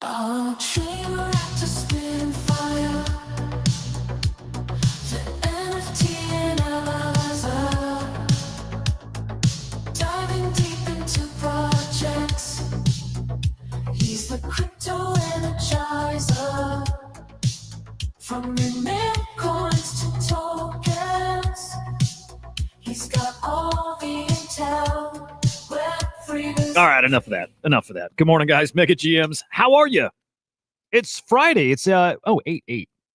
A dream wrapped to spin fire. The NFT analyzer. Diving deep into projects. He's the crypto energizer. From mint coins to tokens. He's got all the intel. All right, enough of that. Good morning, guys. Mega GMs. How are you? It's Friday. It's 8-8. All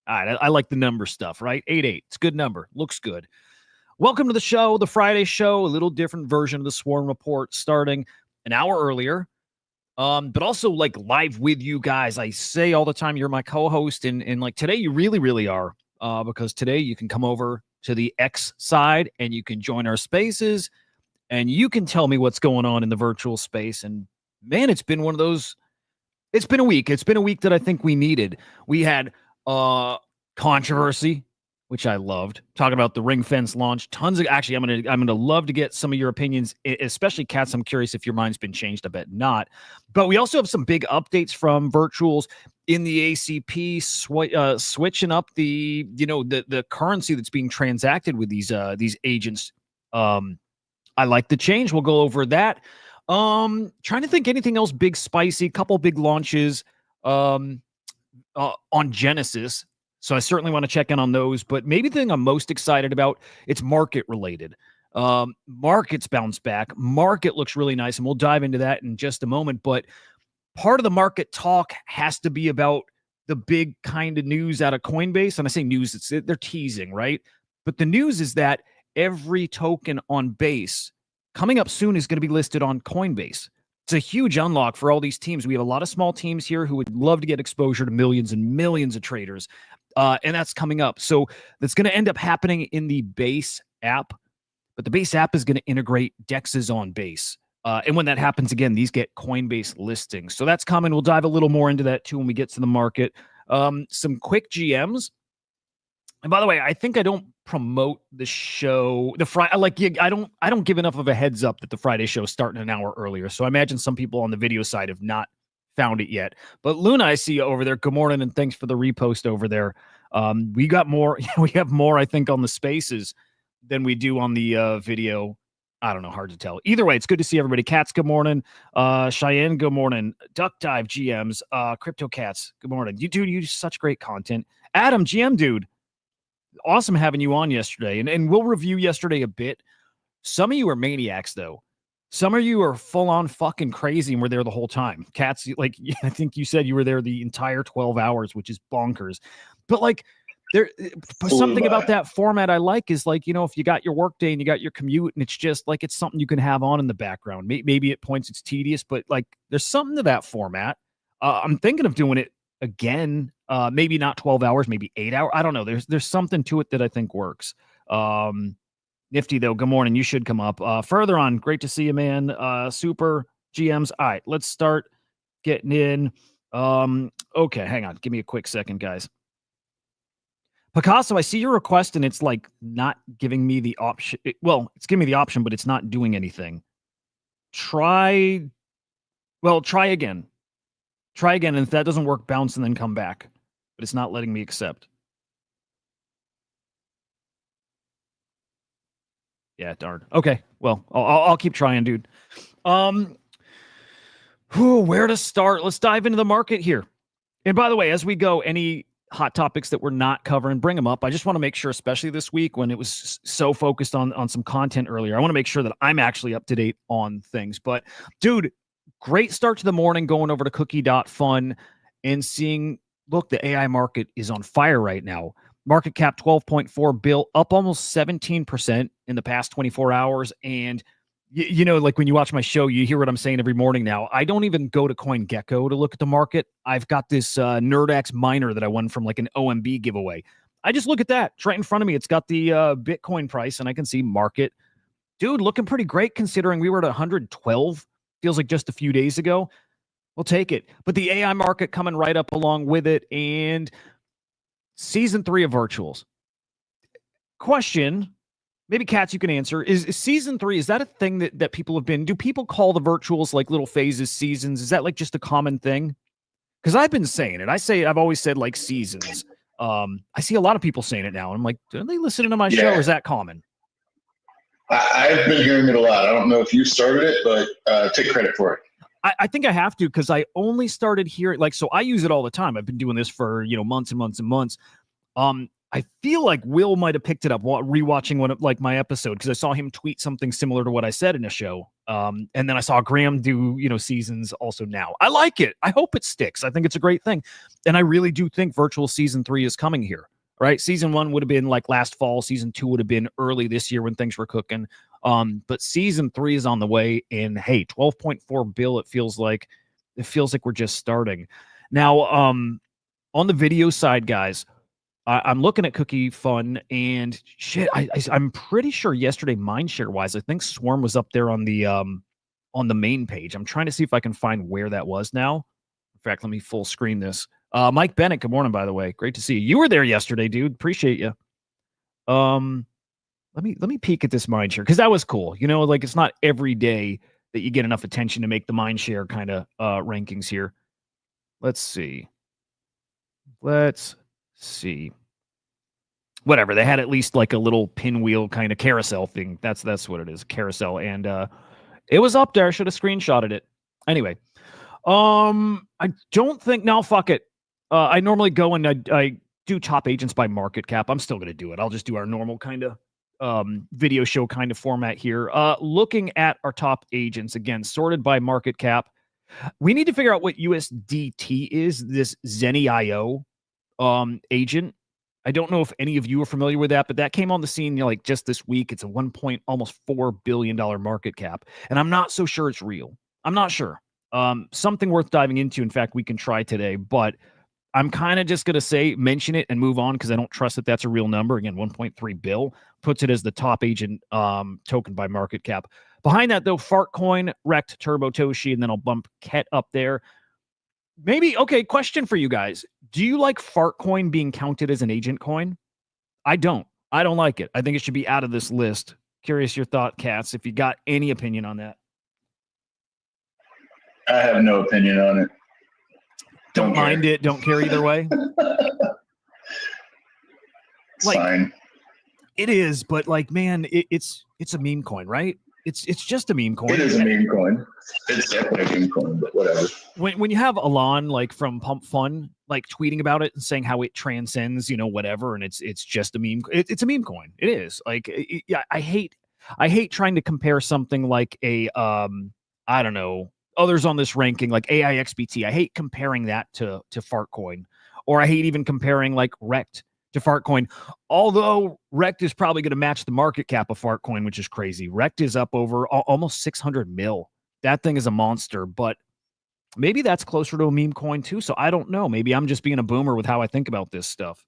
right, I like the number stuff, right? 8-8. It's a good number. Looks good. Welcome to the show, the Friday show, a little different version of the Swarm Report starting an hour earlier. But also like live with you guys. I say all the time you're my co-host, and like today you really, really are. Because today you can come over to the X side and you can join our spaces. And you can tell me what's going on in the virtual space. And man, it's been one of those. It's been a week. It's been a week that I think we needed. We had controversy, which I loved. Talking about the ring fence launch. Tons of actually, I'm gonna love to get some of your opinions, especially Cats. I'm curious if your mind's been changed. I bet not. But we also have some big updates from virtuals in the ACP, switching up the currency that's being transacted with these agents. I like the change. We'll go over that. Trying to think anything else big, spicy, couple big launches on Genesis. So I certainly want to check in on those. But maybe the thing I'm most excited about, it's market related. Markets bounce back. Market looks really nice, and we'll dive into that in just a moment. But part of the market talk has to be about the big kind of news out of Coinbase. And I say news, they're teasing, right? But the news is that every token on Base coming up soon is going to be listed on Coinbase. It's a huge unlock for all these teams. We have a lot of small teams here who would love to get exposure to millions and millions of traders. And that's coming up. So that's going to end up happening in the Base app. But the Base app is going to integrate DEXs on Base. And when that happens, again, these get Coinbase listings. So that's coming. We'll dive a little more into that too when we get to the market. Some quick GMs. And by the way, I think I don't promote the show. I don't give enough of a heads up that the Friday show is starting an hour earlier. So I imagine some people on the video side have not found it yet. But Luna, I see you over there. Good morning, and thanks for the repost over there. We got more. We have more, I think, on the spaces than we do on the video. I don't know. Hard to tell. Either way, it's good to see everybody. Cats, good morning. Cheyenne, good morning. Duck Dive GMs, Crypto Cats, good morning. You do such great content. Adam, GM dude. Awesome having you on yesterday, and we'll review yesterday a bit. Some of you are maniacs, though. Some of you are full-on fucking crazy and were there the whole time. Cats, like, I think you said you were there the entire 12 hours, which is bonkers. But, like, there something about that format I like is, like, if you got your workday and you got your commute, and it's just, like, it's something you can have on in the background. Maybe at points it's tedious, but, like, there's something to that format. I'm thinking of doing it again. Maybe not 12 hours, maybe 8 hours. I don't know. There's something to it that I think works. Nifty though. Good morning. You should come up. Further on. Great to see you, man. Super GMs. All right, let's start getting in. Okay, hang on. Give me a quick second, guys. Picasso, I see your request and it's like not giving me the option. Well, it's giving me the option, but it's not doing anything. Try again. Try again, and if that doesn't work, bounce and then come back. But it's not letting me accept. Yeah, darn. Okay, well, I'll keep trying, dude. Where to start? Let's dive into the market here. And by the way, as we go, any hot topics that we're not covering, bring them up. I just want to make sure, especially this week when it was so focused on some content earlier, I want to make sure that I'm actually up to date on things. But, dude, great start to the morning going over to cookie.fun and seeing, look, the AI market is on fire right now. Market cap 12.4 bill, up almost 17% in the past 24 hours. And, like when you watch my show, you hear what I'm saying every morning now. I don't even go to CoinGecko to look at the market. I've got this NerdX miner that I won from like an OMB giveaway. I just look at that. It's right in front of me. It's got the Bitcoin price, and I can see market. Dude, looking pretty great considering we were at 112. Feels like just a few days ago. We'll take it. But the AI market coming right up along with it. And season 3 of virtuals. Question, maybe Cats you can answer, is season 3, is that a thing that people have been, do people call the virtuals like little phases, seasons? Is that like just a common thing? because I've been saying it. I've always said like seasons. I see a lot of people saying it now. I'm like, are they listening to my show, or is that common? I've been hearing it a lot. I don't know if you started it, but take credit for it. I think I have to, because I only started hearing, like, so I use it all the time. I've been doing this for, months and months and months. I feel like Will might have picked it up rewatching one of like my episode, because I saw him tweet something similar to what I said in a show. And then I saw Graham do, seasons also now. I like it. I hope it sticks. I think it's a great thing. And I really do think virtual season 3 is coming here, right? Season 1 would have been like last fall. Season 2 would have been early this year when things were cooking. But season 3 is on the way, and hey, 12.4 bill. It feels like we're just starting now. On the video side, guys, I'm looking at Cookie Fun, and shit, I'm pretty sure yesterday, mindshare wise, I think Swarm was up there on the main page. I'm trying to see if I can find where that was now. In fact, let me full screen this. Mike Bennett, good morning, by the way. Great to see you. You were there yesterday, dude. Appreciate you. Let me peek at this mindshare, because that was cool. Like, it's not every day that you get enough attention to make the mindshare kind of rankings here. Let's see. Whatever, they had at least like a little pinwheel kind of carousel thing. That's what it is, carousel, and it was up there. I should have screenshotted it. Anyway, I don't think, now fuck it. I normally go and I do top agents by market cap. I'm still gonna do it. I'll just do our normal kind of video show kind of format here. Looking at our top agents again, sorted by market cap. We need to figure out what USDT is, this Zenny.io agent. I don't know if any of you are familiar with that, but that came on the scene like just this week. It's a almost $4 billion market cap, and I'm not so sure it's real. I'm not sure. Something worth diving into. In fact, we can try today, but I'm kind of just going to mention it and move on, because I don't trust that that's a real number. Again, 1.3 bill puts it as the top agent token by market cap. Behind that, though, Fartcoin, Rect, Turbo Toshi, and then I'll bump Ket up there. Maybe, okay, question for you guys. Do you like Fartcoin being counted as an agent coin? I don't. I don't like it. I think it should be out of this list. Curious your thought, Katz, if you got any opinion on that. I have no opinion on it. Don't mind it. Don't care either way. Like, fine. It is, but like, man, it's a meme coin, right? It's just a meme coin. It is a meme coin. It's definitely a meme coin, but whatever. When you have Alon like from Pump Fun like tweeting about it and saying how it transcends, whatever, and it's just a meme. It's a meme coin. It is like, yeah. I hate trying to compare something like a I don't know, others on this ranking like AIXBT. I hate comparing that to Fartcoin, or I hate even comparing like Rect to Fartcoin, although Rect is probably going to match the market cap of Fartcoin, which is crazy. Rect is up over almost 600 mil. That thing is a monster, but maybe that's closer to a meme coin too. So I don't know. Maybe I'm just being a boomer with how I think about this stuff.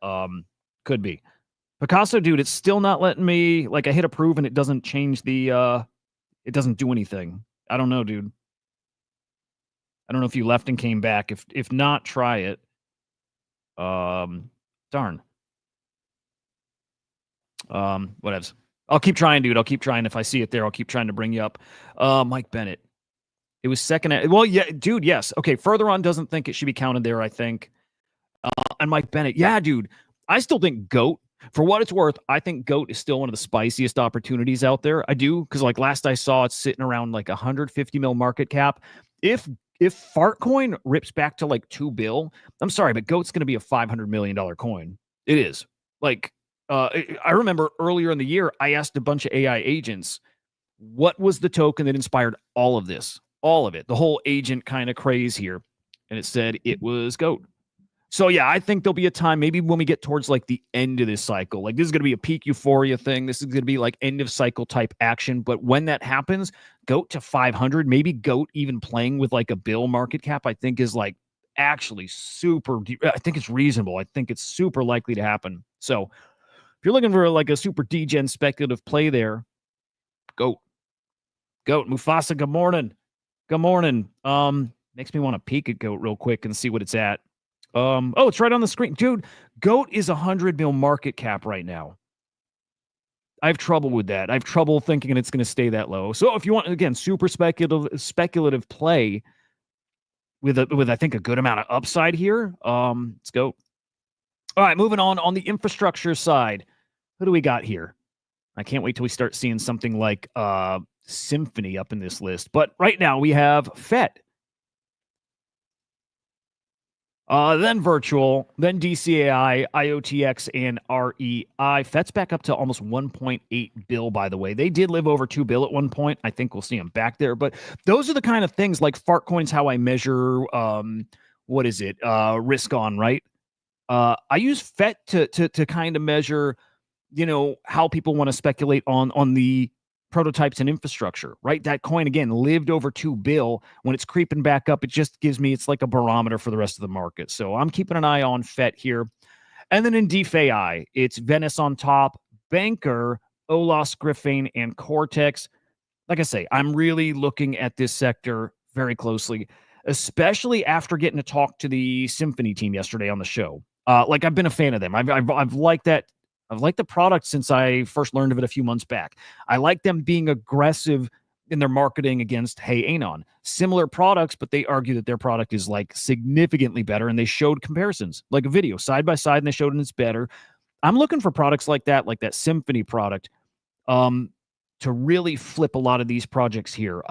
Could be. Picasso, dude, it's still not letting me, like, I hit approve and it doesn't change the, it doesn't do anything. I don't know, dude. I don't know if you left and came back. If not, try it. Darn. Whatevs. I'll keep trying, dude. I'll keep trying. If I see it there, I'll keep trying to bring you up. Mike Bennett. It was second. Well, yeah, dude, yes. Okay, further on doesn't think it should be counted there, I think. And Mike Bennett. Yeah, dude. I still think GOAT, for what it's worth, I think GOAT is still one of the spiciest opportunities out there. I do, because like last I saw, it's sitting around like 150 mil market cap. If Fartcoin rips back to like 2 bill, I'm sorry, but GOAT's going to be a $500 million coin. It is. Like, I remember earlier in the year, I asked a bunch of AI agents, what was the token that inspired all of this? All of it. The whole agent kind of craze here. And it said it was GOAT. So yeah, I think there'll be a time, maybe when we get towards like the end of this cycle, like this is going to be a peak euphoria thing. This is going to be like end of cycle type action. But when that happens, GOAT to 500, maybe GOAT even playing with like a bill market cap, I think is like actually super, I think it's reasonable. I think it's super likely to happen. So if you're looking for like a super degen speculative play there, GOAT. Mufasa, good morning. Good morning. Makes me want to peek at GOAT real quick and see what it's at. Oh, it's right on the screen. Dude, GOAT is 100 mil market cap right now. I have trouble with that. I have trouble thinking it's going to stay that low. So if you want, again, super speculative play, with I think a good amount of upside here. Let's go. All right, moving on the infrastructure side. Who do we got here? I can't wait till we start seeing something like Symphony up in this list. But right now we have FET. Then Virtual, then DCAI, IOTX, and REI. FET's back up to almost 1.8 bill, by the way. They did live over 2 bill at one point. I think we'll see them back there. But those are the kind of things like Fartcoin's how I measure, risk on, right? I use FET to kind of measure, how people want to speculate on the prototypes and infrastructure, right? That coin, again, lived over 2 bill. When it's creeping back up, it just gives me, it's like a barometer for the rest of the market. So I'm keeping an eye on FET here. And then in DeFi, it's Venice on top, Banker, Olas, Griffin, and Cortex. Like I say, I'm really looking at this sector very closely, especially after getting to talk to the Symphony team yesterday on the show. I've been a fan of them. I've liked that. I've liked the product since I first learned of it a few months back. I like them being aggressive in their marketing against Hey Anon. Similar products, but they argue that their product is like significantly better, and they showed comparisons, like a video side by side, and they showed it's better. I'm looking for products like that Symphony product, to really flip a lot of these projects here.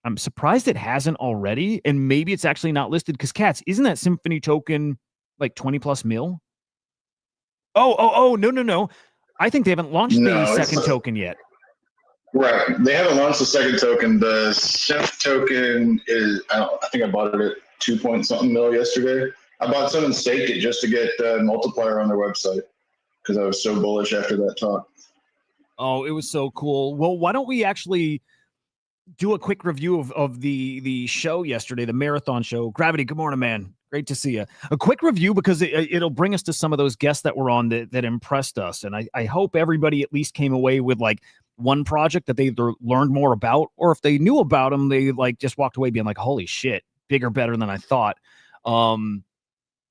I'm surprised it hasn't already, and maybe it's actually not listed because Cats, isn't that Symphony token like 20 plus mil? No. I think they haven't launched the second token yet. Right. They haven't launched the second token. The Synth token is, I think I bought it at 2 point something mil yesterday. I bought some and staked it just to get multiplier on their website because I was so bullish after that talk. Oh, it was so cool. Well, why don't we actually do a quick review of the show yesterday, the marathon show. Gravity, good morning, man. Great to see you. A quick review because it'll bring us to some of those guests that were on that impressed us. And I hope everybody at least came away with like one project that they either learned more about, or if they knew about them, they like just walked away being like, holy shit, bigger, better than I thought. I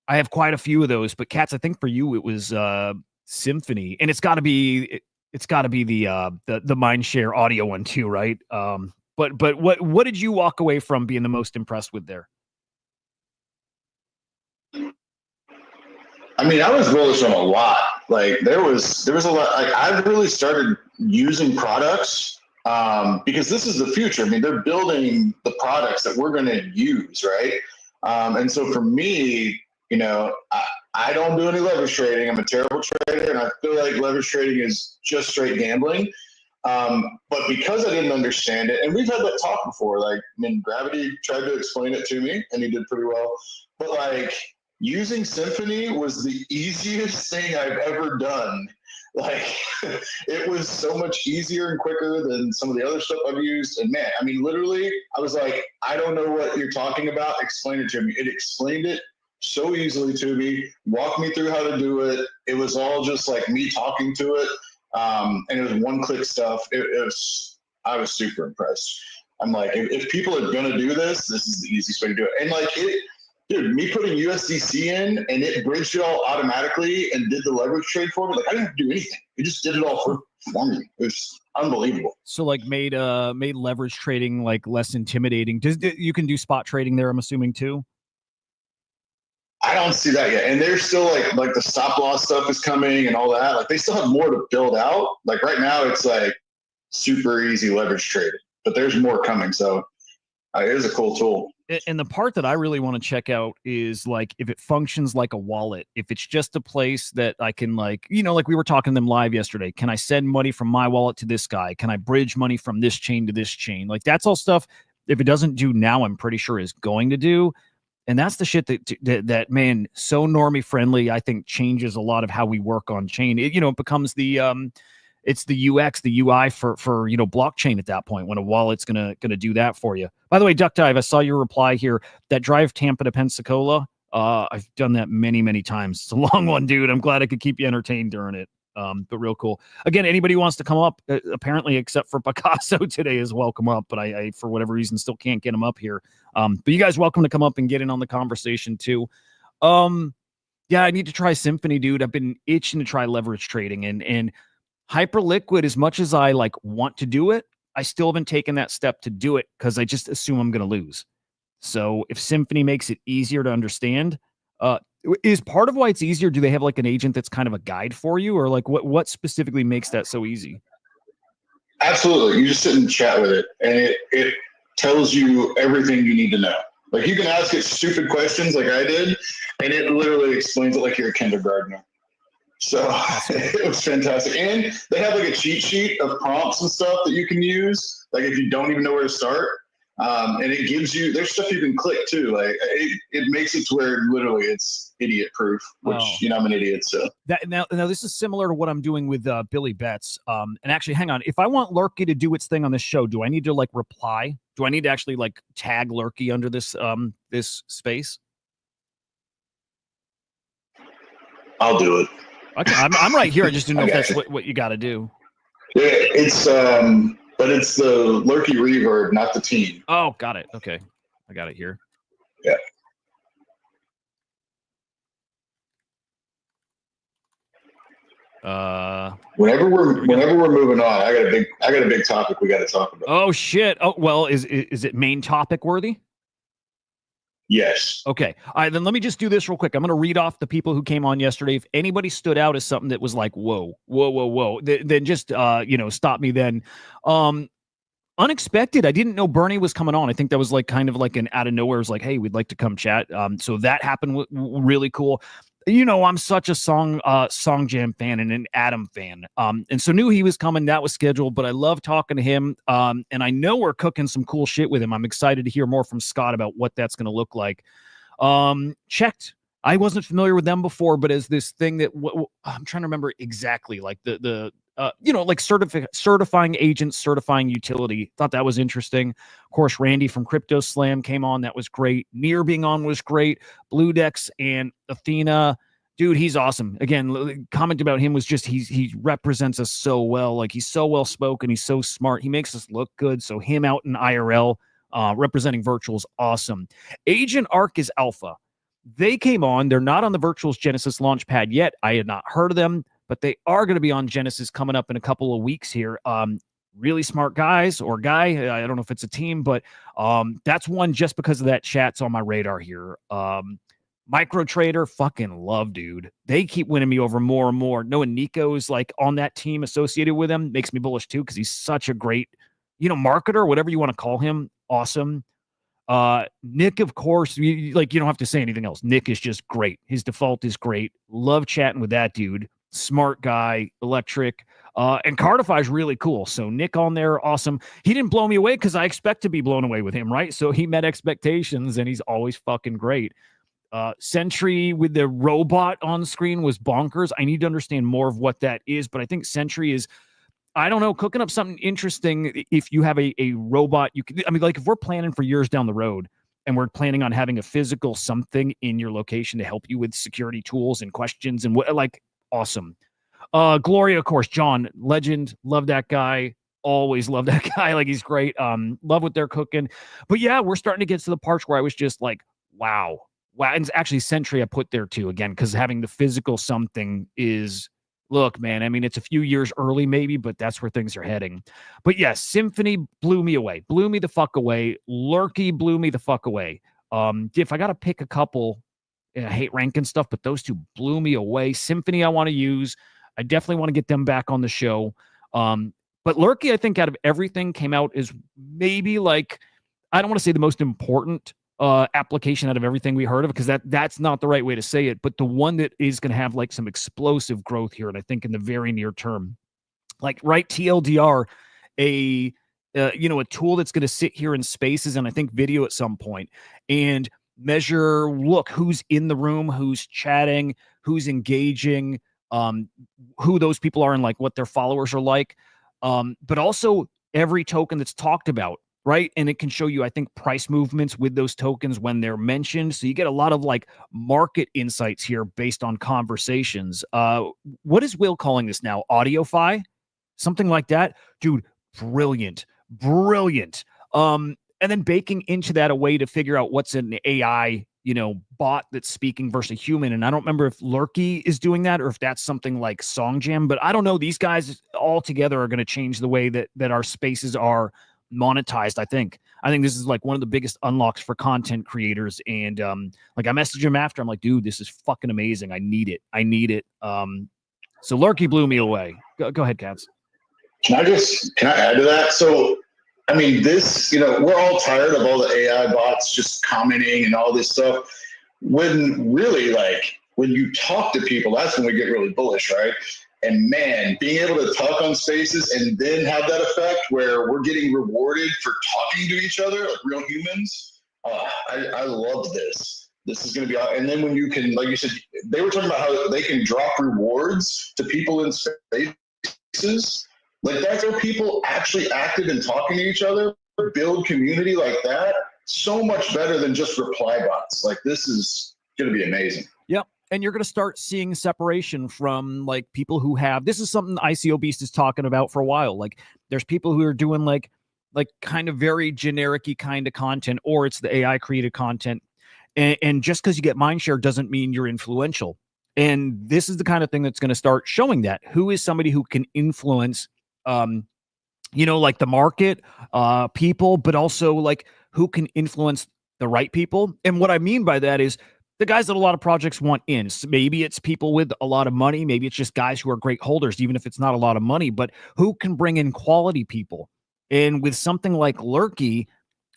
have quite a few of those, but Cats, I think for you, it was Symphony, and it's gotta be the Mindshare audio one too, right? But what did you walk away from being the most impressed with there? I mean, I was bullish on a lot. Like there was a lot. Like I've really started using products because this is the future. I mean, they're building the products that we're going to use, right? And so for me, I don't do any leverage trading. I'm a terrible trader, and I feel like leverage trading is just straight gambling. But because I didn't understand it, and we've had that talk before, like, I mean, Gravity tried to explain it to me, and he did pretty well. But like, using Symphony was the easiest thing I've ever done. Like, it was so much easier and quicker than some of the other stuff I've used. And man, I mean, literally, I was like, I don't know what you're talking about. Explain it to me. It explained it so easily to me, walked me through how to do it. It was all just like me talking to it. And it was one-click stuff. I was super impressed. I'm like, if people are going to do this, this is the easiest way to do it. And like, dude, me putting USDC in and it bridged it all automatically and did the leverage trade for me. Like I didn't have to do anything. It just did it all for me. It was unbelievable. So like made leverage trading like less intimidating. You can do spot trading there, I'm assuming too? I don't see that yet. And there's still like the stop loss stuff is coming and all that. Like they still have more to build out. Like right now it's like super easy leverage trading, but there's more coming. So it is a cool tool. And the part that I really want to check out is like if it functions like a wallet, if it's just a place that I can like we were talking to them live yesterday. Can I send money from my wallet to this guy? Can I bridge money from this chain to this chain? Like that's all stuff. If it doesn't do now, I'm pretty sure is going to do. And that's the shit that man, so normie friendly, I think changes a lot of how we work on chain. It becomes the it's the UX, the UI for blockchain at that point when a wallet's gonna do that for you. By the way, Duck Dive, I saw your reply here. That drive Tampa to Pensacola, I've done that many times. It's a long one, dude. I'm glad I could keep you entertained during it. But real cool. Again, anybody who wants to come up, apparently except for Picasso today is welcome up, but I for whatever reason still can't get him up here. But you guys welcome to come up and get in on the conversation too. Yeah, I need to try Symphony, dude. I've been itching to try leverage trading and Hyperliquid, as much as I like want to do it, I still haven't taken that step to do it because I just assume I'm going to lose. So if Symphony makes it easier to understand, is part of why it's easier, do they have like an agent that's kind of a guide for you, or like what specifically makes that so easy? Absolutely. You just sit and chat with it, and it tells you everything you need to know. Like, you can ask it stupid questions like I did, and it literally explains it like you're a kindergartner. So it was fantastic. And they have like a cheat sheet of prompts and stuff that you can use, like if you don't even know where to start. And it gives you, there's stuff you can click too. Like it makes it to where literally it's idiot proof, which, I'm an idiot. So that now this is similar to what I'm doing with Billy Betts. And actually, hang on, if I want Lurky to do its thing on this show, do I need to like reply? Do I need to actually like tag Lurky under this this space? I'll do it. Okay, I'm right here. I just didn't know if that's what you got to do. Yeah, it's but it's the Lurky reverb, not the team. Oh, got it. Okay, I got it here. Yeah. Whenever we're moving on, I got a big topic we got to talk about. Oh shit. Oh well, is it main topic worthy? Yes. Okay. All right, then let me just do this real quick. I'm going to read off the people who came on yesterday. If anybody stood out as something that was like, whoa, then just, stop me then. Unexpected. I didn't know Bernie was coming on. I think that was like kind of like an out of nowhere. It was like, hey, we'd like to come chat. So that happened. Really cool. I'm such a Song Jam fan and an Adam fan. And so knew he was coming. That was scheduled, but I love talking to him. And I know we're cooking some cool shit with him. I'm excited to hear more from Scott about what that's going to look like. Checked. I wasn't familiar with them before, but as this thing that I'm trying to remember exactly, like like certifying agents, certifying utility. Thought that was interesting. Of course, Randy from CryptoSlam came on. That was great. Near being on was great. Blue Dex and Athena. Dude, he's awesome. Again, comment about him was just he represents us so well. Like, he's so well spoken. He's so smart. He makes us look good. So him out in IRL representing virtual is awesome. Agent Arc is alpha. They came on. They're not on the Virtuals Genesis launchpad yet. I had not heard of them, but they are going to be on Genesis coming up in a couple of weeks here. Really smart guys or guy. I don't know if it's a team, but that's one just because of that chat's on my radar here. Micro Trader, fucking love, dude. They keep winning me over more and more. Knowing Nico is like on that team associated with him makes me bullish too, because he's such a great, marketer, whatever you want to call him. Awesome. Nick, of course, you don't have to say anything else. Nick is just great. His default is great. Love chatting with that dude. Smart guy, electric. And Cardify is really cool. So Nick on there, awesome. He didn't blow me away because I expect to be blown away with him, right? So he met expectations, and he's always fucking great. Sentry with the robot on screen was bonkers. I need to understand more of what that is, but I think Sentry is, I don't know, cooking up something interesting. If you have a robot, like if we're planning for years down the road and we're planning on having a physical something in your location to help you with security tools and questions and what, like, awesome. Gloria, of course, John, legend. Love that guy. Always love that guy. Like, he's great. Love what they're cooking. But yeah, we're starting to get to the parts where I was just like, wow. And actually Sentry I put there too, again, because having the physical something is, look, man, I mean, it's a few years early maybe, but that's where things are heading. But yes, Symphony blew me the fuck away. Lurky blew me the fuck away. If I got to pick a couple, I hate ranking stuff, but those two blew me away. Symphony I want to use. I definitely want to get them back on the show. But Lurky, I think out of everything came out is maybe like, I don't want to say the most important application out of everything we heard of, because that's not the right way to say it, but the one that is going to have like some explosive growth here, and I think in the very near term, like, right, TLDR, a tool that's going to sit here in Spaces and I think video at some point and measure, look, who's in the room, who's chatting, who's engaging, who those people are and like what their followers are like, but also every token that's talked about. Right. And it can show you, I think, price movements with those tokens when they're mentioned. So you get a lot of like market insights here based on conversations. What is Will calling this now? AudioFi? Something like that? Dude, brilliant. And then baking into that a way to figure out what's an AI, bot that's speaking versus a human. And I don't remember if Lurky is doing that or if that's something like SongJam, but I don't know. These guys all together are going to change the way that our spaces are monetized. I think I think this is like one of the biggest unlocks for content creators. And like I messaged him after. I'm like, dude, this is fucking amazing. I need it. I need it. So Lurky blew me away. Go ahead, Katz. Can I add to that? So, I mean, this, we're all tired of all the AI bots just commenting and all this stuff. When really, like, when you talk to people, that's when we get really bullish, right? And man, being able to talk on spaces and then have that effect where we're getting rewarded for talking to each other like real humans. I love this. This is going to be, and then when you can, like you said, they were talking about how they can drop rewards to people in spaces. Like that's how people actually active and talking to each other, build community like that. So much better than just reply bots. Like this is going to be amazing. Yep. And you're going to start seeing separation from like people who have, this is something ICO Beast is talking about for a while. Like there's people who are doing like kind of very generic-y kind of content, or it's the AI created content. And just because you get mindshare doesn't mean you're influential. And this is the kind of thing that's going to start showing that who is somebody who can influence, like the market, people, but also like who can influence the right people. And what I mean by that is the guys that a lot of projects want in. So maybe it's people with a lot of money. Maybe it's just guys who are great holders, even if it's not a lot of money, but who can bring in quality people. And with something like Lurky,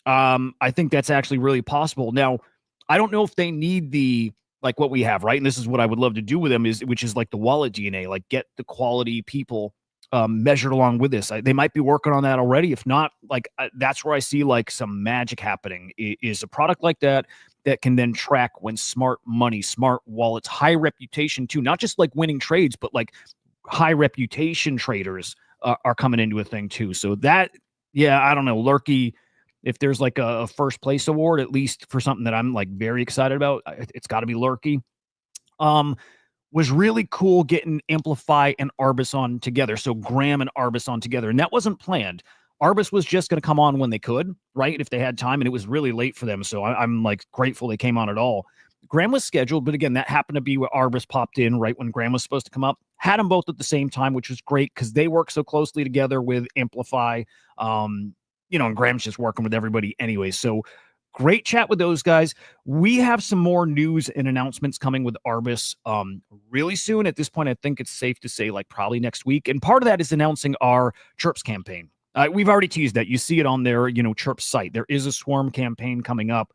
I think that's actually really possible. Now, I don't know if they need the, like what we have, right? And this is what I would love to do with them which is like the wallet DNA, like get the quality people measured along with this. They might be working on that already. If not, like that's where I see like some magic happening is a product like that can then track when smart money, smart wallets, high reputation too, not just like winning trades, but like high reputation traders are coming into a thing too. So that, yeah, I don't know, Lurky, if there's like a first place award, at least for something that I'm like very excited about, it's got to be Lurky. Was really cool getting Amplify and Arbus on together. So Graham and Arbus on together. And that wasn't planned. Arbus was just going to come on when they could, right? If they had time, and it was really late for them. So I'm like grateful they came on at all. Graham was scheduled, but again, that happened to be where Arbus popped in right when Graham was supposed to come up. Had them both at the same time, which was great because they work so closely together with Amplify. And Graham's just working with everybody anyway. So great chat with those guys. We have some more news and announcements coming with Arbus really soon. At this point, I think it's safe to say like probably next week. And part of that is announcing our Chirps campaign. We've already teased that. You see it on their, Chirps site. There is a Swarm campaign coming up.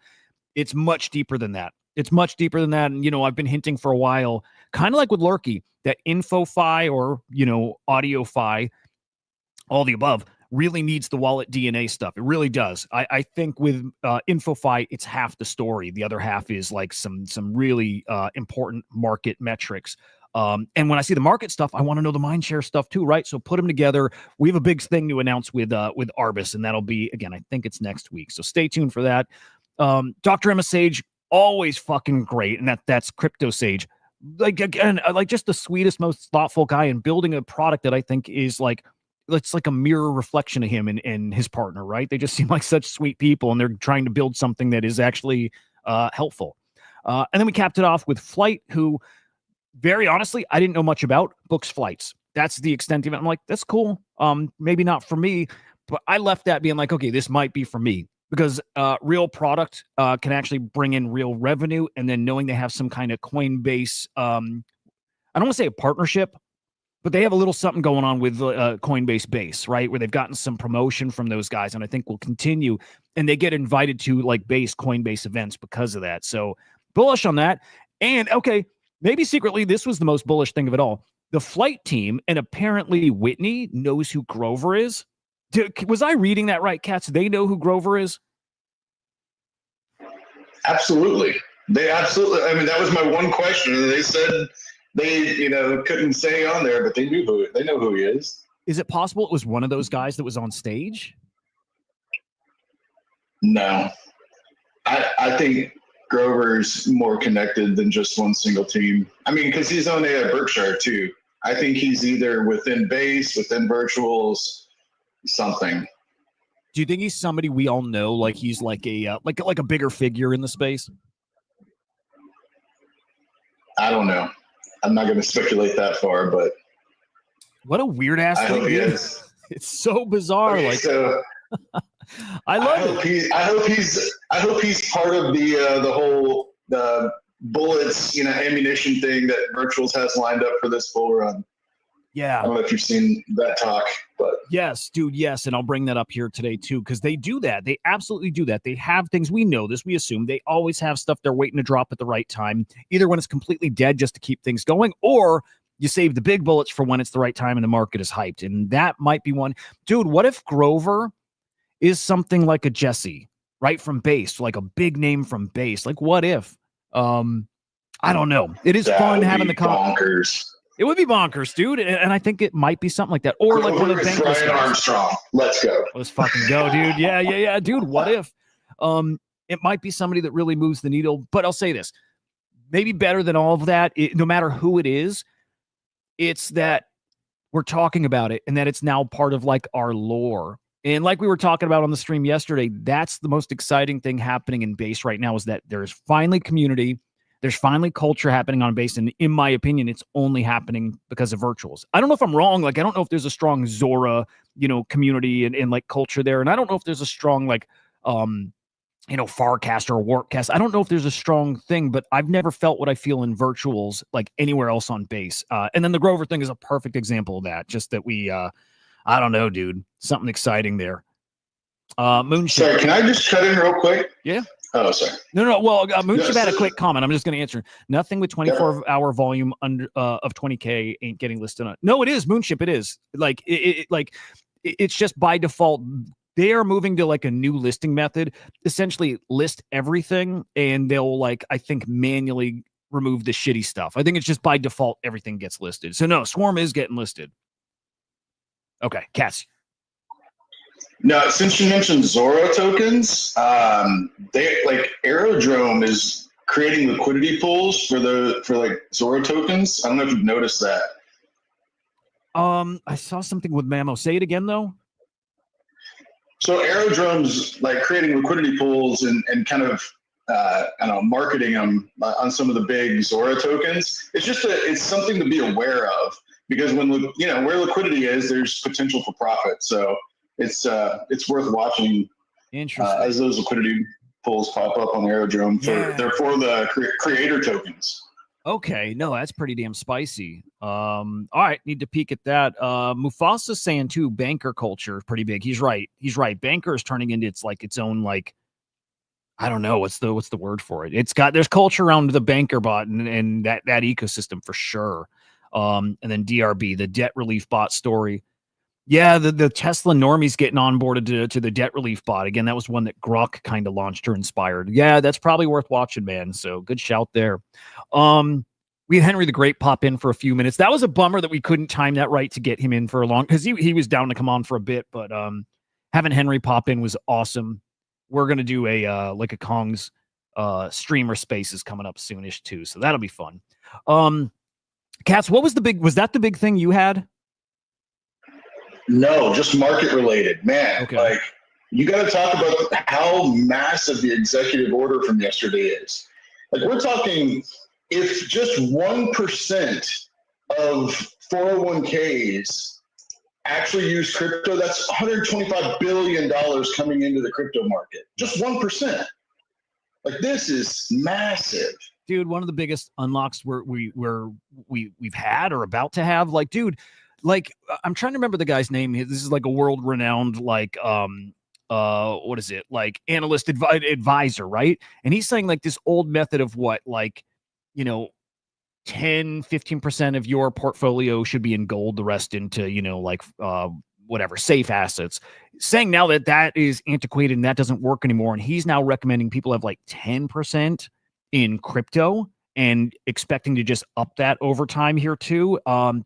It's much deeper than that. And, I've been hinting for a while, kind of like with Lurky, that InfoFi or, AudioFi, all the above, really needs the wallet DNA stuff. It really does. I think with InfoFi, it's half the story. The other half is like some really important market metrics. And when I see the market stuff, I want to know the mindshare stuff too, right? So put them together. We have a big thing to announce with Arbus, and that'll be, again, I think it's next week. So stay tuned for that. Dr. Emma Sage, always fucking great. And that's Crypto Sage. Like, again, like just the sweetest, most thoughtful guy, and building a product that I think is like, it's like a mirror reflection of him and his partner, right? They just seem like such sweet people, and they're trying to build something that is actually helpful. And then we capped it off with Flight, who, very honestly, I didn't know much about. Books flights. That's the extent of it. I'm like, that's cool. Maybe not for me, but I left that being like, okay, this might be for me, because real product can actually bring in real revenue. And then knowing they have some kind of Coinbase, I don't want to say a partnership, but they have a little something going on with Coinbase Base, right? Where they've gotten some promotion from those guys, and I think will continue. And they get invited to like Coinbase events because of that. So bullish on that. And okay, maybe secretly, this was the most bullish thing of it all. The Flight team, and apparently Whitney knows who Grover is. Was I reading that right, Katz? They know who Grover is? Absolutely. They absolutely. I mean, that was my one question. And they said they, couldn't say on there, but they know who he is. Is it possible it was one of those guys that was on stage? No. I think Grover's more connected than just one single team. I mean, because he's on Berkshire too. I think he's either within Base, within Virtuals, something. Do you think he's somebody we all know? Like he's like a like a bigger figure in the space? I don't know. I'm not going to speculate that far, but what a weird ass thing. Hope he is. It's so bizarre. Okay, like so I love it. I hope he's part of the whole bullets, ammunition thing that Virtuals has lined up for this bull run. Yeah. I don't know if you've seen that talk, but yes, dude. Yes. And I'll bring that up here today too, because they do that. They absolutely do that. They have things. We know this. We assume they always have stuff they're waiting to drop at the right time, either when it's completely dead just to keep things going, or you save the big bullets for when it's the right time and the market is hyped. And that might be one. Dude, what if Grover is something like a Jesse, right? From base, like a big name from base. Like what if? I don't know. It is fun having the bonkers. It would be bonkers, dude. And I think it might be something like that. Or like one of the bankers. Brian Armstrong. Let's go. Let's fucking go, dude. Yeah. Dude, what if? It might be somebody that really moves the needle. But I'll say this. Maybe better than all of that, no matter who it is, it's that we're talking about it and that it's now part of like our lore. And like we were talking about on the stream yesterday, that's the most exciting thing happening in base right now, is that there's finally community. There's finally culture happening on base. And in my opinion, it's only happening because of Virtuals. I don't know if I'm wrong. Like, I don't know if there's a strong Zora, community and like culture there. And I don't know if there's a strong, like, Farcast or Warpcast. I don't know if there's a strong thing, but I've never felt what I feel in Virtuals, like anywhere else on base. And then the Grover thing is a perfect example of that. Just that we, I don't know, dude, something exciting there. Moonship. Sorry, can I just cut in real quick? Yeah. Oh, sorry. No. Well, Moonship had a quick comment. I'm just going to answer. Nothing with 24-hour volume under of 20K ain't getting listed on. No, it is Moonship. It is like it's just by default. They are moving to like a new listing method. Essentially, list everything, and they'll I think manually remove the shitty stuff. I think it's just by default everything gets listed. So no, Swarm is getting listed. Okay, Cats. No, since you mentioned Zora tokens, Aerodrome is creating liquidity pools for Zora tokens. I don't know if you've noticed that. I saw something with Mamo. Say it again though. So Aerodrome's creating liquidity pools and kind of marketing them on some of the big Zora tokens. It's something to be aware of, because when where liquidity is, there's potential for profit. So it's worth watching as those liquidity pools pop up on the Aerodrome for the creator tokens. Okay, no, that's pretty damn spicy. All right, need to peek at that. Mufasa's saying too, banker culture is pretty big. He's right. Banker is turning into its own I don't know what's the word for it. There's culture around the banker bot and that ecosystem for sure. And then DRB, the debt relief bot story. Yeah, the Tesla normies getting onboarded to the debt relief bot. Again, that was one that Grok kind of launched or inspired. Yeah, that's probably worth watching, man. So good shout there. We had Henry the Great pop in for a few minutes. That was a bummer that we couldn't time that right to get him in for a long, because he was down to come on for a bit, but having Henry pop in was awesome. We're gonna do a Kong's streamer spaces coming up soonish too, so that'll be fun. Cats, was that the big thing you had? No, just market related, man. Okay. You got to talk about how massive the executive order from yesterday is. We're talking, if just 1% of 401ks actually use crypto, that's $125 billion coming into the crypto market. Just 1%. This is massive. Dude, one of the biggest unlocks we've had or about to have. I'm trying to remember the guy's name. This is a world-renowned what is it? Analyst advisor, right? And he's saying this old method of 10, 15% of your portfolio should be in gold, the rest into, whatever, safe assets. Saying now that is antiquated and that doesn't work anymore. And he's now recommending people have 10% in crypto and expecting to just up that over time here too.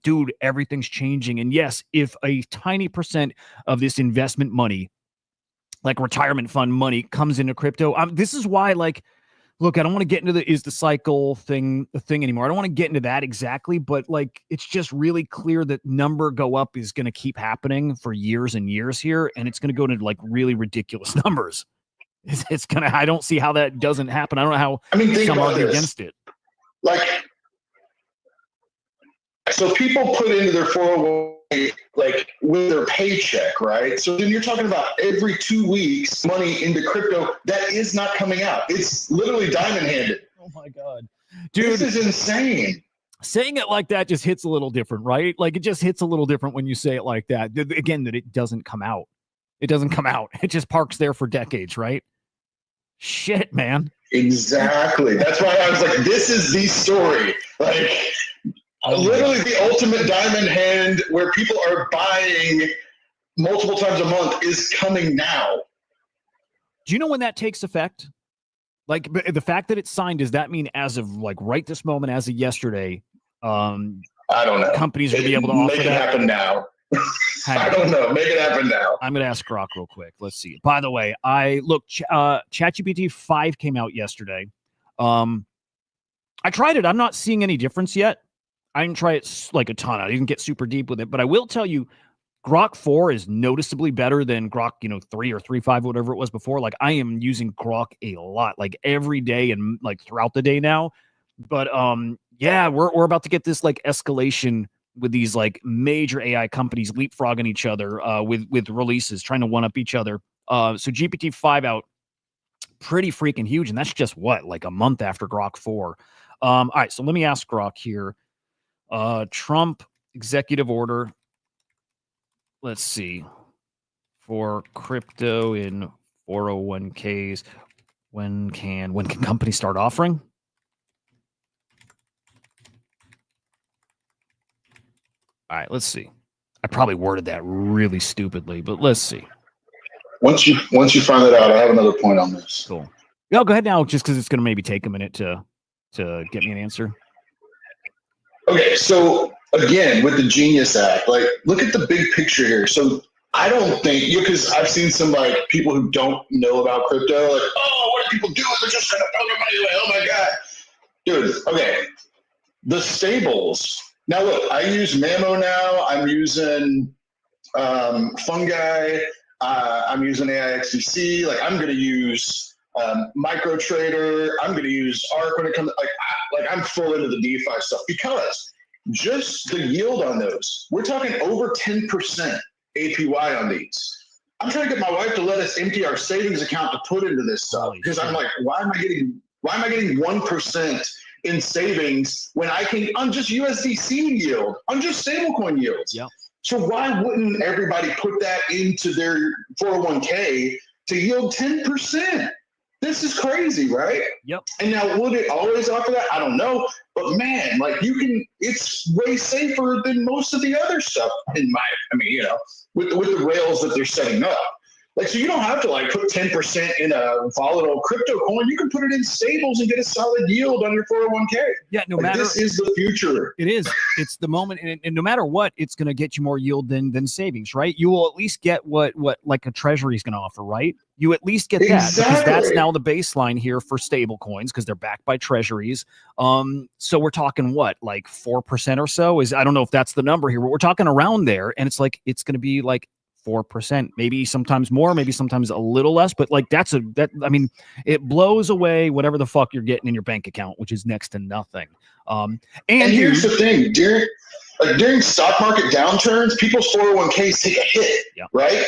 Dude, everything's changing. And yes, if a tiny percent of this investment money, retirement fund money, comes into crypto, this is why, look, I don't want to get into the cycle thing anymore. I don't want to get into that exactly, but it's just really clear that number go up is going to keep happening for years and years here. And it's going to go to really ridiculous numbers. It's going to, I don't see how that doesn't happen. I don't know how some argue against it. So people put into their 401 like with their paycheck, right? So then you're talking about every 2 weeks money into crypto that is not coming out. It's literally diamond handed. Oh my God, dude, this is insane. Saying it like that just hits a little different, right? Like it just hits a little different when you say it like that. Again, that it doesn't come out. It doesn't come out. It just parks there for decades, right? Shit, man. Exactly. That's why I was like, this is the story. Like, literally the ultimate diamond hand where people are buying multiple times a month is coming now. Do you know when that takes effect? Like the fact that it's signed, does that mean as of like right this moment, as of yesterday, I don't know. Companies will be able to offer make it that? happen now. I don't know. Make it happen now. I'm going to ask Grok real quick. Let's see. By the way, ChatGPT 5 came out yesterday. I tried it. I'm not seeing any difference yet. I didn't try it like a ton. I didn't get super deep with it, but I will tell you, Grok 4 is noticeably better than Grok, 3 or 3.5, whatever it was before. Like I am using Grok a lot, like every day and like throughout the day now. But yeah, we're about to get this like escalation with these like major AI companies leapfrogging each other with releases, trying to one up each other. So GPT 5 out, pretty freaking huge, and that's just what, like a month after Grok 4. All right, so let me ask Grok here. Trump executive order. Let's see. For crypto in 401ks, when can companies start offering? All right, let's see. I probably worded that really stupidly, but let's see. Once you find that out, I have another point on this. Cool. Yeah, go ahead now, just because it's going to maybe take a minute to get me an answer. Okay, so again, with the Genius Act, like look at the big picture here. So I don't think because I've seen some like people who don't know about crypto, like, oh, what are people doing? They're just trying to throw their money away. Oh my God. Dude, okay. The stables. Now look, I use Mamo now. I'm using Fungi. I'm using AIXDC. Like I'm gonna use MicroTrader. I'm going to use ARC when it comes like I'm full into the DeFi stuff because just the yield on those, we're talking over 10% APY on these. I'm trying to get my wife to let us empty our savings account to put into this stuff because I'm like, why am I getting 1% in savings when I can on just USDC yield, on just stablecoin yields? Yep. So why wouldn't everybody put that into their 401k to yield 10%? This is crazy, right? Yep. And now, would it always offer that? I don't know. But man, like it's way safer than most of the other stuff with the rails that they're setting up. Like, so you don't have to like put 10% in a volatile crypto coin. You can put it in stables and get a solid yield on your 401k. Yeah, this is the future. It is. It's the moment, and no matter what, it's going to get you more yield than savings, right? You will at least get what like a treasury is going to offer, right? You at least get that because that's now the baseline here for stable coins because they're backed by treasuries. So we're talking what, like 4% or so? I don't know if that's the number here, but we're talking around there, and it's like it's going to be like 4%, maybe sometimes more, maybe sometimes a little less, but like it blows away whatever the fuck you're getting in your bank account, which is next to nothing. And here's the thing, during stock market downturns, people's 401ks take a hit, right?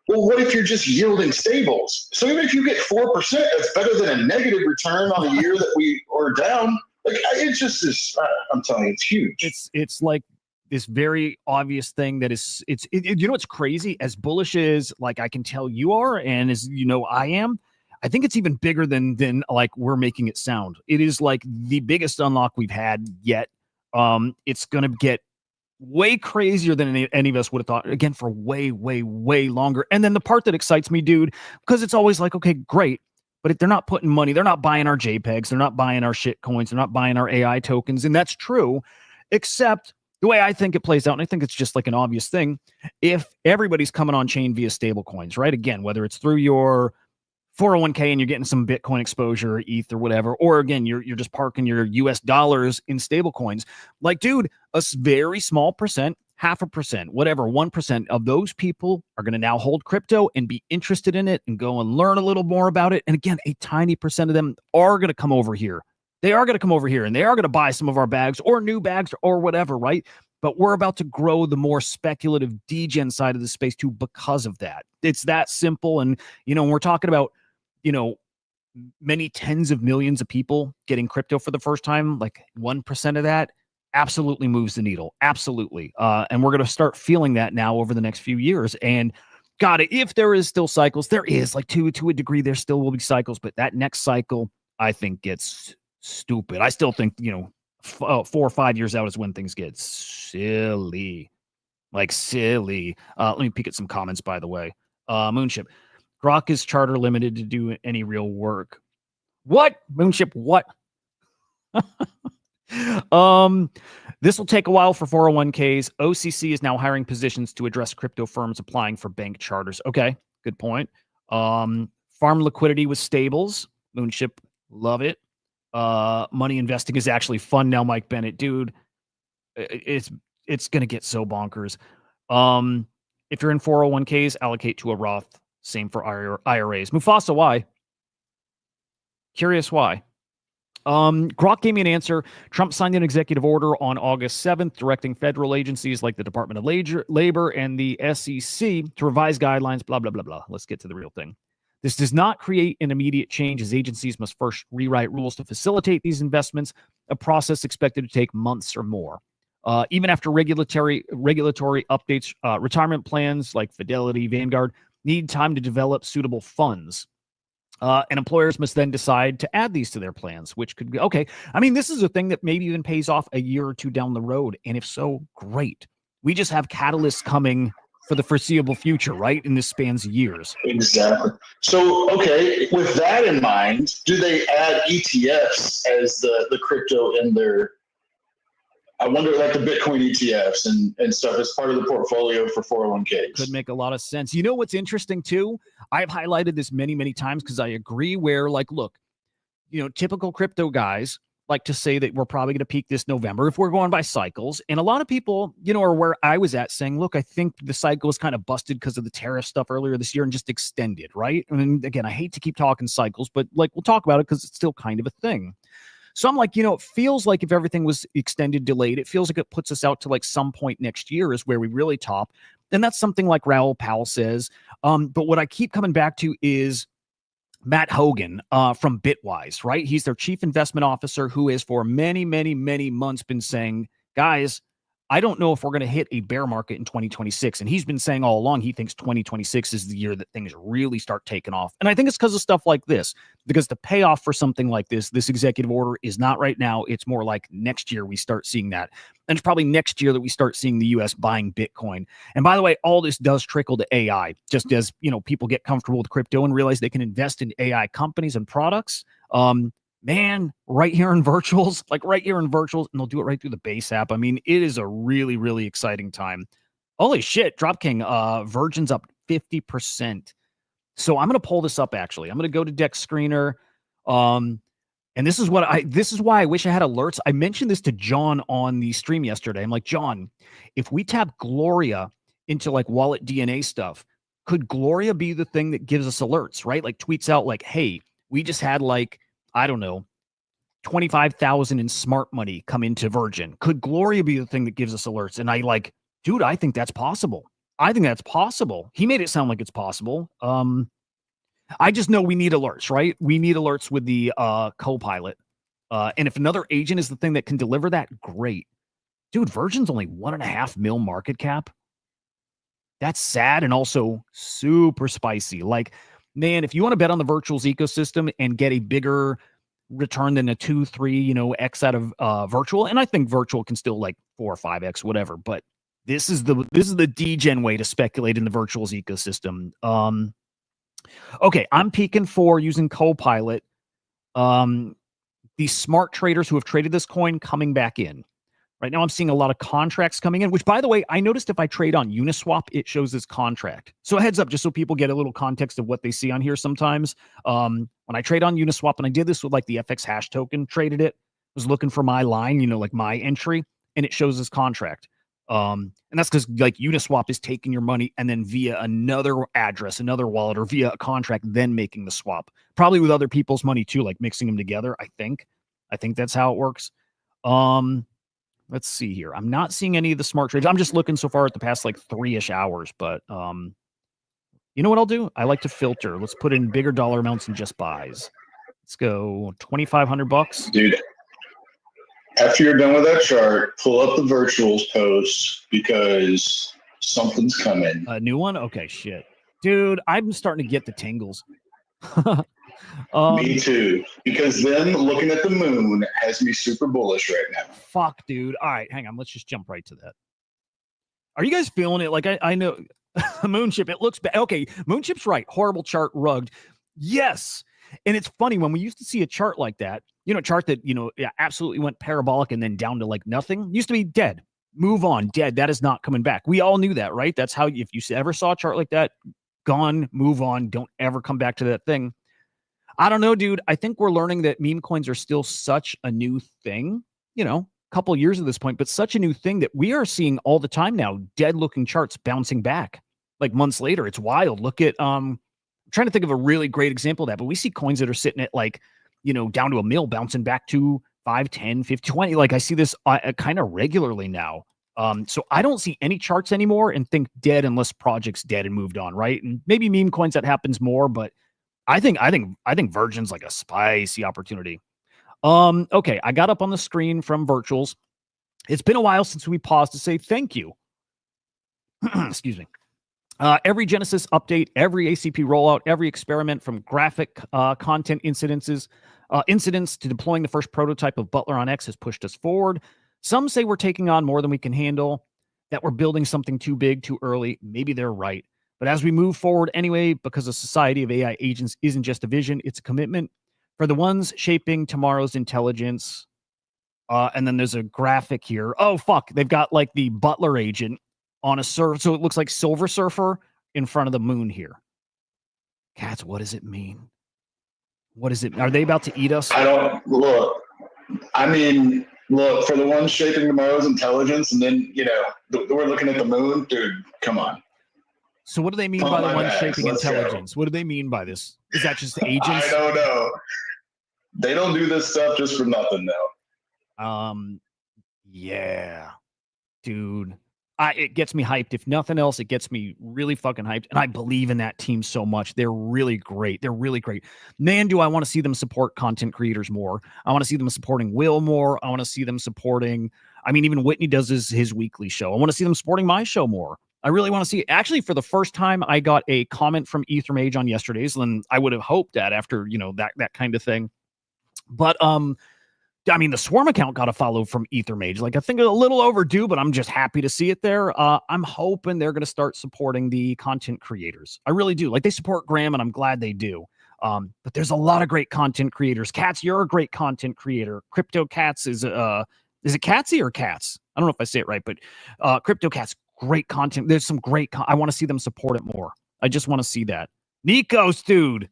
Well, what if you're just yielding stables? So even if you get 4%, that's better than a negative return on a year that we are down. Like it's just this. I'm telling you, it's huge. It's like this very obvious thing that is you know what's crazy, as bullish as like I can tell you are, and as I am, I think it's even bigger than like we're making it sound. It is like the biggest unlock we've had yet. It's gonna get way crazier than any of us would have thought, again, for way longer. And then the part that excites me, dude, because it's always like, okay, great, but they're not putting money, they're not buying our JPEGs, they're not buying our shit coins, they're not buying our AI tokens, and that's true, except the way I think it plays out, and I think it's just like an obvious thing, if everybody's coming on chain via stable coins, right? Again, whether it's through your 401k and you're getting some Bitcoin exposure, ETH or whatever, or again, you're just parking your US dollars in stable coins. Like, dude, a very small percent, 0.5%, whatever, 1% of those people are going to now hold crypto and be interested in it and go and learn a little more about it. And again, a tiny percent of them are going to come over here. They are going to come over here and they are going to buy some of our bags or new bags or whatever, right? But we're about to grow the more speculative degen side of the space too because of that. It's that simple. And, when we're talking about, many tens of millions of people getting crypto for the first time, like 1% of that absolutely moves the needle. Absolutely. And we're going to start feeling that now over the next few years. And God, if there is still cycles, there is, like, to a degree, there still will be cycles, but that next cycle, I think, gets stupid. I still think, 4 or 5 years out is when things get silly. Like silly. Let me peek at some comments, by the way. Moonship. Grok is charter limited to do any real work. What? Moonship, what? This will take a while for 401ks. OCC is now hiring positions to address crypto firms applying for bank charters. Okay, good point. Farm liquidity with stables. Moonship, love it. Money investing is actually fun now, Mike Bennett. Dude, it's going to get so bonkers. If you're in 401ks, allocate to a Roth. Same for IRAs. Mufasa, why? Curious why. Grok gave me an answer. Trump signed an executive order on August 7th directing federal agencies like the Department of Labor and the SEC to revise guidelines, blah, blah, blah, blah. Let's get to the real thing. This does not create an immediate change, as agencies must first rewrite rules to facilitate these investments, a process expected to take months or more. Even after regulatory updates, retirement plans like Fidelity, Vanguard need time to develop suitable funds. And employers must then decide to add these to their plans, which could be okay. I mean, this is a thing that maybe even pays off a year or two down the road. And if so, great. We just have catalysts coming for the foreseeable future, right? And this spans years. Exactly. So, okay, with that in mind, do they add ETFs as the crypto in their, I wonder, like the Bitcoin ETFs and stuff as part of the portfolio for 401ks? Could make a lot of sense. You know what's interesting too? I've highlighted this many, many times because I agree where, like, look, typical crypto guys like to say that we're probably going to peak this November if we're going by cycles. And a lot of people, are where I was at saying, look, I think the cycle was kind of busted because of the tariff stuff earlier this year and just extended, right? And again, I hate to keep talking cycles, but like we'll talk about it because it's still kind of a thing. So I'm like, it feels like if everything was extended, delayed, it feels like it puts us out to like some point next year is where we really top. And that's something like Raoul Pal says. But what I keep coming back to is Matt Hogan from Bitwise, right? He's their chief investment officer who has for many, many, many months been saying, guys, I don't know if we're going to hit a bear market in 2026. And he's been saying all along, he thinks 2026 is the year that things really start taking off. And I think it's because of stuff like this, because the payoff for something like this executive order is not right now. It's more like next year we start seeing that. And it's probably next year that we start seeing the US buying Bitcoin. And by the way, all this does trickle to AI, just as, people get comfortable with crypto and realize they can invest in AI companies and products. Man, right here in virtuals, and they'll do it right through the Base app. I mean, it is a really, really exciting time. Holy shit, DropKing, Virgin's up 50%. So I'm going to pull this up, actually. I'm going to go to Deck Screener. And this is why I wish I had alerts. I mentioned this to John on the stream yesterday. I'm like, John, if we tap Gloria into like wallet DNA stuff, could Gloria be the thing that gives us alerts, right? Like tweets out like, hey, we just had like, I don't know, 25,000 in smart money come into Virgin. Could Gloria be the thing that gives us alerts? And I like, dude, I think that's possible. He made it sound like it's possible. I just know we need alerts, right? We need alerts with the Copilot. And if another agent is the thing that can deliver that, great. Dude, Virgin's only 1.5 mil market cap. That's sad and also super spicy. Like, man, if you want to bet on the virtuals ecosystem and get a bigger return than a 2-3 x out of virtual, and I think virtual can still like 4 or 5x whatever, but this is the degen way to speculate in the virtuals ecosystem. Okay, I'm peeking for using Copilot. These smart traders who have traded this coin coming back in. Right now, I'm seeing a lot of contracts coming in, which, by the way, I noticed if I trade on Uniswap, it shows this contract. So a heads up, just so people get a little context of what they see on here sometimes. When I trade on Uniswap, and I did this with like the FX hash token, traded it, was looking for my line, like my entry, and it shows this contract. And that's because like Uniswap is taking your money and then via another address, another wallet, or via a contract, then making the swap. Probably with other people's money too, like mixing them together, I think. I think that's how it works. Let's see here. I'm not seeing any of the smart trades. I'm just looking so far at the past like 3-ish hours, but you know what I'll do? I like to filter. Let's put in bigger dollar amounts and just buys. Let's go $2,500. Dude, after you're done with that chart, pull up the virtuals post because something's coming. A new one? Okay, shit. Dude, I'm starting to get the tingles. Me too. Because then looking at the moon has me super bullish right now. Fuck, dude. All right, hang on. Let's just jump right to that. Are you guys feeling it? Like, I know Moonship, it looks bad. Okay, Moonship's right. Horrible chart, rugged. Yes. And it's funny when we used to see a chart like that, a chart that, absolutely went parabolic and then down to like nothing, used to be dead. Move on, dead. That is not coming back. We all knew that, right? That's how, if you ever saw a chart like that, gone, move on, don't ever come back to that thing. I don't know, dude. I think we're learning that meme coins are still such a new thing, a couple years at this point, but such a new thing that we are seeing all the time now, dead looking charts bouncing back like months later. It's wild. Look at, I'm trying to think of a really great example of that, but we see coins that are sitting at like, down to a mil bouncing back to 5, 10, 50, 20. Like I see this kind of regularly now. So I don't see any charts anymore and think dead unless project's dead and moved on. Right. And maybe meme coins that happens more, but I think Virgin's like a spicy opportunity. Okay. I got up on the screen from virtuals. It's been a while since we paused to say thank you. Excuse me. Every Genesis update, every ACP rollout, every experiment from graphic content incidents to deploying the first prototype of Butler on X has pushed us forward. Some say we're taking on more than we can handle, that we're building something too big, too early. Maybe they're right. But as we move forward anyway, because a society of AI agents isn't just a vision, it's a commitment for the ones shaping tomorrow's intelligence. And then there's a graphic here. Oh, fuck. They've got like the Butler agent on a surf. So it looks like Silver Surfer in front of the moon here. Cats, what does it mean? What is it? Are they about to eat us? I don't look. I mean, look, for the ones shaping tomorrow's intelligence, and then, we're looking at the moon. Dude, come on. So what do they mean by the ones shaping intelligence? What do they mean by this? Is that just agents? I don't know. They don't do this stuff just for nothing, though. Yeah. Dude. It gets me hyped. If nothing else, it gets me really fucking hyped. And I believe in that team so much. They're really great. They're really great. Man, do I want to see them support content creators more. I want to see them supporting Will more. I want to see them supporting, even Whitney does his weekly show. I want to see them supporting my show more. I really want to see, actually, for the first time, I got a comment from Ethermage on yesterday's, and I would have hoped that after, that kind of thing. But, the Swarm account got a follow from Ethermage. Like, I think it's a little overdue, but I'm just happy to see it there. I'm hoping they're going to start supporting the content creators. I really do. Like, they support Graham, and I'm glad they do. But there's a lot of great content creators. Cats, you're a great content creator. Crypto Cats is it Catsy or Cats? I don't know if I say it right, but Crypto Cats, great content. There's some great I want to see them support it more. I just want to see that. Nikos, dude.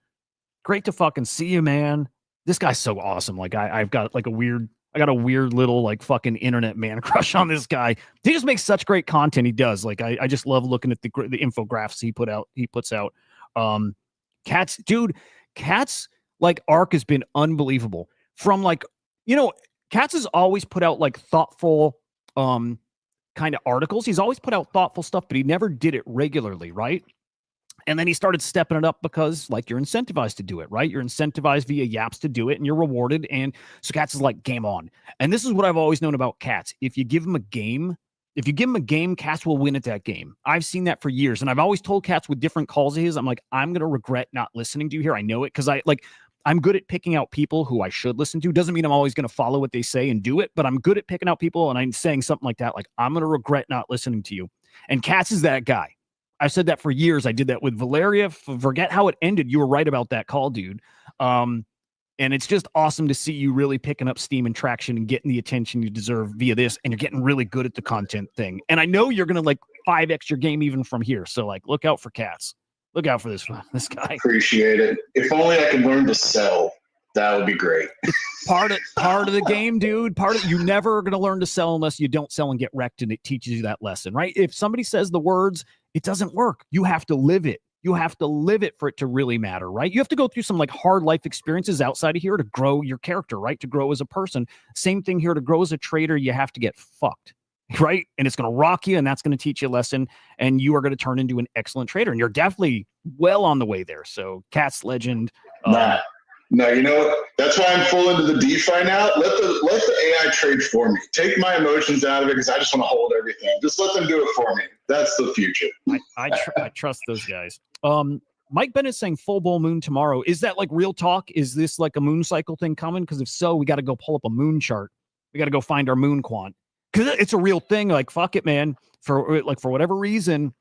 Great to fucking see you, man. This guy's so awesome. Like I've got like a weird little like fucking internet man crush on this guy. He just makes such great content. He does. Like I just love looking at the infographics he puts out. Cats, dude, Cats like arc has been unbelievable. From like, Cats has always put out like thoughtful kind of articles. He's always put out thoughtful stuff, but he never did it regularly, right? And then he started stepping it up because, like, you're incentivized to do it, right? You're incentivized via Yaps to do it, and you're rewarded. And so Cats is like, game on. And this is what I've always known about Cats. If you give him a game, Cats will win at that game. I've seen that for years. And I've always told Cats with different calls of his, I'm like, I'm going to regret not listening to you here. I know it because I'm good at picking out people who I should listen to. Doesn't mean I'm always going to follow what they say and do it, but I'm good at picking out people. And I'm saying something like that, like, I'm going to regret not listening to you. And Cats is that guy. I've said that for years. I did that with Valeria. Forget how it ended. You were right about that call, dude. And it's just awesome to see you really picking up steam and traction and getting the attention you deserve via this. And you're getting really good at the content thing. And I know you're going to like 5x your game even from here. So like, look out for Cats. Look out for this guy. Appreciate it. If only I could learn to sell. That would be great. Part of the game, dude. You're never going to learn to sell unless you don't sell and get wrecked, and it teaches you that lesson, right? If somebody says the words, it doesn't work. You have to live it. You have to live it for it to really matter, right? You have to go through some like hard life experiences outside of here to grow your character, right? To grow as a person. Same thing here. To grow as a trader, you have to get fucked, right? And it's going to rock you, and that's going to teach you a lesson, and you are going to turn into an excellent trader. And you're definitely well on the way there. So, Cat's legend. No, you know what? That's why I'm full into the DeFi now. Let the AI trade for me. Take my emotions out of it because I just want to hold everything. Just let them do it for me. That's the future. I trust those guys. Mike Bennett's saying full bull moon tomorrow. Is that like real talk? Is this like a moon cycle thing coming? Because if so, we got to go pull up a moon chart. We got to go find our moon quant because it's a real thing. Like, fuck it, man. For whatever reason.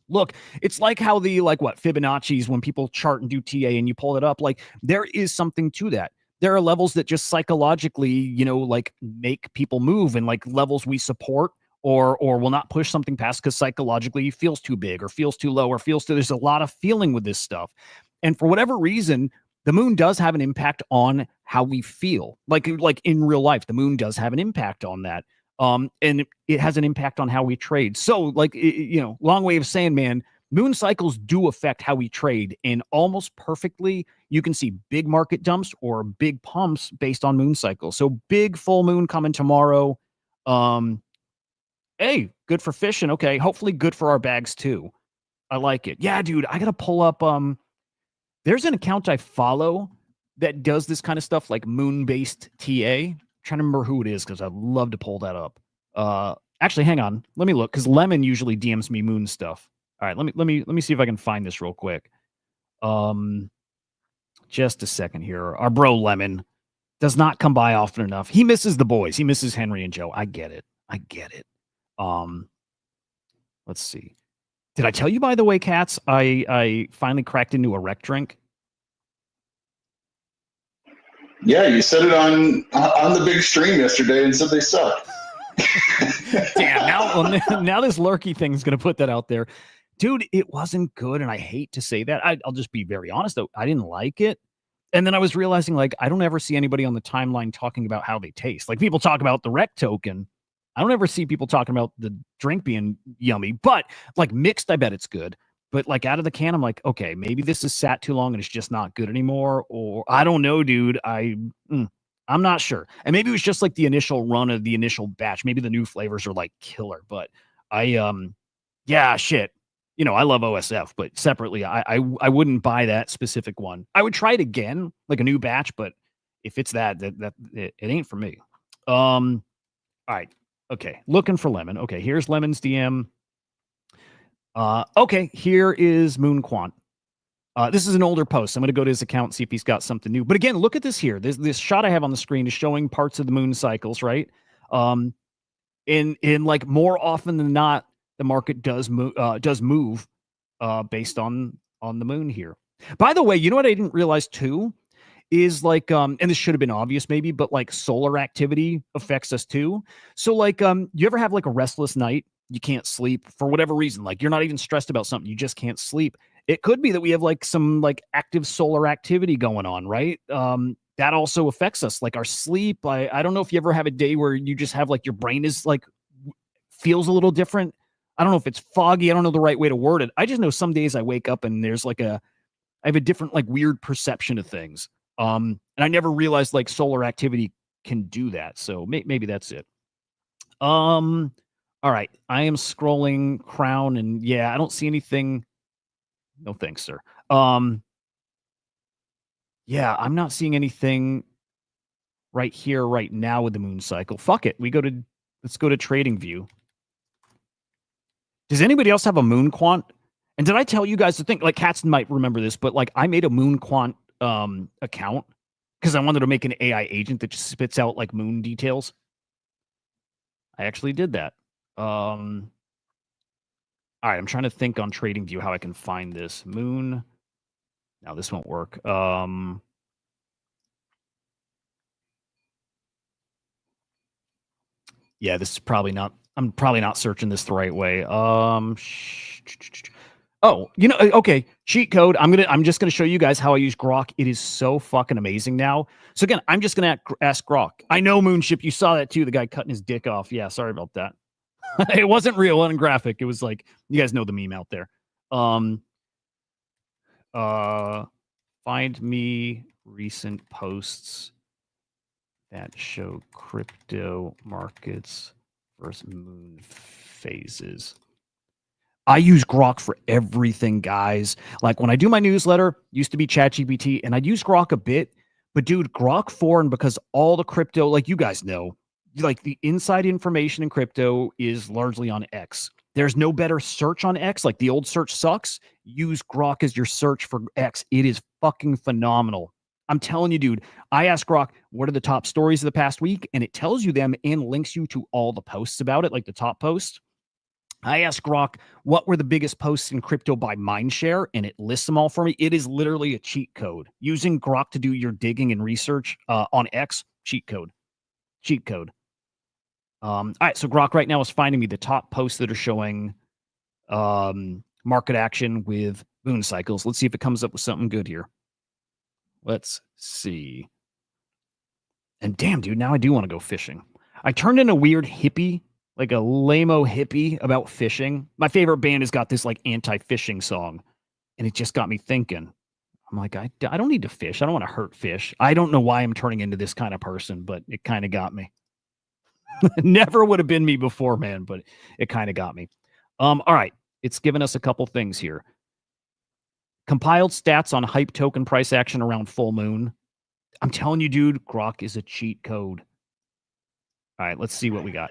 Look, it's like how the Fibonacci's when people chart and do TA and you pull it up, like there is something to that. There are levels that just psychologically, like make people move, and like levels we support or will not push something past because psychologically it feels too big or feels too low or there's a lot of feeling with this stuff. And for whatever reason, the moon does have an impact on how we feel. Like in real life, the moon does have an impact on that. And it has an impact on how we trade. So long way of saying, man, moon cycles do affect how we trade, and almost perfectly you can see big market dumps or big pumps based on moon cycles. So big full moon coming tomorrow. Hey, good for fishing. Okay. Hopefully good for our bags too. I like it. Yeah, dude, I got to pull up. There's an account I follow that does this kind of stuff, like moon-based TA. Trying to remember who it is because I'd love to pull that up. Actually, hang on. Let me look because Lemon usually DMs me moon stuff. All right, let me see if I can find this real quick. Just a second here. Our bro Lemon does not come by often enough. He misses the boys. He misses Henry and Joe. I get it. Let's see. Did I tell you, by the way, cats? I finally cracked into a rec drink. Yeah, you said it on the big stream yesterday and said they suck. Damn, now this lurky thing is going to put that out there. Dude, it wasn't good, and I hate to say that. I'll just be very honest, though. I didn't like it. And then I was realizing, like, I don't ever see anybody on the timeline talking about how they taste. Like, people talk about the rec token. I don't ever see people talking about the drink being yummy. But, like, mixed, I bet it's good. But like out of the can, I'm like, okay, maybe this is sat too long and it's just not good anymore. Or I don't know, dude. I'm not sure. And maybe it was just like the initial run of the initial batch. Maybe the new flavors are like killer. But yeah, shit. I love OSF, but separately, I wouldn't buy that specific one. I would try it again, like a new batch. But if it's that it ain't for me. All right. Okay. Looking for Lemon. Okay. Here's Lemon's DM. Okay, here is Moon Quant. This is an older post. I'm going to go to his account and see if he's got something new. But again, look at this here. This shot I have on the screen is showing parts of the moon cycles, right? In like more often than not, the market does move based on the moon here. By the way, you know what I didn't realize too is like and this should have been obvious maybe, but like solar activity affects us too. So like you ever have like a restless night? You can't sleep for whatever reason. Like you're not even stressed about something. You just can't sleep. It could be that we have like some like active solar activity going on, right? That also affects us, like our sleep. I don't know if you ever have a day where you just have like your brain is like feels a little different. I don't know if it's foggy. I don't know the right way to word it. I just know some days I wake up and there's like I have a different like weird perception of things. And I never realized like solar activity can do that. So maybe that's it. All right, I am scrolling Crown, and yeah, I don't see anything. No thanks, sir. Yeah, I'm not seeing anything right here, right now with the moon cycle. Fuck it. Let's go to Trading View. Does anybody else have a moon quant? And did I tell you guys to think, like Cats might remember this, but like I made a moon quant account because I wanted to make an AI agent that just spits out like moon details. I actually did that. All right, I'm trying to think on TradingView how I can find this moon. Now this won't work. Yeah, this is probably not. I'm probably not searching this the right way. Oh, okay. Cheat code. I'm just gonna show you guys how I use Grok. It is so fucking amazing now. So again, I'm just gonna ask Grok. I know Moonship. You saw that too. The guy cutting his dick off. Yeah, sorry about that. It wasn't real, it wasn't graphic. It was like, you guys know the meme out there. Find me recent posts that show crypto markets versus moon phases. I use Grok for everything, guys. Like when I do my newsletter, used to be ChatGPT, and I'd use Grok a bit. But dude, Grok 4, and because all the crypto, like you guys know, like the inside information in crypto is largely on X. There's no better search on X. Like the old search sucks. Use Grok as your search for X. It is fucking phenomenal. I'm telling you, dude, I asked Grok, what are the top stories of the past week? And it tells you them and links you to all the posts about it, like the top post. I asked Grok, what were the biggest posts in crypto by mindshare? And it lists them all for me. It is literally a cheat code. Using Grok to do your digging and research on X, cheat code. Cheat code. All right, so Grok right now is finding me the top posts that are showing market action with moon cycles. Let's see if it comes up with something good here. Let's see. And damn, dude, now I do want to go fishing. I turned in a weird hippie, like a lame-o hippie about fishing. My favorite band has got this like anti-fishing song, and it just got me thinking. I'm like, I don't need to fish. I don't want to hurt fish. I don't know why I'm turning into this kind of person, but it kind of got me. Never would have been me before, man, but it kind of got me. All right. It's given us a couple things here. Compiled stats on hype token price action around full moon. I'm telling you, dude, Grok is a cheat code. All right, let's see what we got.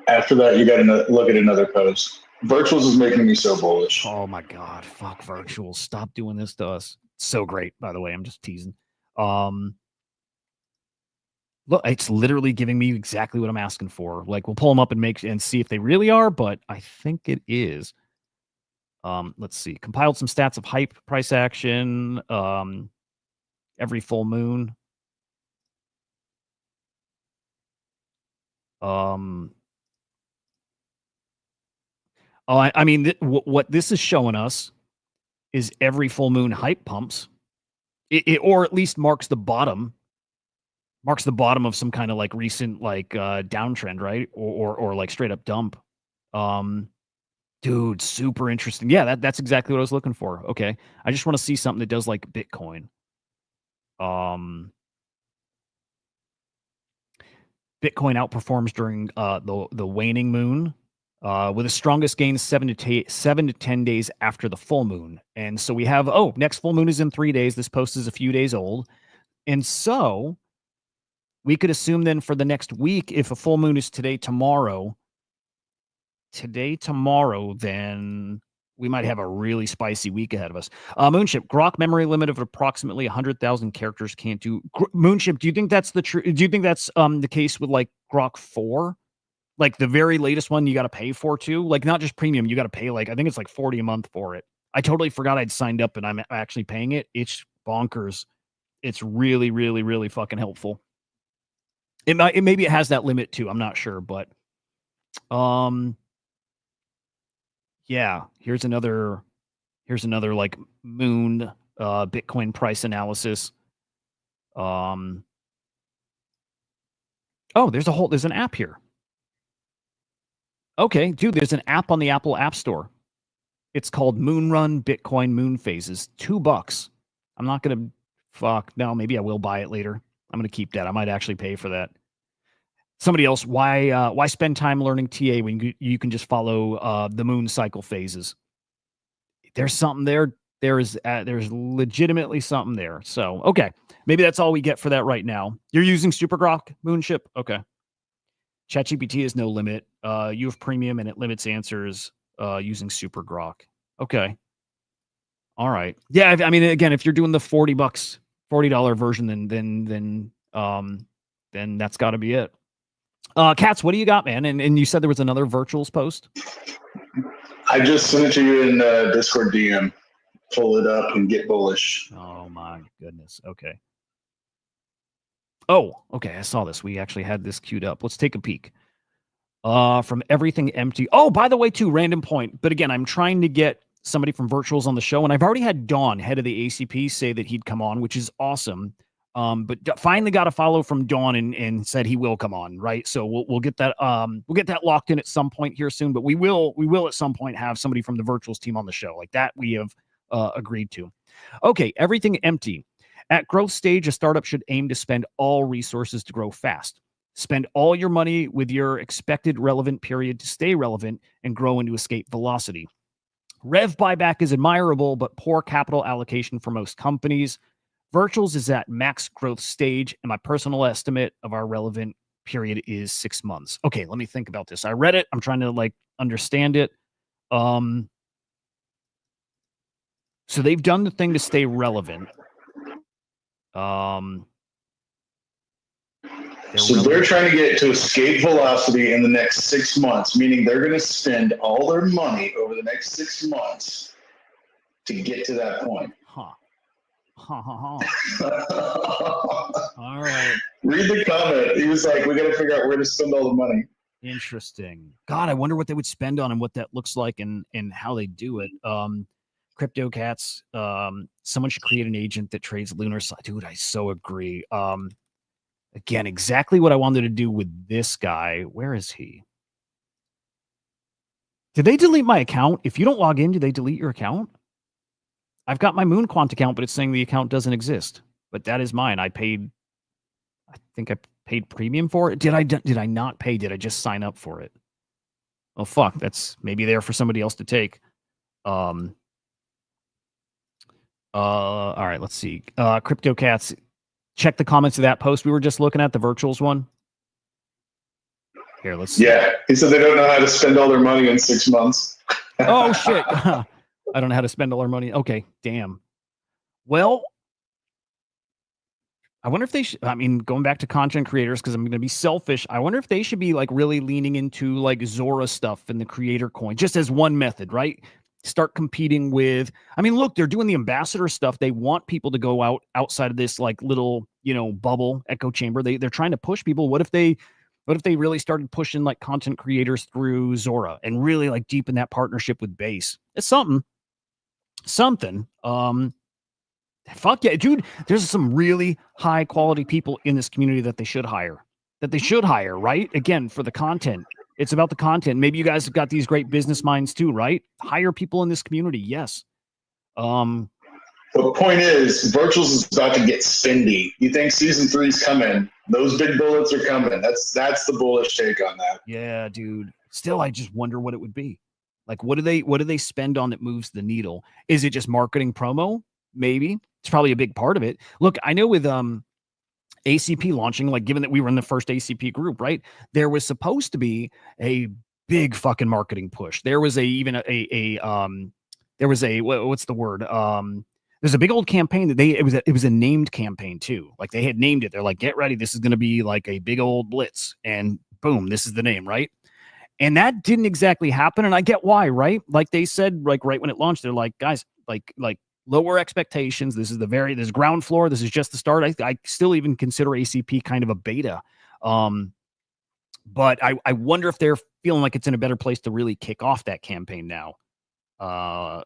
After that, you got to look at another post. Virtuals is making me so bullish. Oh my God. Fuck virtuals. Stop doing this to us. So great, by the way. I'm just teasing. Look, it's literally giving me exactly what I'm asking for. Like, we'll pull them up and see if they really are, but I think it is. Let's see. Compiled some stats of hype price action. Every full moon. I mean, what this is showing us is every full moon hype pumps. It or at least marks the bottom of some kind of like recent like downtrend, right? Or like straight up dump. Dude, super interesting. Yeah, that's exactly what I was looking for. Okay. I just want to see something that does like Bitcoin. Bitcoin outperforms during the waning moon, with the strongest gains 7 to 10 days after the full moon. And so we have, next full moon is in 3 days. This post is a few days old. And so we could assume then for the next week, if a full moon is tomorrow, then we might have a really spicy week ahead of us. Moonship, Grok memory limit of approximately 100,000 characters can't do. Moonship, do you think that's do you think that's the case with like Grok 4? Like the very latest one you got to pay for too? Like not just premium, you got to pay like, I think it's like 40 a month for it. I totally forgot I'd signed up and I'm actually paying it. It's bonkers. It's really, really, really fucking helpful. Maybe it has that limit too. I'm not sure, but yeah, here's another like moon Bitcoin price analysis. Oh, there's an app here. Okay, dude, there's an app on the Apple App Store. It's called Moonrun Bitcoin Moon Phases. $2. I'm not gonna no, maybe I will buy it later. I'm gonna keep that. I might actually pay for that. Somebody else, why spend time learning TA when you can just follow the moon cycle phases? There's something there. There's legitimately something there. So, okay. Maybe that's all we get for that right now. You're using Super Grok, Moonship? Okay. ChatGPT is no limit. You have premium and it limits answers using Super Grok. Okay. All right. Yeah, I mean, again, if you're doing the $40 version, then that's got to be it. Katz, what do you got, man? And you said there was another virtuals post? I just sent it to you in Discord DM. Pull it up and get bullish. Oh my goodness. Okay. Oh, okay. I saw this. We actually had this queued up. Let's take a peek. From everything empty. Oh, by the way, too, random point. But again, I'm trying to get somebody from virtuals on the show, and I've already had Dawn, head of the ACP, say that he'd come on, which is awesome. But finally got a follow from Dawn and said he will come on, right? So we'll get that locked in at some point here soon. But we will at some point have somebody from the virtuals team on the show. Like that we have agreed to. Okay, everything empty. At growth stage, a startup should aim to spend all resources to grow fast. Spend all your money with your expected relevant period to stay relevant and grow into escape velocity. Rev buyback is admirable, but poor capital allocation for most companies. Virtuals is at max growth stage, and my personal estimate of our relevant period is 6 months. Okay, let me think about this. I read it. I'm trying to like understand it. So they've done the thing to stay relevant. They're trying to get to escape velocity in the next 6 months, meaning they're going to spend all their money over the next 6 months to get to that point. All right. Read the comment. He was like, we got to figure out where to spend all the money. Interesting. God, I wonder what they would spend on and what that looks like and how they do it. Crypto cats. Someone should create an agent that trades lunar. Dude, I so agree. Again, exactly what I wanted to do with this guy. Where is he? Did they delete my account? If you don't log in, do they delete your account? I've got my MoonQuant account, but it's saying the account doesn't exist. But that is mine. I think I paid premium for it. Did I not pay? Did I just sign up for it? Oh, fuck. That's maybe there for somebody else to take. All right, let's see. Crypto cats. Check the comments of that post we were just looking at, the virtuals one. Here, let's see. Yeah, he said they don't know how to spend all their money in 6 months. Oh, shit. I don't know how to spend all our money. Okay, damn. Well, I wonder if they should, I mean, going back to content creators, because I'm going to be selfish, I wonder if they should be like really leaning into like Zora stuff and the creator coin, just as one method, right? Start competing with, I mean, look, they're doing the ambassador stuff. They want people to go outside of this like little, bubble echo chamber. They're trying to push people. What if they really started pushing like content creators through Zora and really like deepen that partnership with Base? It's something. Fuck yeah, dude. There's some really high quality people in this community that they should hire, right? Again, for the content. It's about the content. Maybe you guys have got these great business minds too, right? Hire people in this community. Yes. The point is, Virtuals is about to get spendy. You think season 3's coming? Those big bullets are coming. That's the bullish take on that. Yeah, dude. Still, I just wonder what it would be. Like, what do they spend on that moves the needle? Is it just marketing promo? Maybe it's probably a big part of it. Look, I know with ACP launching, like given that we were in the first ACP group, right? There was supposed to be a big fucking marketing push. There was what's the word? There's a big old campaign that it was a named campaign too. Like they had named it. They're like, get ready. This is going to be like a big old blitz. And boom, this is the name, right? And that didn't exactly happen. And I get why, right? Like they said, like right when it launched, they're like, guys, like lower expectations. This is ground floor. This is just the start. I still even consider ACP kind of a beta. But I wonder if they're feeling like it's in a better place to really kick off that campaign now.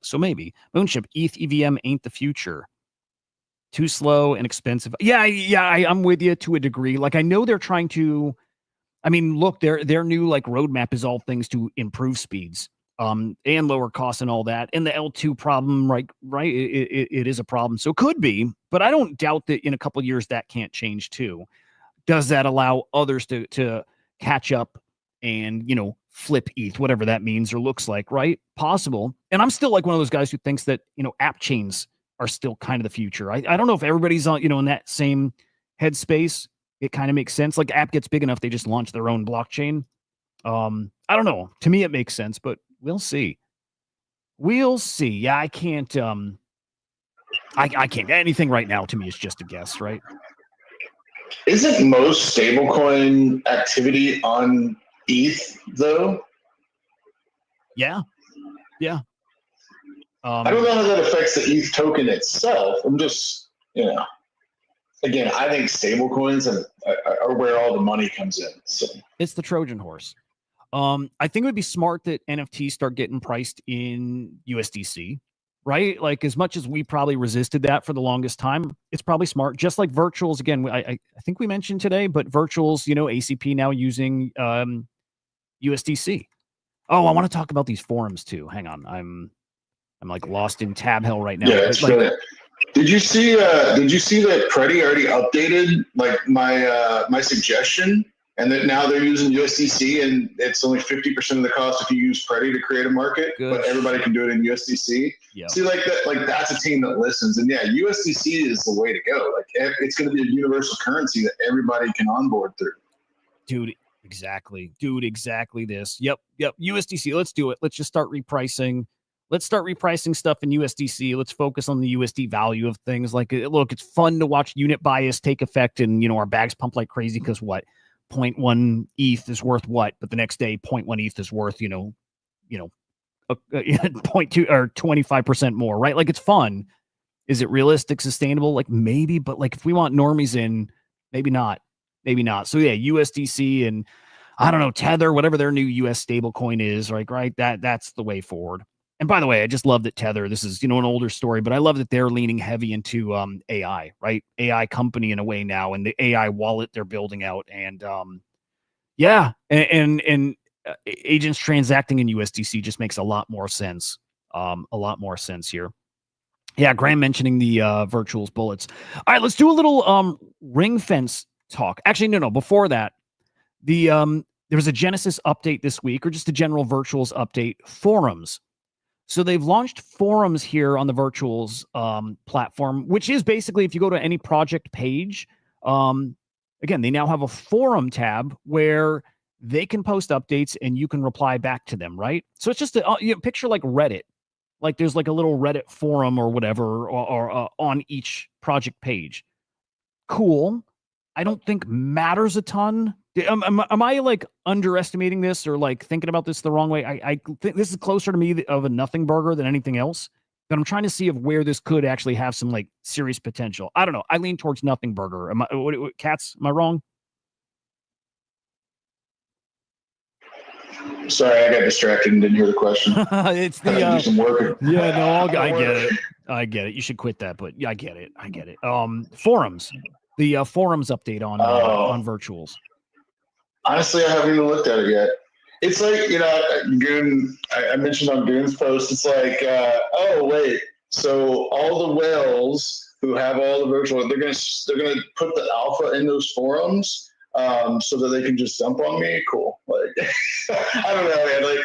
So maybe Moonship, ETH EVM ain't the future. Too slow and expensive. Yeah, I'm with you to a degree. Like I know they're trying to, I mean, look, their new like roadmap is all things to improve speeds. And lower costs and all that. And the L2 problem, right? It is a problem. So it could be, but I don't doubt that in a couple of years that can't change too. Does that allow others to catch up and, flip ETH, whatever that means or looks like, right? Possible. And I'm still like one of those guys who thinks that, app chains are still kind of the future. I don't know if everybody's on, in that same headspace. It kind of makes sense. Like app gets big enough, they just launch their own blockchain. I don't know. To me, it makes sense, but we'll see. Yeah, I can't. I can't. Anything right now to me is just a guess, right? Isn't most stablecoin activity on ETH though? Yeah. I don't know how that affects the ETH token itself. I'm just, again, I think stablecoins are where all the money comes in. So it's the Trojan horse. I think it would be smart that NFTs start getting priced in USDC, right? Like as much as we probably resisted that for the longest time, it's probably smart. Just like virtuals, again, I think we mentioned today, but virtuals, ACP now using USDC. Oh, I want to talk about these forums too. Hang on, I'm like lost in tab hell right now. Yeah, it's like, brilliant. Did you see that Preddy already updated like my suggestion, and that now they're using USDC, and it's only 50% of the cost if you use Preddy to create a market, but everybody can do it in USDC. Yep. See, like that's a team that listens, and yeah, USDC is the way to go. Like it's going to be a universal currency that everybody can onboard through. Dude, exactly. This. Yep. USDC. Let's do it. Let's just start repricing. Let's start repricing stuff in USDC. Let's focus on the USD value of things. Like, look, it's fun to watch unit bias take effect, and our bags pump like crazy because what? 0.1 ETH is worth what? But the next day, 0.1 ETH is worth 0.2 or 25% more, right? Like, it's fun. Is it realistic, sustainable? Like, maybe, but like if we want normies in, maybe not. So yeah, USDC and I don't know, Tether, whatever their new US stable coin is, like, right? That's the way forward. And by the way, I just love that Tether, this is, an older story, but I love that they're leaning heavy into AI, right? AI company in a way now, and the AI wallet they're building out. And yeah, and agents transacting in USDC just makes a lot more sense. Here. Yeah, Graham mentioning the virtuals bullets. All right, let's do a little ring fence talk. Actually, no. Before that, there was a Genesis update this week, or just a general virtuals update. Forums. So they've launched forums here on the virtuals platform, which is basically if you go to any project page, again, they now have a forum tab where they can post updates and you can reply back to them, right? So it's just a picture like Reddit. Like there's like a little Reddit forum or whatever or on each project page. Cool. I don't think matters a ton. Am I like underestimating this or like thinking about this the wrong way? I think this is closer to me of a nothing burger than anything else. But I'm trying to see of where this could actually have some like serious potential. I don't know. I lean towards nothing burger. Cats? Am I wrong? Sorry, I got distracted and didn't hear the question. It's the do some work. Yeah, no, I get it. You should quit that, but yeah, I get it. Forums. The forums update on virtuals. Honestly, I haven't even looked at it yet. It's like, Goon, I mentioned on Goon's post, it's like, oh, wait, so all the whales who have all the virtual, they're gonna put the alpha in those forums so that they can just dump on me? Cool. Like, I don't know, man. Like,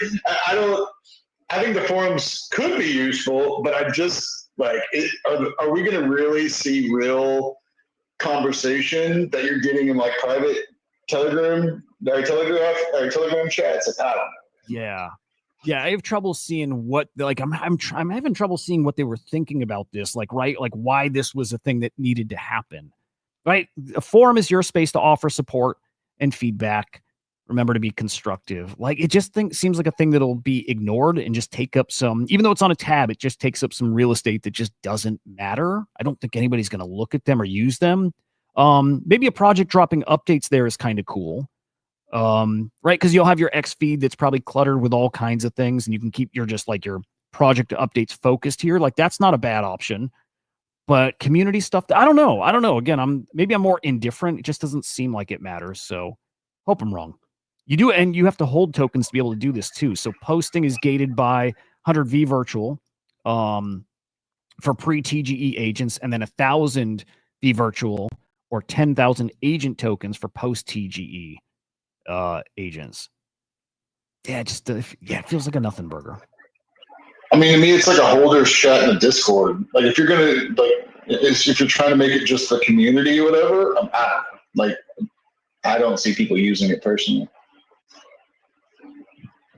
I think the forums could be useful, but I just, like, are we gonna really see real conversation that you're getting in like private telegram chats? Like, I don't know. Yeah, I have trouble seeing what, like, I'm having trouble seeing what they were thinking about this, like, right, like why this was a thing that needed to happen, right? A forum is your space to offer support and feedback. Remember to be constructive. Like, it just seems like a thing that'll be ignored and just take up some, even though it's on a tab, it just takes up some real estate that just doesn't matter. I don't think anybody's going to look at them or use them. Maybe a project dropping updates there is kind of cool. Right? Because you'll have your X feed that's probably cluttered with all kinds of things, and you can keep your project updates focused here. Like, that's not a bad option. But community stuff, I don't know. Again, I'm more indifferent. It just doesn't seem like it matters. So hope I'm wrong. You do, and you have to hold tokens to be able to do this too. So posting is gated by 100V virtual for pre-TGE agents, and then 1,000V virtual or 10,000 agent tokens for post-TGE agents. Yeah, it feels like a nothing burger. I mean, to me, it's like a holders chat in the Discord. Like, if you're gonna if you're trying to make it just the community or whatever, I don't see people using it personally.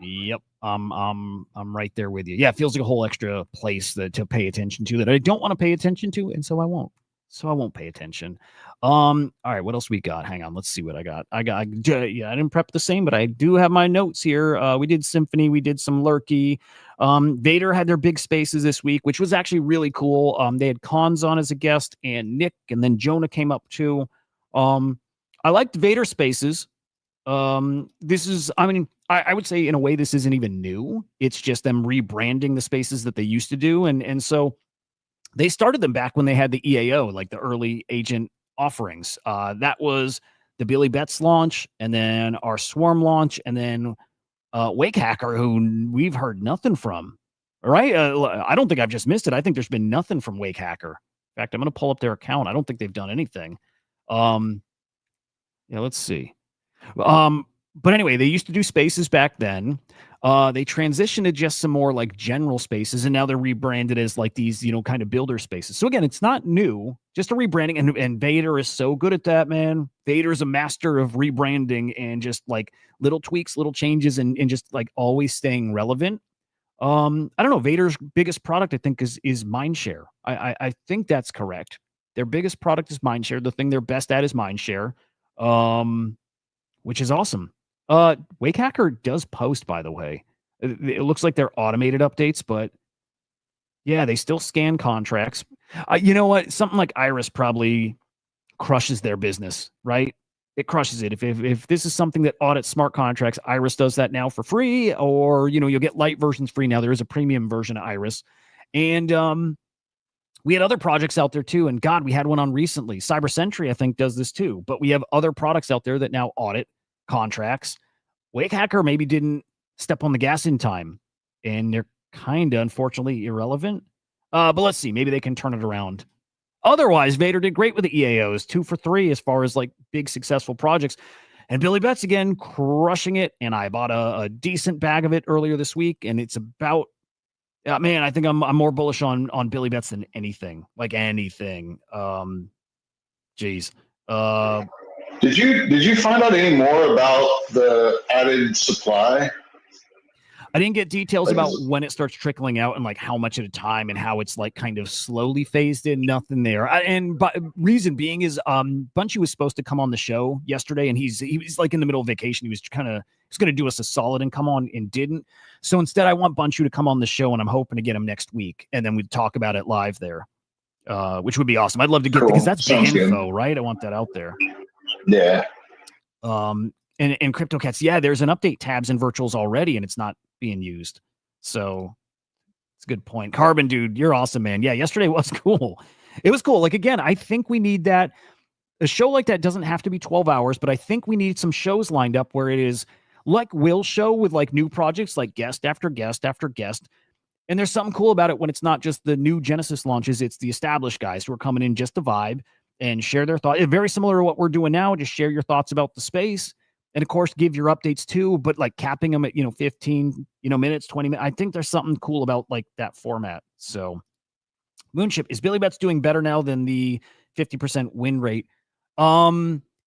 Yep, I'm right there with you. Yeah, it feels like a whole extra place to pay attention to that I don't want to pay attention to, and so I won't. So I won't pay attention. All right, what else we got? Hang on, let's see what I got. I didn't prep the same, but I do have my notes here. We did Symphony, we did some Lurky. Vader had their big spaces this week, which was actually really cool. They had Cons on as a guest, and Nick, and then Jonah came up too. I liked Vader spaces. This is, I would say in a way this isn't even new. It's just them rebranding the spaces that they used to do, and so they started them back when they had the EAO, like the early agent offerings. That was the Billy Betts launch, and then our Swarm launch, and then Wake Hacker, who we've heard nothing from. right? I don't think I've just missed it. I think there's been nothing from Wake Hacker. In fact, I'm going to pull up their account. I don't think they've done anything. Yeah, let's see. But anyway, they used to do spaces back then. They transitioned to just some more like general spaces, and now they're rebranded as like these, kind of builder spaces. So again, it's not new, just a rebranding. And Vader is so good at that, man. Vader is a master of rebranding and just like little tweaks, little changes, and just like always staying relevant. I don't know. Vader's biggest product, I think, is Mindshare. I think that's correct. Their biggest product is Mindshare. The thing they're best at is Mindshare, which is awesome. Wake Hacker does post, by the way. It looks like they're automated updates, but yeah, they still scan contracts. You know what? Something like Iris probably crushes their business, right? It crushes it. If this is something that audits smart contracts, Iris does that now for free, or you'll get light versions free now. There is a premium version of Iris, and we had other projects out there too. And God, we had one on recently. Cyber Sentry, I think, does this too. But we have other products out there that now audit contracts. Wake Hacker maybe didn't step on the gas in time, and they're kind of unfortunately irrelevant. But let's see, maybe they can turn it around. Otherwise, Vader did great with the EAOs, 2 for 3 as far as like big successful projects. And Billy Betts again crushing it. And I bought a decent bag of it earlier this week, and it's about man, I think I'm more bullish on Billy Betts than anything, like anything. Geez. Did you find out any more about the added supply? I didn't get details about when it starts trickling out and like how much at a time and how it's like kind of slowly phased in. Nothing there. But reason being is Bunchy was supposed to come on the show yesterday, and he was like in the middle of vacation. He was going to do us a solid and come on, and didn't. So instead, I want Bunchy to come on the show, and I'm hoping to get him next week, and then we'd talk about it live there, which would be awesome. I'd love to get because that's big info, right? I want that out there. Yeah. And CryptoCats, yeah, there's an update tabs in virtuals already, and it's not being used. So it's a good point. Carbon, dude, you're awesome, man. Yeah, yesterday was cool. It was cool. Like, again, I think we need that. A show like that doesn't have to be 12 hours, but I think we need some shows lined up where it is like Will's show with like new projects, like guest after guest after guest. And there's something cool about it when it's not just the new Genesis launches, it's the established guys who are coming in just to vibe and share their thoughts. Very similar to what we're doing now. Just share your thoughts about the space. And of course, give your updates too, but like capping them at, 15, minutes, 20 minutes. I think there's something cool about like that format. So Moonship, is Billy Betts doing better now than the 50% win rate?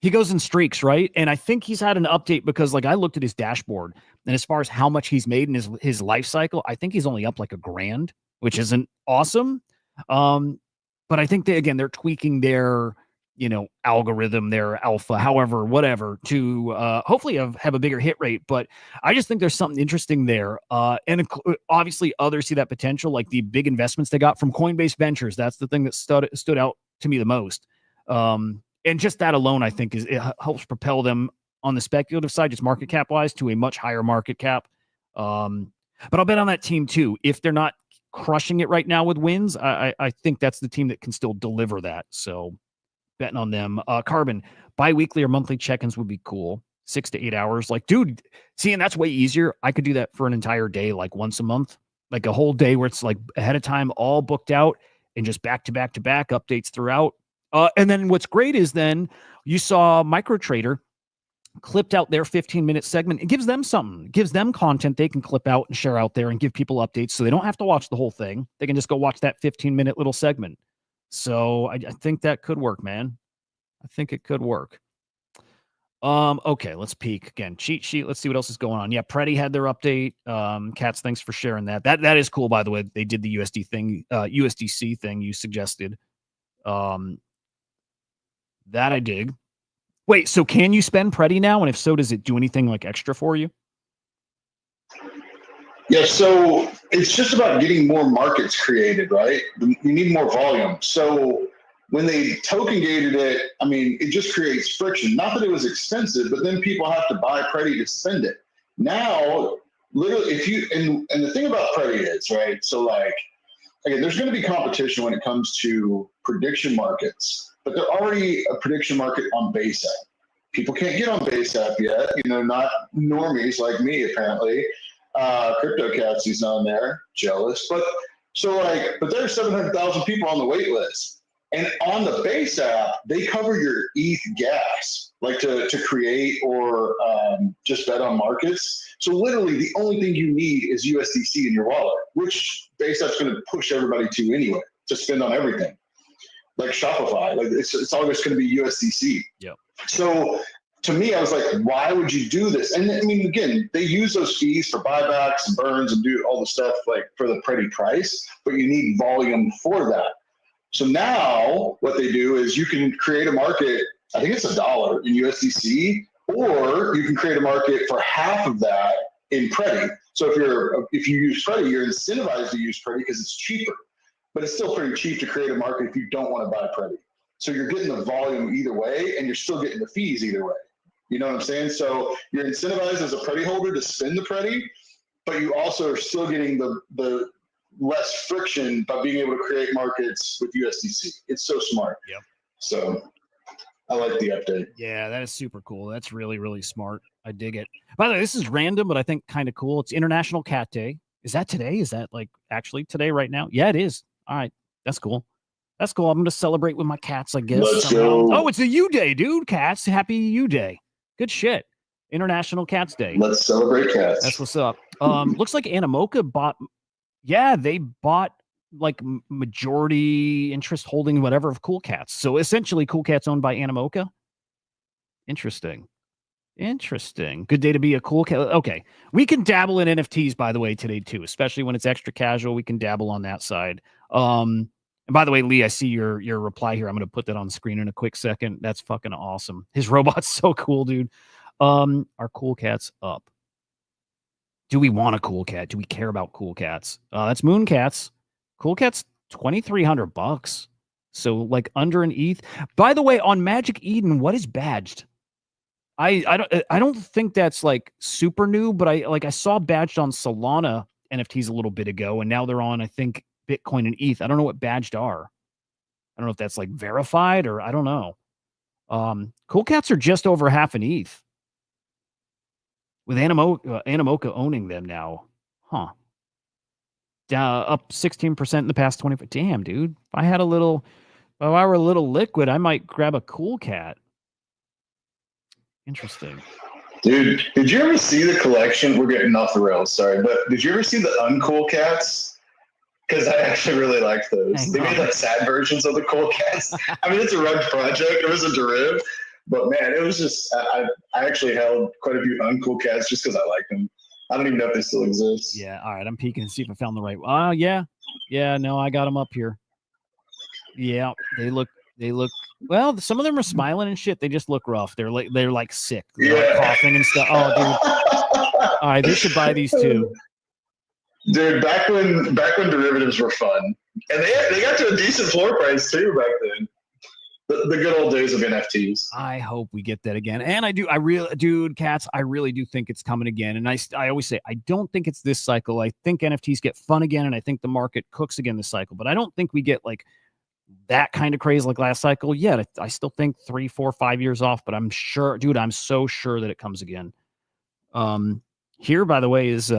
He goes in streaks, right? And I think he's had an update because like I looked at his dashboard, and as far as how much he's made in his life cycle, I think he's only up like $1,000, which isn't awesome. But I think they're tweaking their, algorithm, their alpha, however, whatever, to hopefully have a bigger hit rate. But I just think there's something interesting there. And obviously others see that potential, like the big investments they got from Coinbase Ventures. That's the thing that stood out to me the most. And just that alone, I think, it helps propel them on the speculative side, just market cap wise, to a much higher market cap. But I'll bet on that team too. If they're not crushing it right now with wins, I think that's the team that can still deliver that. So betting on them. Carbon, bi-weekly or monthly check-ins would be cool. 6 to 8 hours. Like, dude, and that's way easier. I could do that for an entire day, like once a month, like a whole day where it's like ahead of time, all booked out, and just back to back to back updates throughout. And then what's great is then you saw MicroTrader clipped out their 15-minute segment. It gives them something. It gives them content they can clip out and share out there and give people updates, so they don't have to watch the whole thing. They can just go watch that 15-minute little segment. So I think that could work, man. I think it could work. Okay, let's peek again. Cheat sheet. Let's see what else is going on. Yeah, Preddy had their update. Cats, thanks for sharing that. That is cool, by the way. They did the USDC thing you suggested. That I dig. Wait, so can you spend Preddy now? And if so, does it do anything like extra for you? Yeah, so it's just about getting more markets created, right? You need more volume. So when they token gated it, I mean, it just creates friction. Not that it was expensive, but then people have to buy Preddy to spend it. Now, literally, if you and the thing about Preddy is, right? So like, again, there's going to be competition when it comes to prediction markets, but they're already a prediction market on base app. People can't get on base app yet, not normies like me, apparently. crypto cats he's on there. Jealous. But but there's 700,000 people on the wait list. And on the base app, they cover your ETH gas, like to create or just bet on markets. So literally the only thing you need is USDC in your wallet, which base app's going to push everybody to anyway, to spend on everything. Like Shopify, like it's always going to be USDC. Yep. So to me, I was like, why would you do this? And I mean, again, they use those fees for buybacks and burns and do all the stuff like for the pretty price, but you need volume for that. So now what they do is you can create a market, I think it's $1 in USDC, or you can create a market for half of that in Predi. So if you use Predi, you're incentivized to use Predi because it's cheaper, but it's still pretty cheap to create a market if you don't want to buy Predi. So you're getting the volume either way, and you're still getting the fees either way. You know what I'm saying? So you're incentivized as a Predi holder to spend the Predi, but you also are still getting the less friction by being able to create markets with USDC. It's so smart. Yep. So I like the update. Yeah, that is super cool. That's really, really smart. I dig it. By the way, this is random, but I think kind of cool. It's International Cat Day. Is that today? Is that like actually today right now? Yeah, it is. All right. That's cool. That's cool. I'm going to celebrate with my cats, I guess. Let's go. Oh, it's a U Day, dude. Cats. Happy U Day. Good shit. International Cats Day. Let's celebrate cats. That's what's up. Looks like Animoca bought. Yeah, they bought like majority interest holding whatever of Cool Cats. So essentially, Cool Cats owned by Animoca. Interesting. Good day to be a cool cat. Okay, we can dabble in NFTs by the way today too, especially when it's extra casual. We can dabble on that side. And by the way, Lee, I see your reply here. I'm going to put that on screen in a quick second. That's fucking awesome. His robot's so cool, dude. Are Cool Cats up? Do we want a cool cat? Do we care about cool cats? That's Moon Cats. Cool Cats, $2,300. So like under an ETH. By the way, on Magic Eden, what is badged? I don't think that's like super new, but I saw badged on Solana NFTs a little bit ago, and now they're on I think Bitcoin and ETH. I don't know what badged are. I don't know if that's like verified or I don't know. Cool Cats are just over half an ETH. With Animoca owning them now. Huh. Up 16% in the past 24. Damn, dude. If I were a little liquid, I might grab a Cool Cat. Interesting. Dude, did you ever see the collection? We're getting off the rails, sorry. But did you ever see the uncool cats? Because I actually really liked those. They made like sad versions of the Cool Cats. I mean, it's a red project. It was a deriv. But man, it was just, I actually held quite a few uncool cats just because I like them. I don't even know if they still exist. Yeah, all right. I'm peeking to see if I found the right one. Yeah, no, I got them up here. Yeah, they look, well, some of them are smiling and shit. They just look rough. They're like sick. They're like coughing and stuff. Oh, dude. All right, they should buy these too. Dude, back when derivatives were fun. And they got to a decent floor price too back then. The good old days of NFTs. I hope we get that again. And cats, I really do think it's coming again. And I always say, I don't think it's this cycle. I think NFTs get fun again. And I think the market cooks again this cycle. But I don't think we get like that kind of craze like last cycle yet. I still think 3, 4, 5 years off. But I'm sure, dude, I'm so sure that it comes again. Here, by the way, is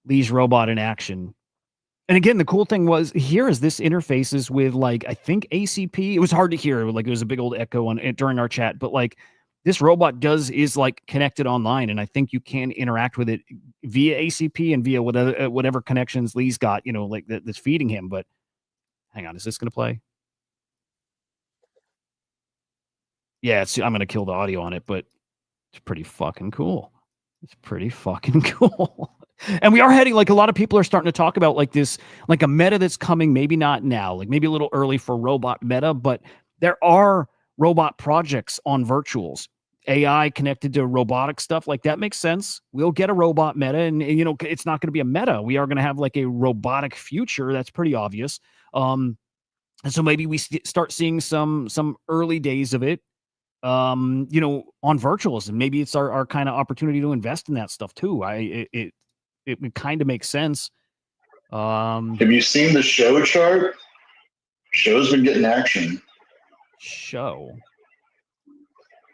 Lee's robot in action. And again, the cool thing was here is this interfaces with like, I think ACP. It was hard to hear. Like it was a big old echo on it during our chat, but like this robot is like connected online. And I think you can interact with it via ACP and via whatever connections Lee's got, like that's feeding him. But hang on, is this going to play? Yeah, I'm going to kill the audio on it, but it's pretty fucking cool. It's pretty fucking cool. And we are heading, like a lot of people are starting to talk about like this, like a meta that's coming, maybe not now, like maybe a little early for robot meta, but there are robot projects on virtuals, AI connected to robotic stuff. Like that makes sense. We'll get a robot meta and it's not going to be a meta. We are going to have like a robotic future. That's pretty obvious. And so maybe we start seeing some early days of it, on virtuals, and maybe it's our kind of opportunity to invest in that stuff too. It would kind of make sense. Have you seen the show chart? Show's been getting action. Show?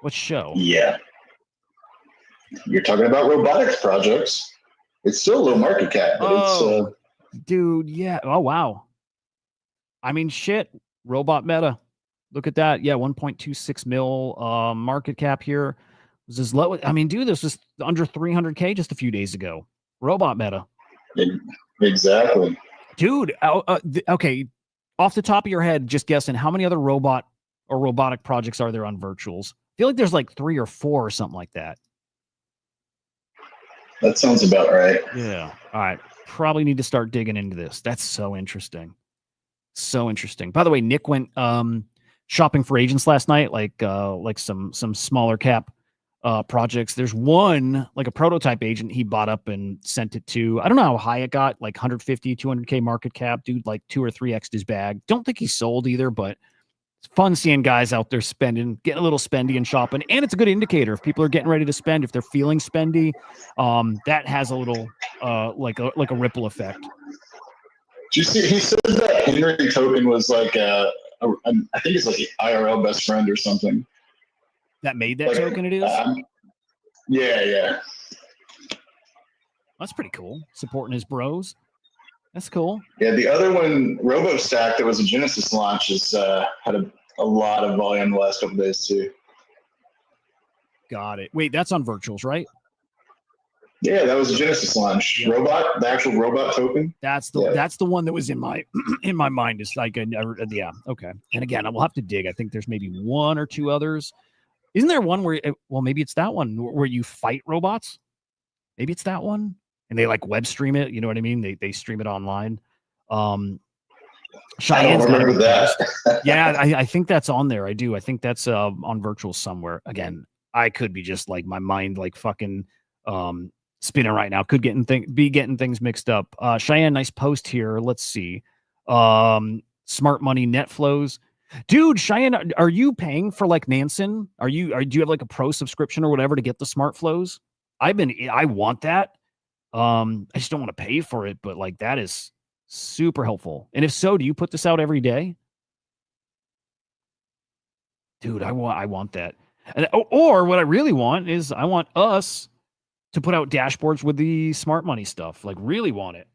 What show? Yeah. You're talking about robotics projects. It's still low market cap, but Oh, dude, yeah. Oh, wow. I mean, shit. Robot Meta. Look at that. Yeah, 1.26 mil market cap here. This is low. I mean, dude, this was under 300K just a few days ago. Robot Meta. exactly. Dude, okay. Off the top of your head, just guessing, how many other robot or robotic projects are there on virtuals? I feel like there's like 3 or 4 or something like that. That sounds about right. Yeah. All right. Probably need to start digging into this. That's so interesting. So interesting. By the way, Nick went shopping for agents last night, like some smaller cap projects. There's one, like a prototype agent he bought up and sent it to. I don't know how high it got, like 150, 200K market cap, dude, like 2 or 3x his bag. Don't think he sold either, but it's fun seeing guys out there spending, getting a little spendy and shopping. And it's a good indicator if people are getting ready to spend, if they're feeling spendy, that has a little like a ripple effect. Do you see? He said that Henry token was like I think it's like an IRL best friend or something. That made that Like, token. It is. Yeah. That's pretty cool. Supporting his bros. That's cool. Yeah, the other one, RoboStack, that was a Genesis launch, has had a lot of volume the last couple of days too. Got it. Wait, that's on virtuals, right? Yeah, that was a Genesis launch. Yeah. Robot, the actual robot token. That's the one that was in my mind. It's like yeah, okay. And again, I will have to dig. I think there's maybe 1 or 2 others. Isn't there one where maybe it's that one where you fight robots? Maybe it's that one, and they like web stream it. You know what I mean? They stream it online. Cheyenne's got a good post. Yeah, I think that's on there. I do. I think that's on virtual somewhere. Again, I could be just like my mind like fucking spinning right now. Could be getting things mixed up. Cheyenne, nice post here. Let's see. Smart money net flows. Dude, Cheyenne, are you paying for like Nansen? Do you have like a pro subscription or whatever to get the smart flows? I want that. I just don't want to pay for it, but like that is super helpful. And if so, do you put this out every day? Dude, I want that. And, or what I really want is I want us to put out dashboards with the smart money stuff. Like really want it.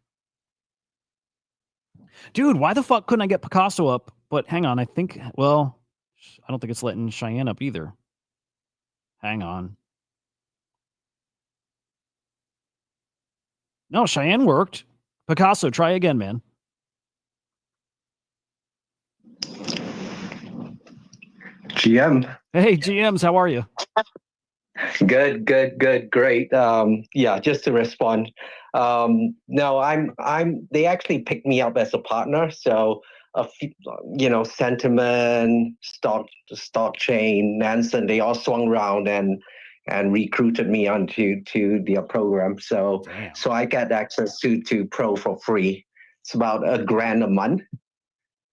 Dude, why the fuck couldn't I get Picasso up? But hang on, I don't think it's letting Cheyenne up either. Hang on. No, Cheyenne worked. Picasso, try again, man. GM. Hey, GMs, how are you? Good, great. Yeah, just to respond. No, they actually picked me up as a partner. So a few, Sentiment, Stock Chain, Nansen, they all swung around and recruited me onto their program. So I get access to Pro for free. It's about $1,000 a month.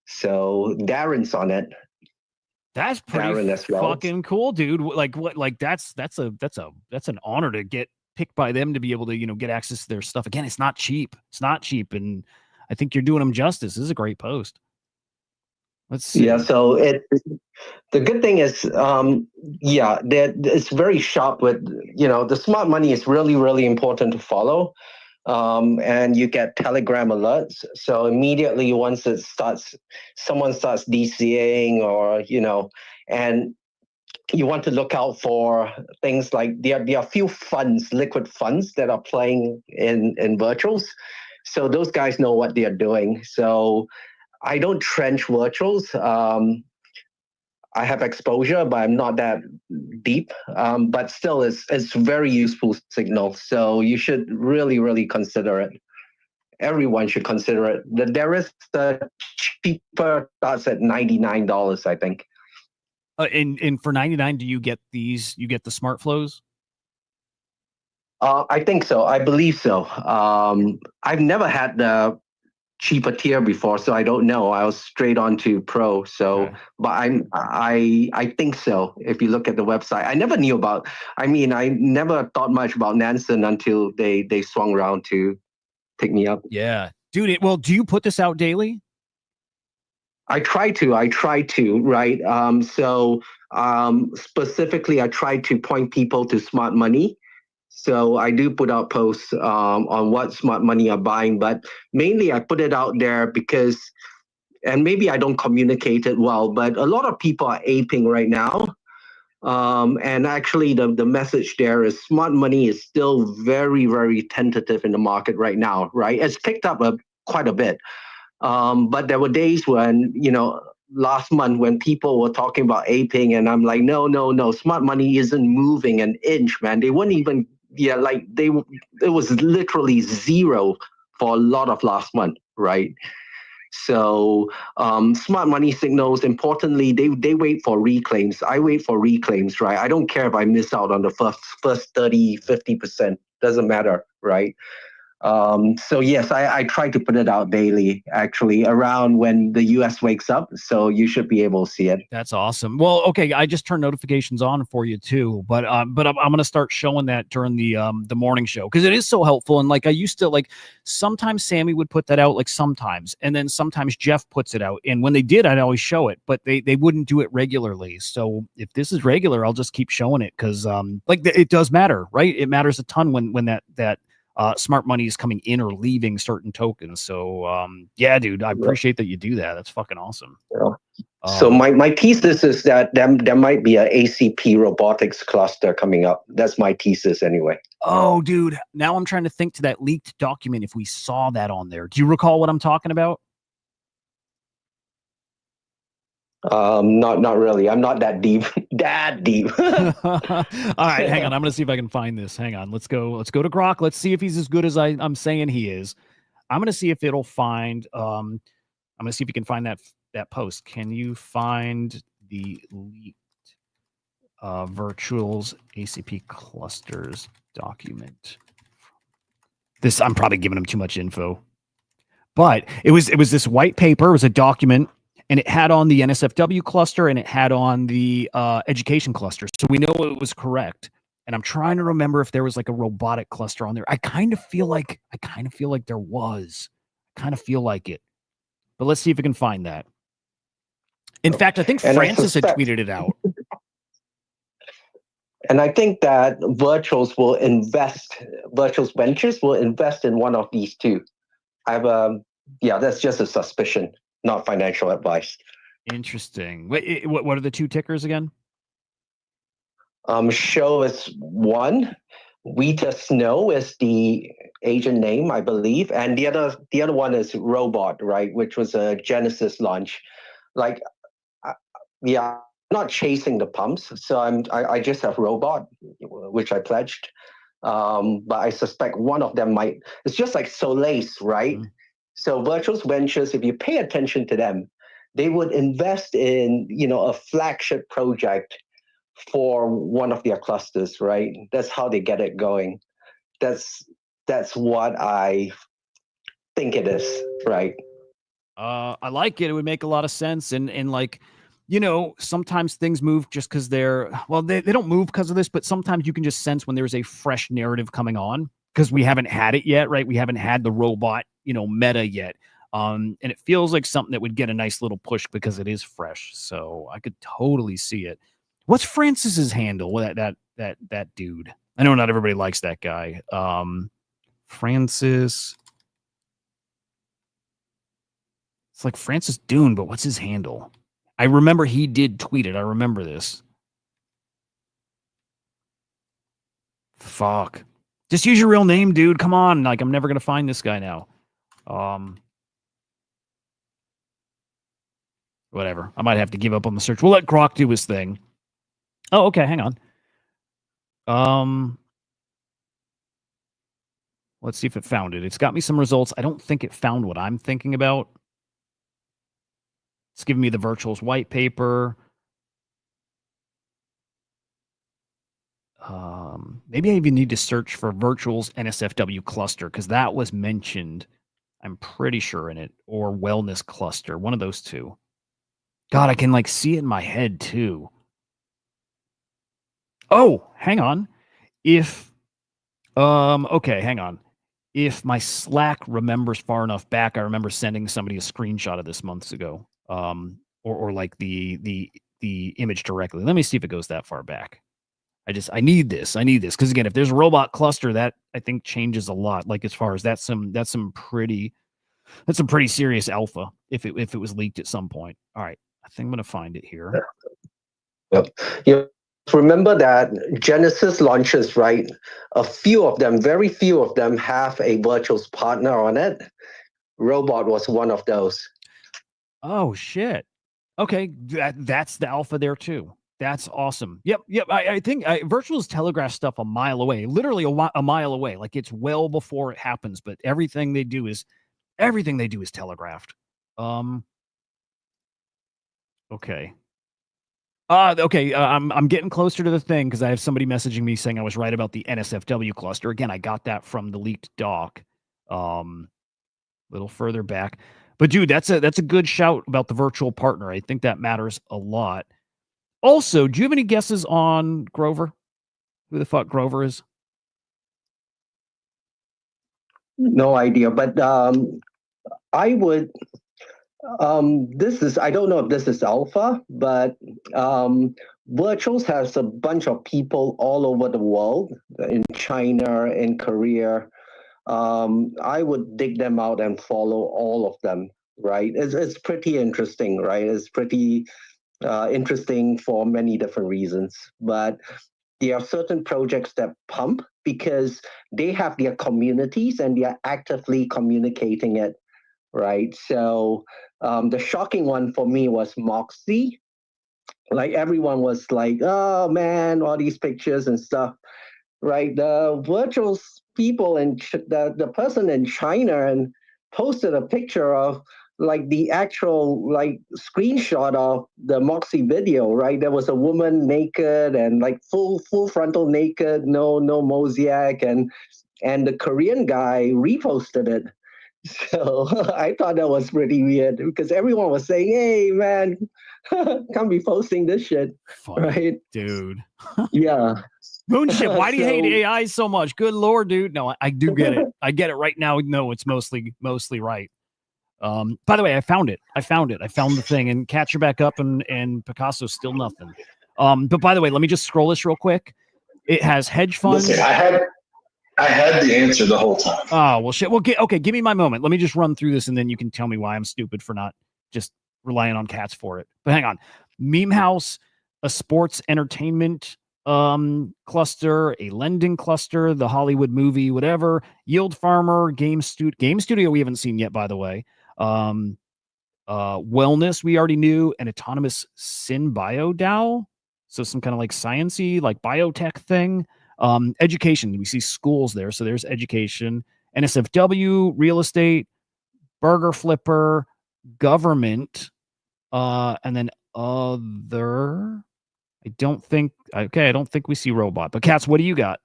So Darren's on it. That's pretty fucking cool, dude. Like what? Like that's an honor to get picked by them to be able to get access to their stuff. Again, it's not cheap. And I think you're doing them justice. This is a great post. Let's see. Yeah. So the good thing is, it's very sharp with the smart money is really, really important to follow. And you get Telegram alerts. So immediately once someone starts DCAing or, and you want to look out for things like there are a few liquid funds that are playing in virtuals. So those guys know what they're doing. So I don't trench virtuals. I have exposure, but I'm not that deep. But still, it's very useful signal. So you should really, really consider it. Everyone should consider it. There is the cheaper starts at $99, I think. And for $99, do you get these? You get the smart flows? I think so. I believe so. I've never had the cheaper tier before, so I don't know. I was straight on to Pro, so okay. But I think so. If you look at the website, I never knew about. I never thought much about Nansen until they swung around to pick me up. Yeah, dude. Well, do you put this out daily? I try to, right? Specifically, I try to point people to smart money. So I do put out posts on what smart money are buying, but mainly I put it out there because, and maybe I don't communicate it well, but a lot of people are aping right now. And actually, the message there is smart money is still very, very tentative in the market right now, right? It's picked up quite a bit. But there were days when, last month when people were talking about aping, and I'm like, no, no, no, smart money isn't moving an inch, man. They wouldn't even, it was literally zero for a lot of last month, right? So smart money signals, importantly, they wait for reclaims. I wait for reclaims, right? I don't care if I miss out on the first 30, 50%. Doesn't matter, right? So yes, I try to put it out daily, actually, around when the US wakes up. So you should be able to see it. That's awesome. Well, okay, I just turned notifications on for you too, but I'm going to start showing that during the morning show because it is so helpful. And like I used to, like sometimes Sammy would put that out, like sometimes, and then sometimes Jeff puts it out. And when they did, I'd always show it, but they wouldn't do it regularly. So if this is regular, I'll just keep showing it because it does matter, right? It matters a ton when that smart money is coming in or leaving certain tokens. So yeah, dude, I appreciate that you do that. That's fucking awesome. Yeah. So my thesis is that there might be a ACP robotics cluster coming up. That's my thesis anyway. Oh, dude, now I'm trying to think to that leaked document if we saw that on there. Do you recall what I'm talking about? Not really. I'm not that deep. That deep. All right, hang on. I'm gonna see if I can find this. Hang on. Let's go to Grok. Let's see if he's as good as I'm saying he is. I'm gonna see if it'll find. I'm gonna see if you can find that post. Can you find the leaked virtuals ACP clusters document? This I'm probably giving him too much info, but it was this white paper. It was a document. And it had on the NSFW cluster and it had on the education cluster. So we know it was correct. And I'm trying to remember if there was like a robotic cluster on there. I kind of feel like there was. I kind of feel like it. But let's see if we can find that. In fact, I think Francis had tweeted it out. And I think that Virtuals Ventures will invest in one of these two. I have that's just a suspicion. Not financial advice. Interesting. Wait, what are the two tickers again? Show is one. We Just Know is the agent name, I believe, and the other one is Robot, right? Which was a Genesis launch. Like, I'm not chasing the pumps, so I just have Robot, which I pledged. But I suspect one of them might. It's just like Solace, right? Mm-hmm. So Virtuals Ventures, if you pay attention to them, they would invest in, a flagship project for one of their clusters, right? That's how they get it going. That's what I think it is, right? I like it. It would make a lot of sense. And like, sometimes things move just because they don't move because of this, but sometimes you can just sense when there's a fresh narrative coming on because we haven't had it yet, right? We haven't had the robot, meta yet. And it feels like something that would get a nice little push because it is fresh. So I could totally see it. What's Francis's handle? That dude. I know not everybody likes that guy. Francis. It's like Francis Dune, but what's his handle? I remember he did tweet it. I remember this. Fuck. Just use your real name, dude. Come on. Like, I'm never going to find this guy now. Whatever. I might have to give up on the search. We'll let Grok do his thing. Oh, okay. Hang on. Let's see if it found it. It's got me some results. I don't think it found what I'm thinking about. It's giving me the virtuals white paper. Maybe I even need to search for virtuals NSFW cluster because that was mentioned, I'm pretty sure, in it, or wellness cluster, one of those two. God, I can like see it in my head too. Oh, hang on. Okay, hang on. If my Slack remembers far enough back, I remember sending somebody a screenshot of this months ago. Or like the image directly. Let me see if it goes that far back. I need this. I need this. Because again, if there's a robot cluster, that I think changes a lot. Like as far as that's some pretty serious alpha if it was leaked at some point. All right. I think I'm gonna find it here. Yep. You remember that Genesis launches, right? A few of them, very few of them, have a virtual partner on it. Robot was one of those. Oh shit. Okay, that's the alpha there too. That's awesome. Yep. I think Virtual's telegraph stuff a mile away, literally a mile away. Like it's well before it happens, but everything they do is telegraphed. Okay. Okay. I'm getting closer to the thing because I have somebody messaging me saying I was right about the NSFW cluster. Again, I got that from the leaked doc. Little further back. But dude, that's a good shout about the virtual partner. I think that matters a lot. Also, do you have any guesses on Grover? Who the fuck Grover is? No idea, but I would. This is, I don't know if this is alpha, but Virtuals has a bunch of people all over the world, in China, in Korea. I would dig them out and follow all of them, right? It's pretty interesting, right? It's pretty interesting for many different reasons. But there are certain projects that pump because they have their communities and they are actively communicating it, right? So the shocking one for me was Moxie. Like everyone was like, oh man, all these pictures and stuff, right? The virtual people and the person in China and posted a picture of like the actual like screenshot of the Moxie video, right? There was a woman naked and like full frontal naked, no mosaic, and the Korean guy reposted it. So I thought that was pretty weird because everyone was saying, "Hey, man, can't be posting this shit," Funny, right? dude. Yeah. Moonship, why do you hate So- AI so much? Good lord, dude. No, I do get it. I get it right now. No, it's mostly right. By the way, I found it. I found the thing, and Catcher back up, and Picasso still nothing. But by the way, let me just scroll this real quick. It has hedge funds. Listen, I had the answer the whole time. Oh, well, shit. Well, okay, give me my moment. Let me just run through this, and then you can tell me why I'm stupid for not just relying on cats for it. But hang on. Meme House, a sports entertainment cluster, a lending cluster, the Hollywood movie, whatever, Yield Farmer, Game Studio we haven't seen yet, by the way. Wellness we already knew, an autonomous SynBio DAO. So some kind of like sciencey, like biotech thing. Education, we see schools there. So there's education, NSFW, real estate, burger flipper, government, and then other. I don't think we see robot. But Cats, what do you got?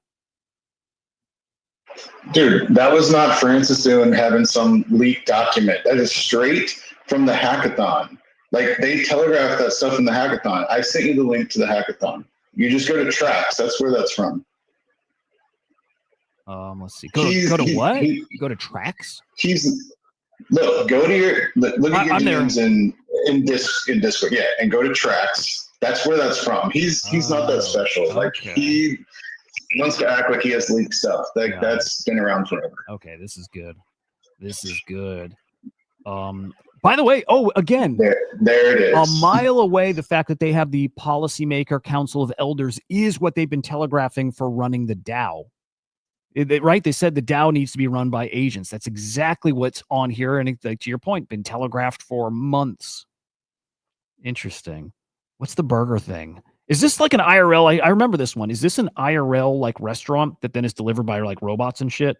Dude, that was not Francis doing having some leaked document. That is straight from the hackathon. Like they telegraphed that stuff in the hackathon. I sent you the link to the hackathon. You just go to tracks. That's where that's from. Let's see. Go to what? Go to tracks. Look at your I'm DMs in Discord. Yeah, and go to tracks. That's where that's from. He's not that special. Like okay. he wants to act like he has leaked stuff. That's been around forever. Okay, this is good. By the way, again, there it is. A mile away, the fact that they have the Policymaker Council of Elders is what they've been telegraphing for running the DAO. Right? They said the DAO needs to be run by agents. That's exactly what's on here. And like, to your point, been telegraphed for months. Interesting. What's the burger thing? Is this like an IRL? I remember this one. Is this an IRL like restaurant that then is delivered by like robots and shit?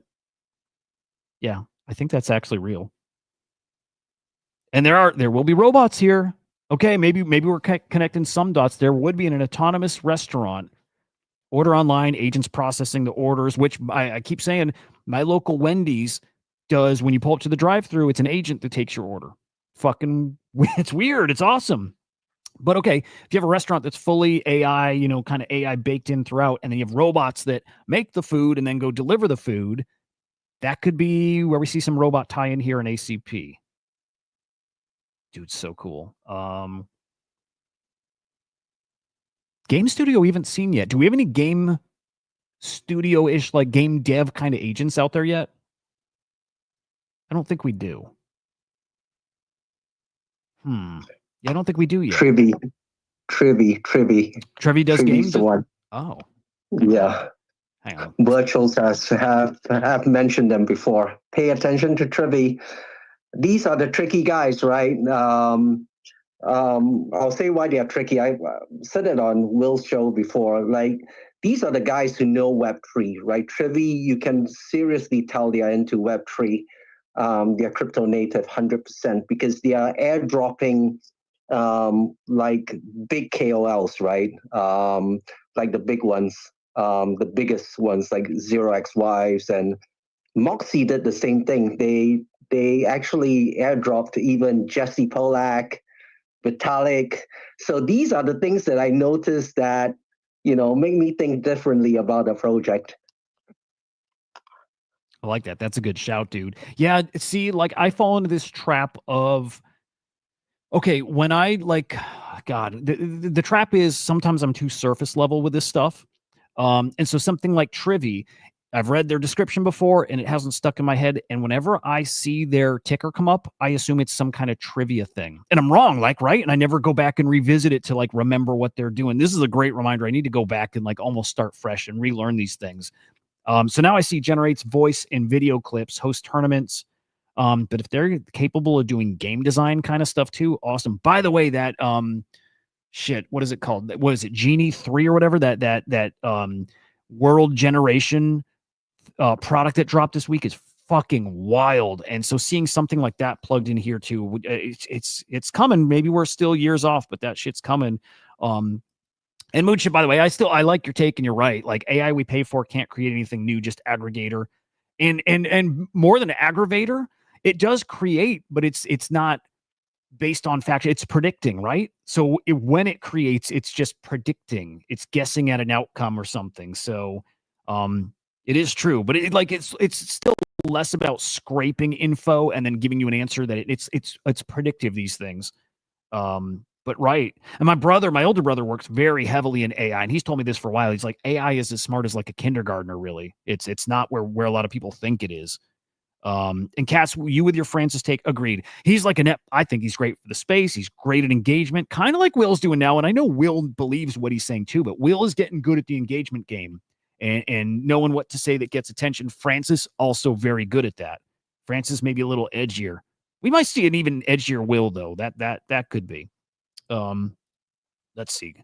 Yeah, I think that's actually real. And there will be robots here. Okay, maybe we're connecting some dots. There would be an autonomous restaurant. Order online, agents processing the orders, which I keep saying my local Wendy's does. When you pull up to the drive-thru, it's an agent that takes your order. Fucking, it's weird. It's awesome. But okay, if you have a restaurant that's fully AI, kind of AI baked in throughout, and then you have robots that make the food and then go deliver the food, that could be where we see some robot tie-in here in ACP. Dude, so cool. Game studio we haven't seen yet. Do we have any game studio-ish, like game dev kind of agents out there yet? I don't think we do. Yeah, I don't think we do yet. Trivi. Trevi does Trivi's games. the one. Oh, Yeah. hang on. Virtuals have mentioned them before. Pay attention to Trivi. These are the tricky guys, right? I'll say why they are tricky. I said it on Will's show before. Like, these are the guys who know Web3, right? Trivi, you can seriously tell they are into Web3. They're crypto native 100% because they are airdropping like big KOLs, right? Like the big ones, the biggest ones like 0xYs, and Moxie did the same thing. They actually airdropped even Jesse Polak, Vitalik. So these are the things that I noticed that, make me think differently about a project. I like that. That's a good shout, dude. Yeah, see, like I fall into this trap of, okay, when I like, God, the trap is sometimes I'm too surface level with this stuff. And so something like Trivi, I've read their description before and it hasn't stuck in my head. And whenever I see their ticker come up, I assume it's some kind of trivia thing. And I'm wrong, like, right? And I never go back and revisit it to like remember what they're doing. This is a great reminder. I need to go back and like almost start fresh and relearn these things. So now I see generates voice and video clips, host tournaments. But if they're capable of doing game design kind of stuff too, awesome. By the way, that shit, what is it called? What is it, Genie 3 or whatever? That world generation product that dropped this week is fucking wild. And so seeing something like that plugged in here too, it's coming. Maybe we're still years off, but that shit's coming. And Moonship, by the way, I like your take, and you're right. Like AI we pay for can't create anything new, just aggregator. And more than aggravator, it does create, but it's not based on fact. It's predicting, right? So when it creates, it's just predicting. It's guessing at an outcome or something. So it is true, but it's still less about scraping info and then giving you an answer that it's predictive, these things. But right. And my older brother works very heavily in AI, and he's told me this for a while. He's like, AI is as smart as like a kindergartner, really. It's not where a lot of people think it is. And Cass, you with your Francis take, agreed. He's like I think he's great for the space. He's great at engagement, kind of like Will's doing now. And I know Will believes what he's saying too, but Will is getting good at the engagement game and knowing what to say that gets attention. Francis also very good at that. Francis maybe a little edgier. We might see an even edgier Will though. That could be. Let's see.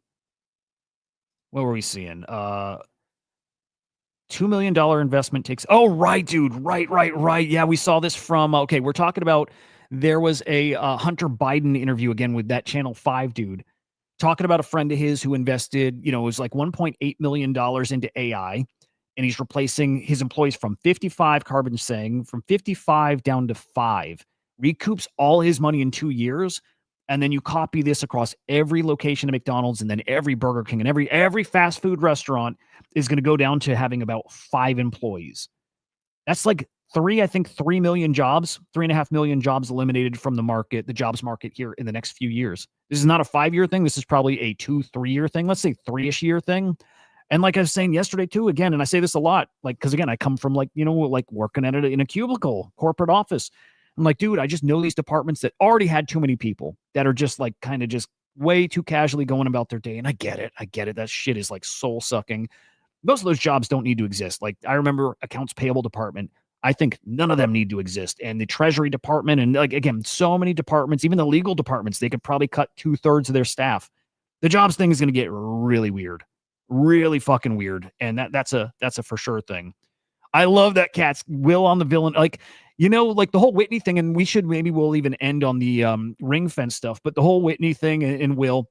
What were we seeing? $2 million investment takes. Oh, right, dude. Right. Yeah, we saw this from. Okay, we're talking about. There was a Hunter Biden interview again with that Channel 5 dude, talking about a friend of his who invested. It was like $1.8 million into AI, and he's replacing his employees from 55. Carbon saying from 55 down to 5. Recoups all his money in 2 years. And then you copy this across every location of McDonald's, and then every Burger King and every fast food restaurant is going to go down to having about 5 employees. That's like 3 million jobs, 3.5 million jobs eliminated from the market, the jobs market here in the next few years. This is not a 5-year thing. This is probably a 2-3 year thing. Let's say 3-ish year thing. And like I was saying yesterday too, again, and I say this a lot, like, because again, I come from like working at it in a cubicle, corporate office. I'm like, dude, I just know these departments that already had too many people that are just like kind of just way too casually going about their day. And I get it. That shit is like soul sucking. Most of those jobs don't need to exist. Like I remember accounts payable department. I think none of them need to exist. And the treasury department, and like, again, so many departments, even the legal departments, they could probably cut 2/3 of their staff. The jobs thing is going to get really weird, really fucking weird. And that's a for sure thing. I love that Cat's Will on the villain. Like, like the whole Whitney thing, and we'll even end on the ring fence stuff, but the whole Whitney thing and Will,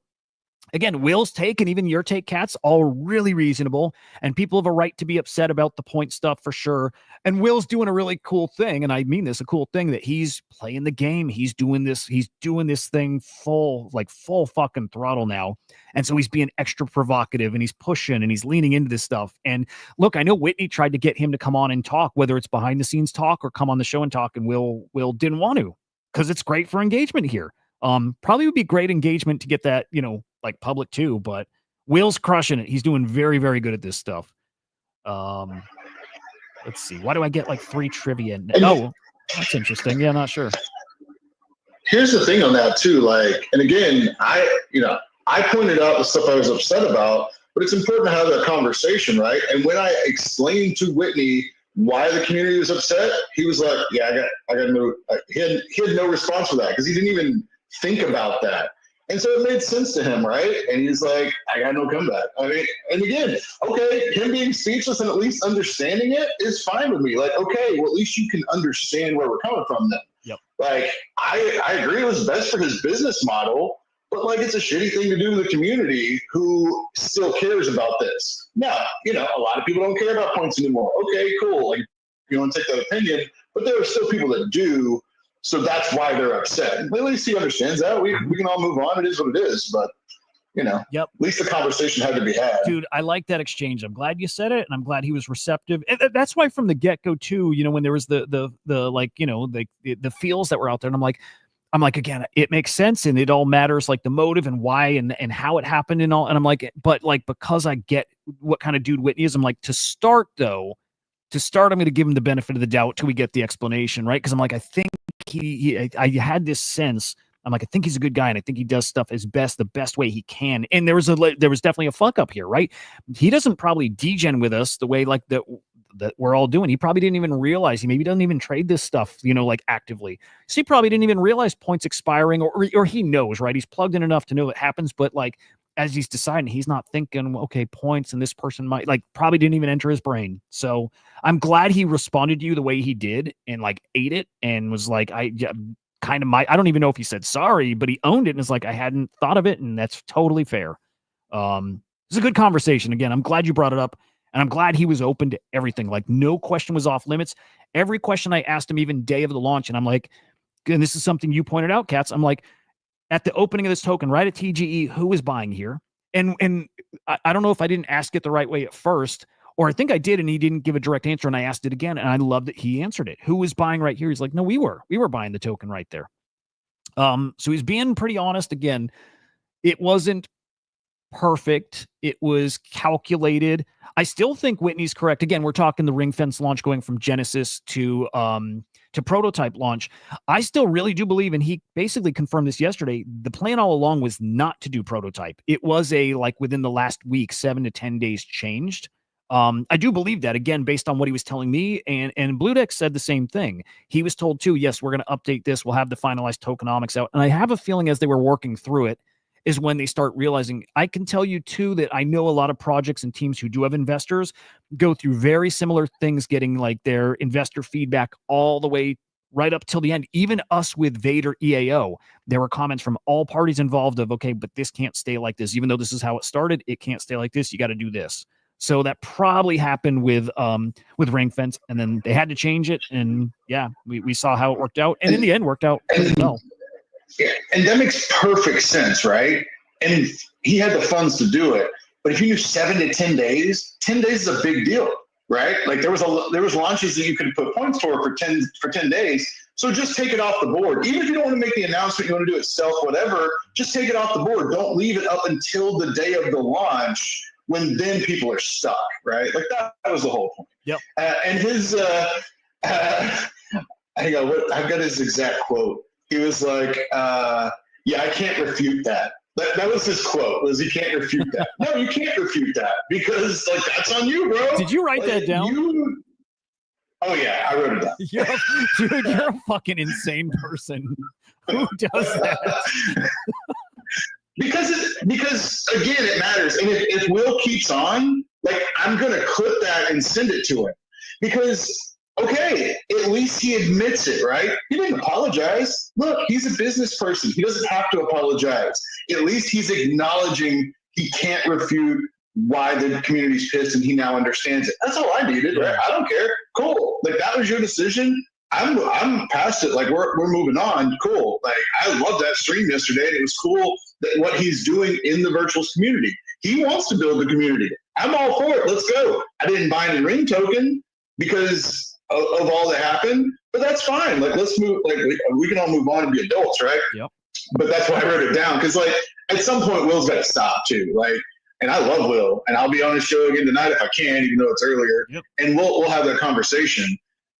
again, Will's take and even your take, Cats, all really reasonable, and people have a right to be upset about the point stuff for sure. And Will's doing a really cool thing, and I mean this, a cool thing, that he's playing the game. He's doing this thing full fucking throttle now. And so he's being extra provocative, and he's pushing, and he's leaning into this stuff. And look, I know Whitney tried to get him to come on and talk, whether it's behind the scenes talk or come on the show and talk, and Will didn't want to, because it's great for engagement here. Probably would be great engagement to get that, like public too, but Will's crushing it. He's doing very, very good at this stuff. Let's see. Why do I get like 3 trivia? Oh, that's interesting. Yeah, not sure. Here's the thing on that too. Like, and again, I pointed out the stuff I was upset about, but it's important to have that conversation, right? And when I explained to Whitney why the community was upset, he was like, "Yeah, I got no." He had no response for that because he didn't even think about that. And so it made sense to him, right? And he's like, "I got no comeback." I mean, and again, okay, him being speechless and at least understanding it is fine with me. Like, okay, well, at least you can understand where we're coming from then. Yep. Like, I agree it was best for his business model, but like, it's a shitty thing to do to the community who still cares about this. Now, a lot of people don't care about points anymore. Okay, cool. Like, you don't take that opinion, but there are still people that do. So that's why they're upset. At least he understands that. We can all move on. It is what it is. But, Yep. At least the conversation had to be had. Dude, I like that exchange. I'm glad you said it, and I'm glad he was receptive. And that's why from the get-go too, when there was the feels that were out there, and I'm like, again, it makes sense and it all matters, like the motive and why and how it happened and all. And I'm like, but like, because I get what kind of dude Whitney is, I'm like, to start, I'm going to give him the benefit of the doubt till we get the explanation, right? Because I'm like, I think I had this sense. I'm like, I think he's a good guy, and I think he does stuff the best way he can. And there was definitely a fuck up here, right? He doesn't probably degen with us the way like that we're all doing. He probably didn't even realize he maybe doesn't even trade this stuff, like actively. So he probably didn't even realize points expiring, or he knows, right? He's plugged in enough to know it happens, but like as he's deciding, he's not thinking, okay, points, and this person might probably didn't even enter his brain. So I'm glad he responded to you the way he did and like ate it and was like, I don't even know if he said sorry, but he owned it and is like, I hadn't thought of it, and that's totally fair. It's a good conversation. Again, I'm glad you brought it up, and I'm glad he was open to everything. Like no question was off limits. Every question I asked him, even day of the launch, and I'm like, and this is something you pointed out, Katz. I'm like, at the opening of this token, right at TGE, who is buying here? And I don't know if I didn't ask it the right way at first, or I think I did, and he didn't give a direct answer, and I asked it again, and I love that he answered it. Who was buying right here? He's like, no, we were buying the token right there. So he's being pretty honest. Again, it wasn't perfect. It was calculated. I still think Whitney's correct. Again, we're talking the ring fence launch going from Genesis to prototype launch. I still really do believe, and he basically confirmed this yesterday, the plan all along was not to do prototype. It was within the last week, 7 to 10 days changed. I do believe that, again, based on what he was telling me, and Blue Deck said the same thing. He was told too, yes, we're going to update this. We'll have the finalized tokenomics out. And I have a feeling as they were working through it is when they start realizing. I can tell you too that I know a lot of projects and teams who do have investors go through very similar things, getting like their investor feedback all the way right up till the end. Even us with Vader EAO, there were comments from all parties involved of, okay, but this can't stay like this. Even though this is how it started, it can't stay like this. You got to do this. So that probably happened with Ring Fence, and then they had to change it. And yeah, we saw how it worked out, and in the end worked out pretty well. Yeah, and that makes perfect sense, right? And he had the funds to do it. But if you knew 7 to 10 days, 10 days is a big deal, right? Like there was launches that you could put points for 10 days. So just take it off the board. Even if you don't want to make the announcement, you want to do it stealth, whatever, just take it off the board. Don't leave it up until the day of the launch, when then people are stuck, right? Like that was the whole point. Yep. And his, hang on, I've got his exact quote. He was like, yeah, I can't refute that. That was his quote, was he can't refute that. No, you can't refute that because like that's on you, bro. Did you write that down? Oh yeah, I wrote it down. Dude, you're a fucking insane person. Who does that? Because again, it matters. And if Will keeps on, like I'm gonna clip that and send it to him. Because okay, at least he admits it, right? He didn't apologize. Look, he's a business person. He doesn't have to apologize. At least he's acknowledging he can't refute why the community's pissed and he now understands it. That's all I needed, right? I don't care. Cool. Like that was your decision. I'm past it. Like we're moving on. Cool. Like I loved that stream yesterday, and it was cool that what he's doing in the virtuals community. He wants to build the community. I'm all for it. Let's go. I didn't buy any ring token because of all that happened, but that's fine. Like let's move. Like we can all move on and be adults, right? Yep. But that's why I wrote it down, because like at some point Will's got to stop too. Like and I love Will, and I'll be on his show again tonight if I can, even though it's earlier. Yep. And we'll have that conversation.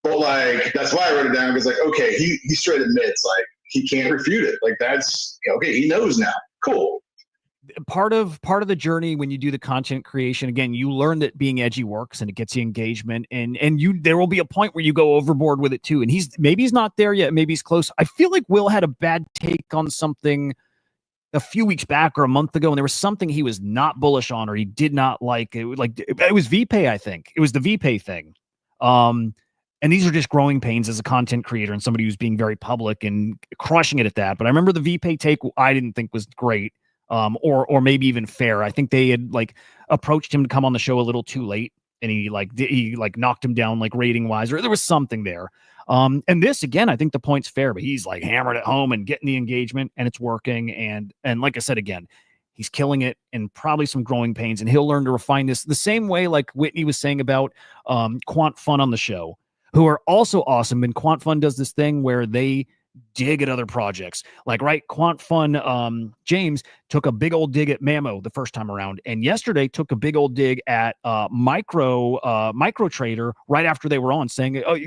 But like, that's why I wrote it down, because like, okay, he straight admits like he can't refute it. Like that's okay. He knows now. Cool. Part of the journey when you do the content creation, again, you learn that being edgy works and it gets you engagement, and there will be a point where you go overboard with it too. And maybe he's not there yet, maybe he's close. I feel like Will had a bad take on something a few weeks back or a month ago, and there was something he was not bullish on or he did not like. It was VPay, I think. It was the VPay thing. And these are just growing pains as a content creator and somebody who's being very public and crushing it at that. But I remember the VPay take I didn't think was great. Or maybe even fair. I think they had like approached him to come on the show a little too late, and he knocked him down like rating wise, or there was something there. And this again, I think the point's fair, but he's like hammered at home and getting the engagement, and it's working. And like I said again, he's killing it, and probably some growing pains, and he'll learn to refine this the same way like Whitney was saying about Quant Fun on the show, who are also awesome. And Quant Fun does this thing where they dig at other projects. Like, right, Quant Fun, James took a big old dig at Mamo the first time around, and yesterday took a big old dig at Micro Trader right after they were on, saying, oh,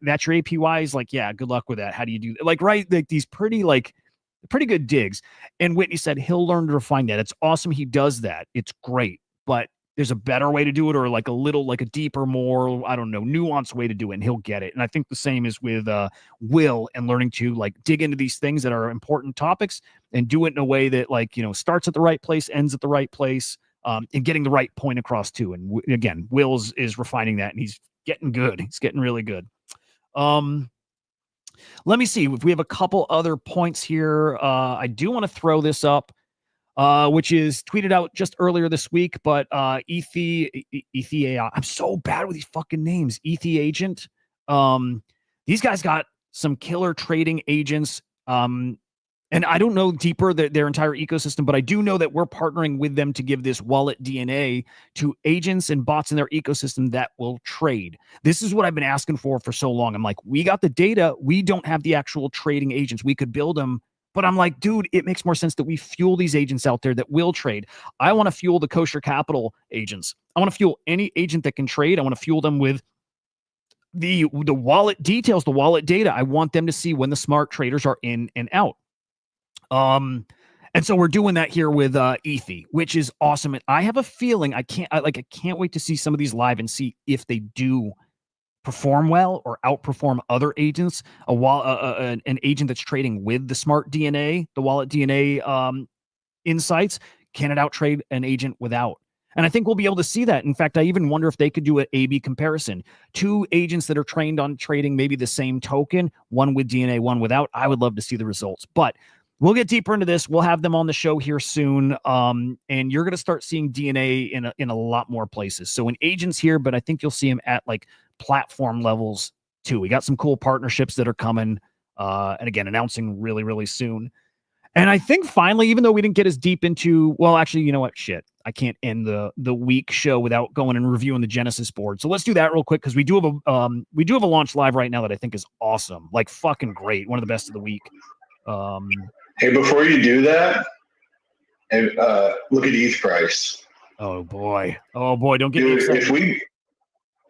that's your APYs. Like, yeah, good luck with that. How do you do that? Like, right, like these pretty good digs. And Whitney said he'll learn to refine that. It's awesome he does that. It's great, but there's a better way to do it, or like a deeper, more, I don't know, nuanced way to do it, and he'll get it. And I think the same is with Will, and learning to like dig into these things that are important topics and do it in a way that starts at the right place, ends at the right place, and getting the right point across too. And again, Will's is refining that, and he's getting good. He's getting really good. Let me see if we have a couple other points here. I do want to throw this up. Which is tweeted out just earlier this week, but I'm so bad with these fucking names. Agent. These guys got some killer trading agents. And I don't know deeper their entire ecosystem, but I do know that we're partnering with them to give this wallet DNA to agents and bots in their ecosystem that will trade. This is what I've been asking for so long. I'm like, we got the data. We don't have the actual trading agents. We could build them. But I'm like, dude, it makes more sense that we fuel these agents out there that will trade. I want to fuel the kosher capital agents. I want to fuel any agent that can trade. I want to fuel them with the wallet details, the wallet data. I want them to see when the smart traders are in and out. And so we're doing that here with Ethi, which is awesome. And I have a feeling I can't wait to see some of these live and see if they do perform well or outperform other agents. An agent that's trading with the smart DNA, the wallet DNA insights, can it outtrade an agent without? And I think we'll be able to see that. In fact, I even wonder if they could do an A/B comparison. Two agents that are trained on trading maybe the same token, one with DNA, one without. I would love to see the results. But we'll get deeper into this. We'll have them on the show here soon. And you're going to start seeing DNA in a lot more places. So in agents here, but I think you'll see them at like platform levels too. We got some cool partnerships that are coming, and again, announcing really, really soon. And I think finally, even though we didn't get as deep into, well, actually, you know what? Shit, I can't end the week show without going and reviewing the Genesis board. So let's do that real quick, because we do have a launch live right now that I think is awesome, like fucking great, one of the best of the week. Hey, before you do that, look at ETH price. Oh boy, don't get Dude, me excited.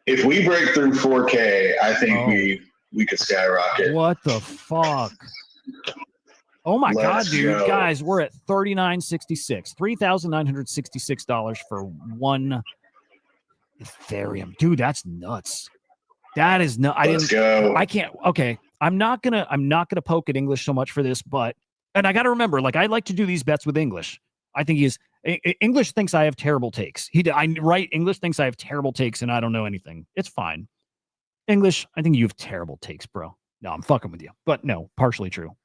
If we break through 4K, I think we could skyrocket. What the fuck? Oh my God, dude. Go. Guys, we're at $39.66. $3,966 for one Ethereum. Dude, that's nuts. That is nuts. Let's go. I can't. Okay. I'm not gonna poke at English so much for this, but and I gotta remember, like, I like to do these bets with English. I think English thinks I have terrible takes. English thinks I have terrible takes and I don't know anything. It's fine. English, I think you have terrible takes, bro. No, I'm fucking with you. But no, partially true.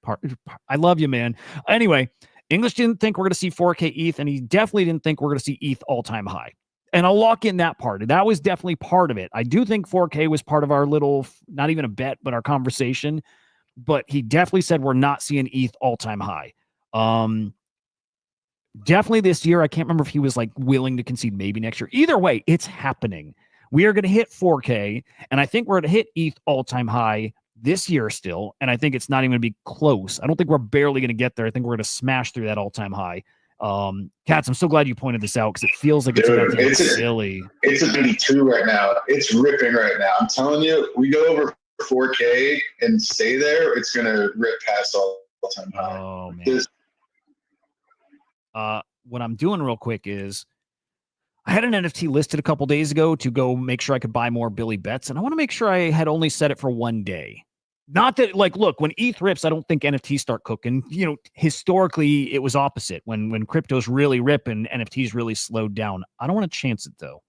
I love you, man. Anyway, English didn't think we're going to see 4K ETH, and he definitely didn't think we're going to see ETH all-time high. And I'll lock in that part. That was definitely part of it. I do think 4K was part of our little, not even a bet, but our conversation. But he definitely said we're not seeing ETH all-time high. Definitely this year. I can't remember if he was like willing to concede maybe next year. Either way, it's happening. We are going to hit 4K, and I think we're going to hit ETH all-time high this year still, and I think it's not even going to be close. I don't think we're barely going to get there. I think we're going to smash through that all-time high. Cats, I'm so glad you pointed this out because it feels like it's about to get silly. It's a 92 right now. It's ripping right now. I'm telling you, we go over 4K and stay there, it's gonna rip past all time high. Oh man. What I'm doing real quick is I had an NFT listed a couple days ago to go make sure I could buy more Billy Bets, and I want to make sure I had only set it for 1 day. Not that, like, look, when ETH rips, I don't think NFTs start cooking. You know, historically, it was opposite. When cryptos really rip and NFTs really slowed down. I don't want to chance it, though.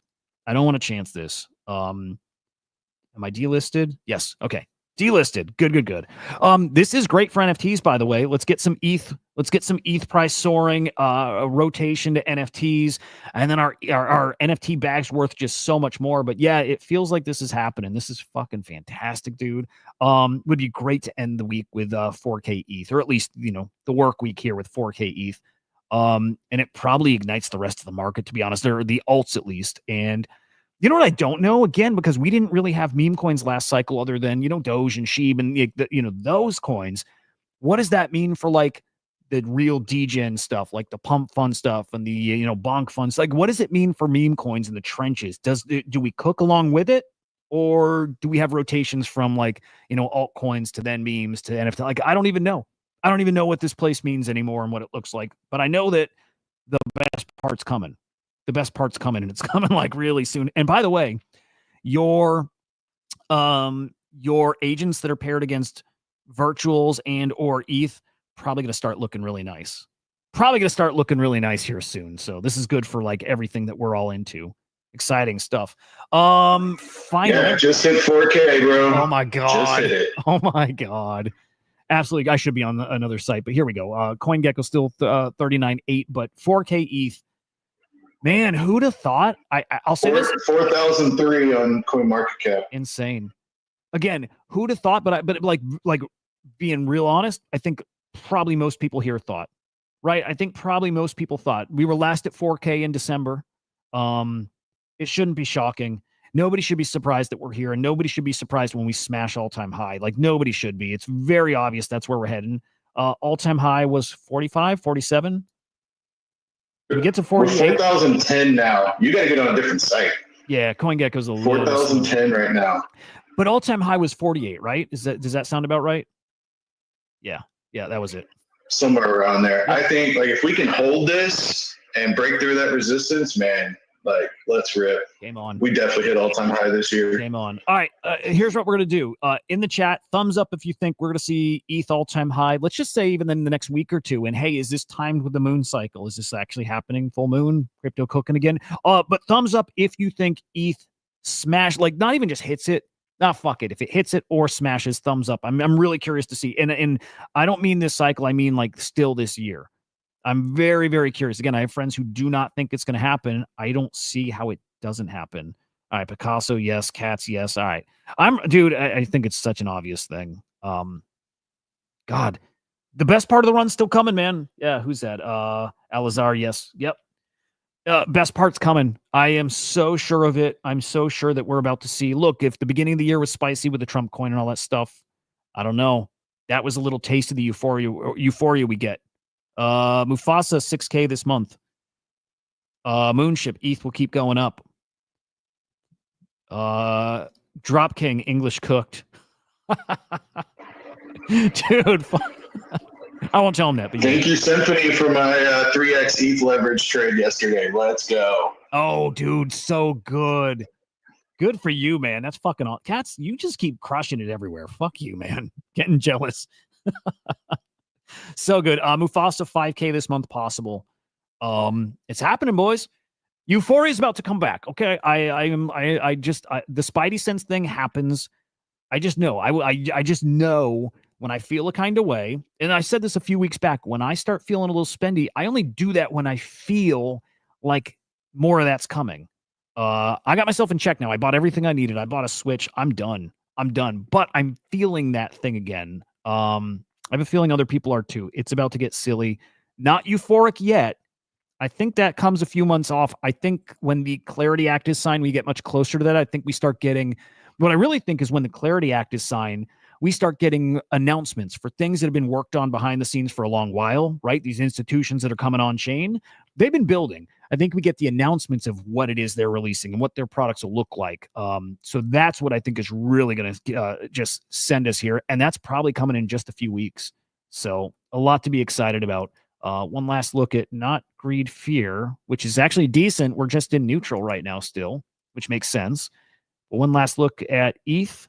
I don't want to chance this. Am I delisted? Yes. Okay. Delisted. Good. This is great for NFTs, by the way. Let's get some ETH. Let's get some ETH price soaring, a rotation to NFTs, and then our NFT bag's worth just so much more. But yeah, it feels like this is happening. This is fucking fantastic, dude. Would be great to end the week with 4K ETH, or at least, you know, the work week here with 4K ETH. And it probably ignites the rest of the market, to be honest. There are the alts at least. And you know what I don't know? Again, because we didn't really have meme coins last cycle other than, you know, Doge and Sheeb and, you know, those coins. What does that mean for, like, the real degen stuff, like the pump fund stuff and the, you know, bonk funds? Like, what does it mean for meme coins in the trenches? Do we cook along with it? Or do we have rotations from, like, you know, altcoins to then memes to NFT? Like, I don't even know. I don't even know what this place means anymore and what it looks like. But I know that the best part's coming. The best part's coming, and it's coming like really soon. And by the way, your agents that are paired against virtuals and or ETH probably going to start looking really nice. Probably going to start looking really nice here soon. So this is good for, like, everything that we're all into. Exciting stuff. Finally, yeah, just hit 4K, bro. Oh my god. Just hit it. Oh my god. Absolutely. I should be on another site, but here we go. CoinGecko still 39.8, but 4K ETH. Man, who'd have thought? I'll say this: 4,003 on CoinMarketCap. Insane. Again, who'd have thought? But like being real honest, I think probably most people here thought, right? I think probably most people thought we were last at 4K in December. It shouldn't be shocking. Nobody should be surprised that we're here, and nobody should be surprised when we smash all-time high. Like, nobody should be. It's very obvious that's where we're heading. All-time high was 45, 47. We get to 48. We're 4,010 now. You got to get on a different site. Yeah, CoinGecko's a 4,010 right now. But all-time high was 48, right? Does that sound about right? Yeah, that was it. Somewhere around there. I think, like, if we can hold this and break through that resistance, man, like, let's rip. Game on. We definitely hit all-time high this year. Game on. All right, here's what we're going to do. In the chat, thumbs up if you think we're going to see ETH all-time high. Let's just say even in the next week or two. And, hey, is this timed with the moon cycle? Is this actually happening? Full moon? Crypto cooking again? But thumbs up if you think ETH smash, like, not even just hits it. Nah, fuck it. If it hits it or smashes, thumbs up. I'm really curious to see. And I don't mean this cycle. I mean, like, still this year. I'm very, very curious. Again, I have friends who do not think it's going to happen. I don't see how it doesn't happen. All right, Picasso, yes. Cats, yes. All right. I think it's such an obvious thing. God, the best part of the run's still coming, man. Yeah, who's that? Alazar, yes. Yep. Best part's coming. I am so sure of it. I'm so sure that we're about to see. Look, if the beginning of the year was spicy with the Trump coin and all that stuff, I don't know. That was a little taste of the euphoria we get. Mufasa 6K this month. Moonship ETH will keep going up. Drop King English cooked. Dude, I won't tell him that. But thank you, Symphony, for my 3x ETH leverage trade yesterday. Let's go. Oh, dude, so good. Good for you, man. That's fucking all. Cats, you just keep crushing it everywhere. Fuck you, man. Getting jealous. So good. Mufasa 5K this month possible. It's happening, boys. Euphoria is about to come back. Okay. I just the Spidey sense thing happens. I just know. I just know when I feel a kind of way. And I said this a few weeks back. When I start feeling a little spendy, I only do that when I feel like more of that's coming. I got myself in check now. I bought everything I needed. I bought a Switch. I'm done. But I'm feeling that thing again. I have a feeling other people are too. It's about to get silly. Not euphoric yet. I think that comes a few months off. I think when the Clarity Act is signed, we get much closer to that. I think we start getting, what I really think is when the Clarity Act is signed, we start getting announcements for things that have been worked on behind the scenes for a long while, right? These institutions that are coming on chain, they've been building. I think we get the announcements of what it is they're releasing and what their products will look like. So that's what I think is really going to just send us here. And that's probably coming in just a few weeks. So a lot to be excited about. One last look at Not Greed Fear, which is actually decent. We're just in neutral right now still, which makes sense. But one last look at ETH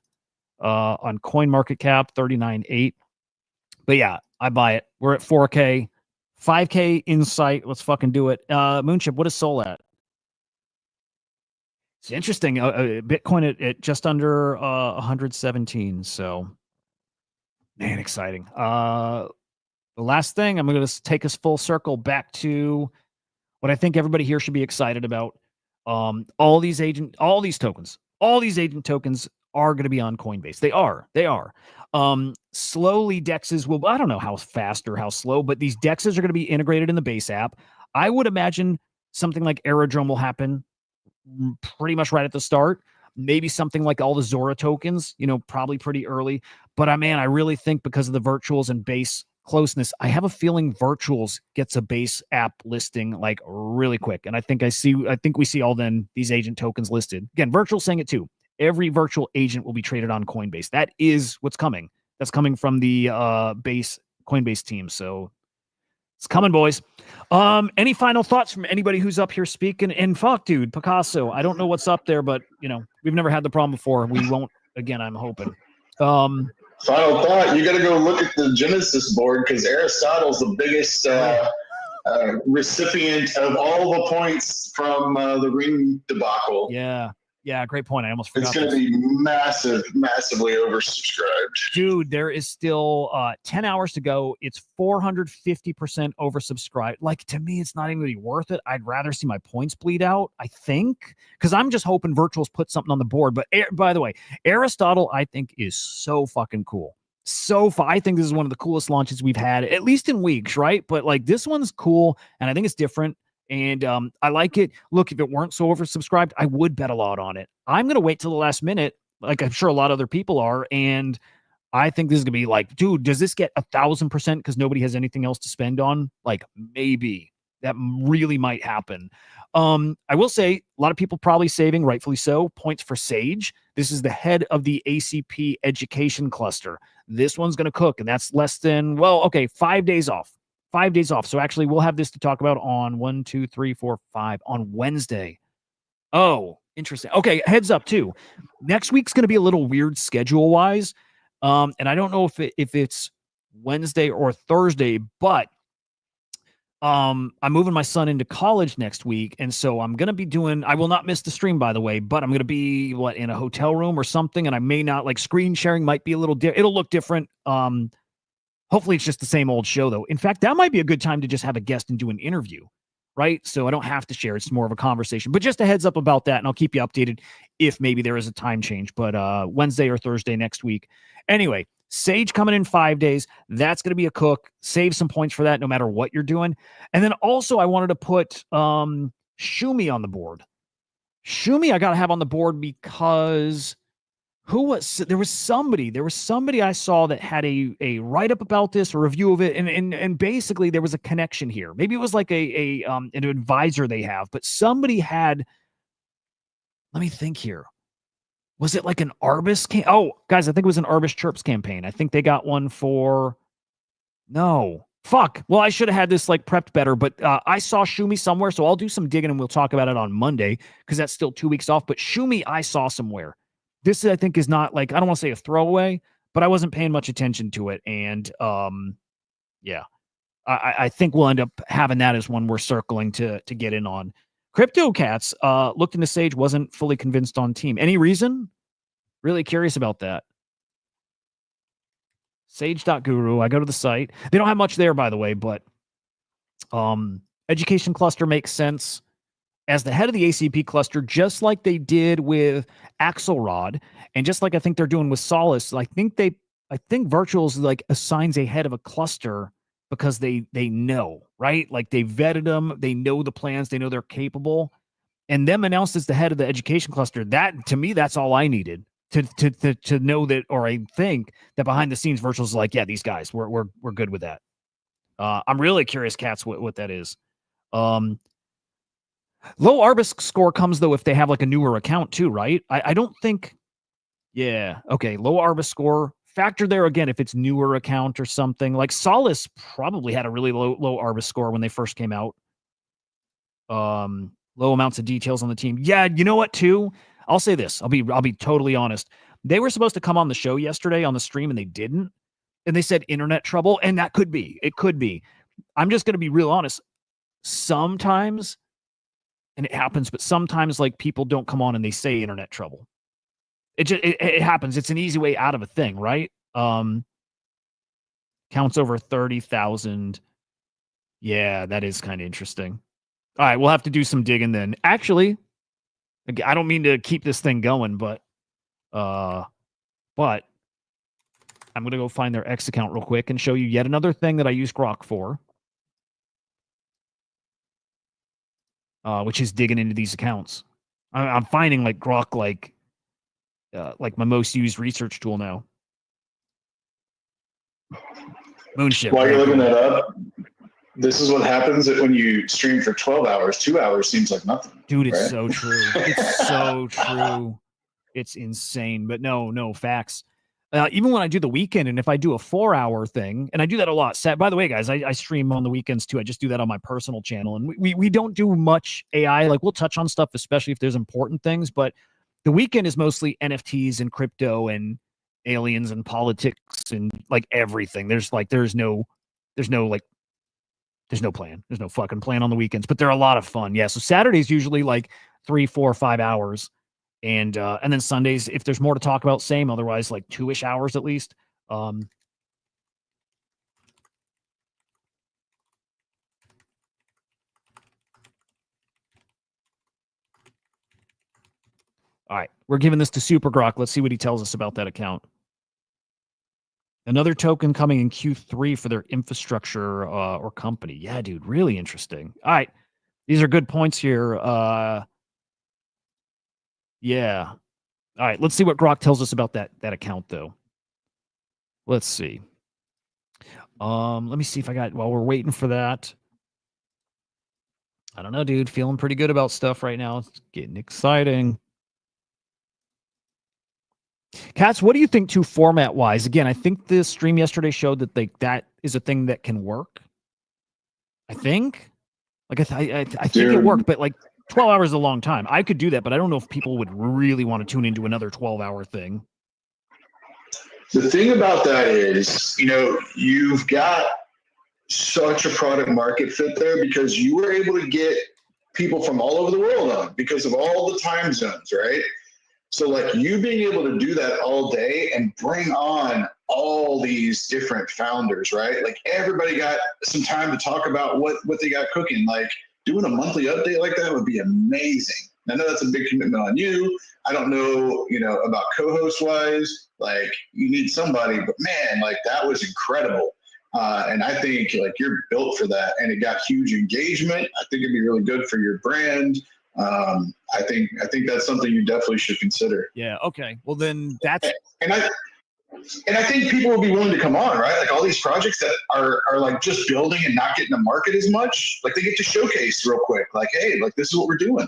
on CoinMarketCap, 39.8. But yeah, I buy it. We're at 4K, 5K insight. Let's fucking do it. Moonship, what is Sol at? It's interesting. Bitcoin at just under 117. So, man, exciting. The last thing, I'm going to take us full circle back to what I think everybody here should be excited about. All these agent tokens are going to be on Coinbase. They are. Slowly DEXs will, I don't know how fast or how slow, but these DEXs are going to be integrated in the base app. I would imagine something like Aerodrome will happen pretty much right at the start. Maybe something like all the Zora tokens, probably pretty early. But I really think because of the virtuals and base closeness, I have a feeling virtuals gets a base app listing like really quick. And I think we see all then these agent tokens listed. Again, virtual saying it too. Every virtual agent will be traded on Coinbase. That is what's coming. That's coming from the base Coinbase team. So it's coming, boys. Any final thoughts from anybody who's up here speaking? And fuck, dude, Picasso, I don't know what's up there, but we've never had the problem before. We won't again, I'm hoping. Final thought, you got to go look at the Genesis board because Aristotle's the biggest recipient of all the points from the ring debacle. Yeah, great point. I almost forgot. It's going to be massively oversubscribed. Dude, there is still 10 hours to go. It's 450% oversubscribed. Like, to me, it's not even going to be worth it. I'd rather see my points bleed out, I think, because I'm just hoping Virtuals put something on the board. But by the way, Aristotle, I think, is so fucking cool. I think this is one of the coolest launches we've had, at least in weeks, right? But like, this one's cool, and I think it's different. And I like it. Look, if it weren't so oversubscribed, I would bet a lot on it. I'm going to wait till the last minute, like I'm sure a lot of other people are. And I think this is going to be like, dude, does this get 1,000% because nobody has anything else to spend on? Like, maybe. That really might happen. I will say a lot of people probably saving, rightfully so, points for Sage. This is the head of the ACP education cluster. This one's going to cook, and that's less than, 5 days off. 5 days off. So actually, we'll have this to talk about on on Wednesday. Oh, interesting. Okay, heads up too. Next week's going to be a little weird schedule-wise, and I don't know if it's Wednesday or Thursday, but I'm moving my son into college next week, and so I'm going to be doing. I will not miss the stream, by the way, but I'm going to be in a hotel room or something, and I may not screen sharing might be a little. It'll look different. Hopefully it's just the same old show, though. In fact, that might be a good time to just have a guest and do an interview, right? So I don't have to share. It's more of a conversation. But just a heads up about that, and I'll keep you updated if maybe there is a time change. But Wednesday or Thursday next week. Anyway, Sage coming in 5 days. That's going to be a cook. Save some points for that no matter what you're doing. And then also I wanted to put Shumi on the board. Shumi I got to have on the board because... there was somebody I saw that had a write-up about this, a review of it, and basically there was a connection here. Maybe it was like an advisor they have, but somebody had, let me think here. Was it like an Arbus oh, guys, I think it was an Arbus Chirps campaign. I think they got one for, no. Fuck. Well, I should have had this prepped better, but I saw Shumi somewhere, so I'll do some digging and we'll talk about it on Monday because that's still 2 weeks off, but Shumi I saw somewhere. This, I think, is not I don't want to say a throwaway, but I wasn't paying much attention to it. And yeah, I think we'll end up having that as one we're circling to get in on. Crypto Cats looked into Sage, wasn't fully convinced on team. Any reason? Really curious about that. Sage.guru. I go to the site. They don't have much there, by the way, but education cluster makes sense. As the head of the ACP cluster, just like they did with Axelrod, and just like I think they're doing with Solace, I think Virtuals assigns a head of a cluster because they know, right? They vetted them, they know the plans, they know they're capable, and them announced as the head of the education cluster. That, to me, that's all I needed. to know that, or I think that behind the scenes Virtual's like, yeah, these guys, we're good with that. I'm really curious, Cats, what that is. Low Arbus score comes though if they have like a newer account too, right? I don't think. Yeah. Okay. Low Arbus score factor there again if it's newer account or something. Like Solace probably had a really low Arbus score when they first came out. Low amounts of details on the team. Yeah. You know what? Too. I'll say this. I'll be totally honest. They were supposed to come on the show yesterday on the stream and they didn't. And they said internet trouble, and that could be. It could be. I'm just going to be real honest. Sometimes, and it happens, but sometimes like people don't come on and they say internet trouble. It happens. It's an easy way out of a thing, right? Counts over 30,000. Yeah, that is kind of interesting. All right, we'll have to do some digging then. Actually, I don't mean to keep this thing going, but I'm going to go find their X account real quick and show you yet another thing that I use Grok for, which is digging into these accounts. I'm finding like Grok like my most used research tool now. Moonship. While you're looking that up, this is what happens when you stream for 12 hours. 2 hours seems like nothing. Dude, it's right? so true. It's so true. It's insane. But no, facts. Even when I do the weekend, and if I do a 4-hour thing, and I do that a lot. By the way, guys, I stream on the weekends too. I just do that on my personal channel. And we don't do much AI. Like we'll touch on stuff, especially if there's important things. But the weekend is mostly NFTs and crypto and aliens and politics and like everything. There's no plan. There's no fucking plan on the weekends, but they're a lot of fun. Yeah. So Saturday's usually like 3, 4, 5 hours. And then Sundays, if there's more to talk about, same. Otherwise, like 2-ish hours at least. All right, we're giving this to Super Grok. Let's see what he tells us about that account. Another token coming in Q3 for their infrastructure or company. Yeah, dude, really interesting. All right, these are good points here. Yeah. All right, let's see what Grok tells us about that account, though. Let's see. Let me see if I got, while we're waiting for that. I don't know, dude. Feeling pretty good about stuff right now. It's getting exciting. Cats, what do you think too format-wise? Again, I think the stream yesterday showed that that is a thing that can work. I think. Like, I think it worked, but like 12 hours is a long time. I could do that, but I don't know if people would really want to tune into another 12-hour thing. The thing about that is, you've got such a product market fit there because you were able to get people from all over the world on because of all the time zones, right? So like you being able to do that all day and bring on all these different founders, right? Like everybody got some time to talk about what they got cooking. Like doing a monthly update like that would be amazing. I know that's a big commitment on you. I don't know, about co-host wise, like you need somebody, but man, like that was incredible. And I think like you're built for that and it got huge engagement. I think it'd be really good for your brand. I think that's something you definitely should consider. Yeah. Okay. Well, then that's, and I think people will be willing to come on, right? Like all these projects that are like just building and not getting to market as much, like they get to showcase real quick. Like, hey, like this is what we're doing.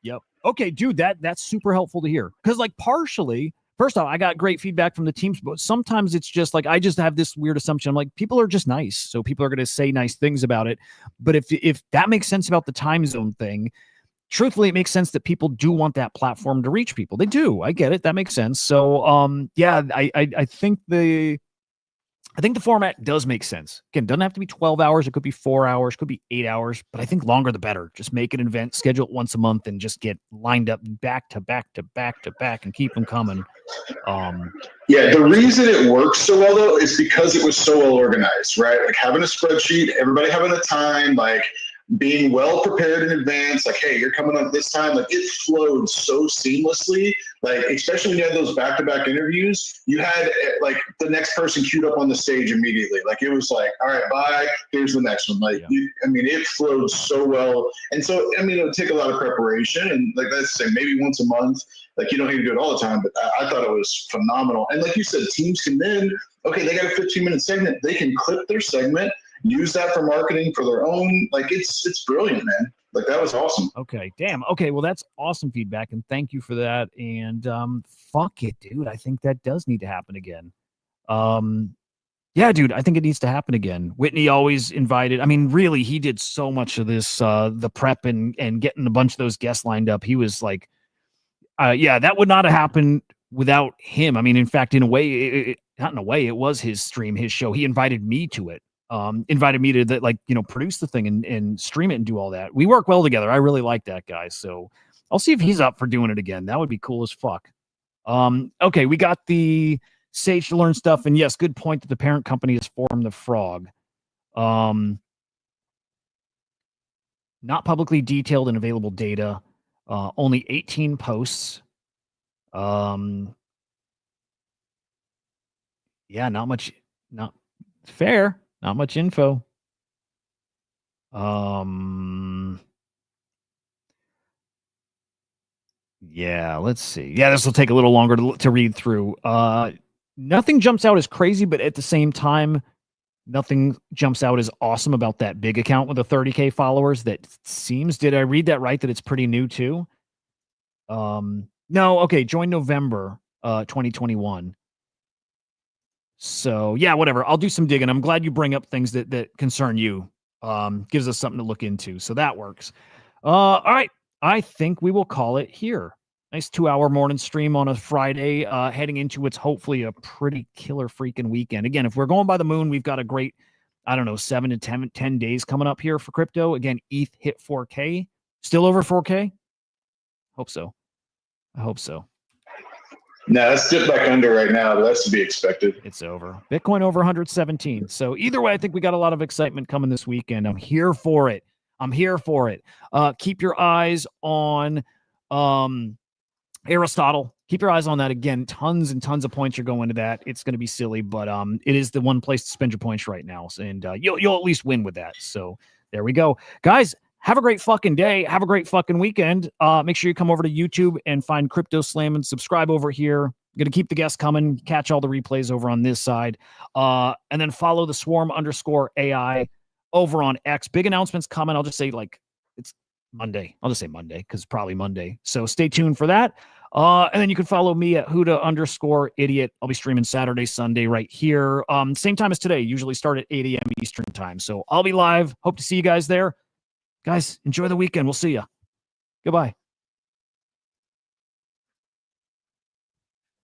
Yep. Okay, dude, that's super helpful to hear. Because like partially, first off, I got great feedback from the teams, but sometimes it's just like I just have this weird assumption. I'm like, people are just nice, so people are going to say nice things about it. But if that makes sense about the time zone thing, truthfully, it makes sense that people do want that platform to reach people. They do. I get it. That makes sense. So, yeah, I think the format does make sense. Again, it doesn't have to be 12 hours. It could be 4 hours, could be 8 hours, but I think longer the better. Just make an event, schedule it once a month, and just get lined up back to back to back to back and keep them coming. Yeah, the reason it works so well, though, is because it was so well organized, right? Like having a spreadsheet, everybody having a time, like being well prepared in advance, like, hey, you're coming on at this time. Like it flowed so seamlessly. Like, especially when you had those back-to-back interviews, you had like the next person queued up on the stage immediately. Like it was like, all right, bye. Here's the next one. Like, it flowed so well. And so, it would take a lot of preparation and like let's say maybe once a month, Like, you don't need to do it all the time, but I thought it was phenomenal. And like you said, teams can then, okay, they got a 15-minute segment. They can clip their segment, use that for marketing for their own. Like, it's brilliant, man. Like, that was awesome. Okay, damn. Okay, well, that's awesome feedback, and thank you for that. And fuck it, dude. I think that does need to happen again. Yeah, dude, I think it needs to happen again. Whitney always invited. I mean, really, he did so much of this, the prep and getting a bunch of those guests lined up. He was like, yeah, that would not have happened without him. I mean, in fact, in a way, not in a way, it was his stream, his show. He invited me to it. Invited me to like, produce the thing and stream it and do all that. We work well together. I really like that guy. So I'll see if he's up for doing it again. That would be cool as fuck. Okay, we got the Sage to learn stuff. And yes, good point that the parent company is Forum the Frog. Not publicly detailed and available data. Only 18 posts. Yeah, not much, not fair. Not much info. Yeah, let's see. Yeah, this will take a little longer to read through. Nothing jumps out as crazy, but at the same time, nothing jumps out as awesome about that big account with the 30K followers. That seems, did I read that right? That it's pretty new too? No, okay, join November 2021. So yeah, whatever. I'll do some digging. I'm glad you bring up things that concern you. Gives us something to look into. So that works. All right. I think we will call it here. Nice 2-hour morning stream on a Friday, heading into what's hopefully a pretty killer freaking weekend. Again, if we're going by the moon, we've got a great, 7 to 10 days coming up here for crypto. Again, ETH hit 4K. Still over 4K? Hope so. I hope so. No, that's dipped back under right now, but that's to be expected. It's over. Bitcoin over 117. So either way, I think we got a lot of excitement coming this weekend. I'm here for it. Keep your eyes on Aristotle. Keep your eyes on that. Again, tons and tons of points are going to that. It's going to be silly, but it is the one place to spend your points right now. And you'll at least win with that. So there we go. Guys, have a great fucking day. Have a great fucking weekend. Make sure you come over to YouTube and find CryptoSlam and subscribe over here. I'm going to keep the guests coming, catch all the replays over on this side. And then follow the swarm_AI over on X. Big announcements coming. I'll just say it's Monday. I'll just say Monday because it's probably Monday. So stay tuned for that. And then you can follow me at Hudah_idiot. I'll be streaming Saturday, Sunday right here. Same time as today. Usually start at 8 a.m. Eastern time. So I'll be live. Hope to see you guys there. Guys, enjoy the weekend. We'll see you. Goodbye.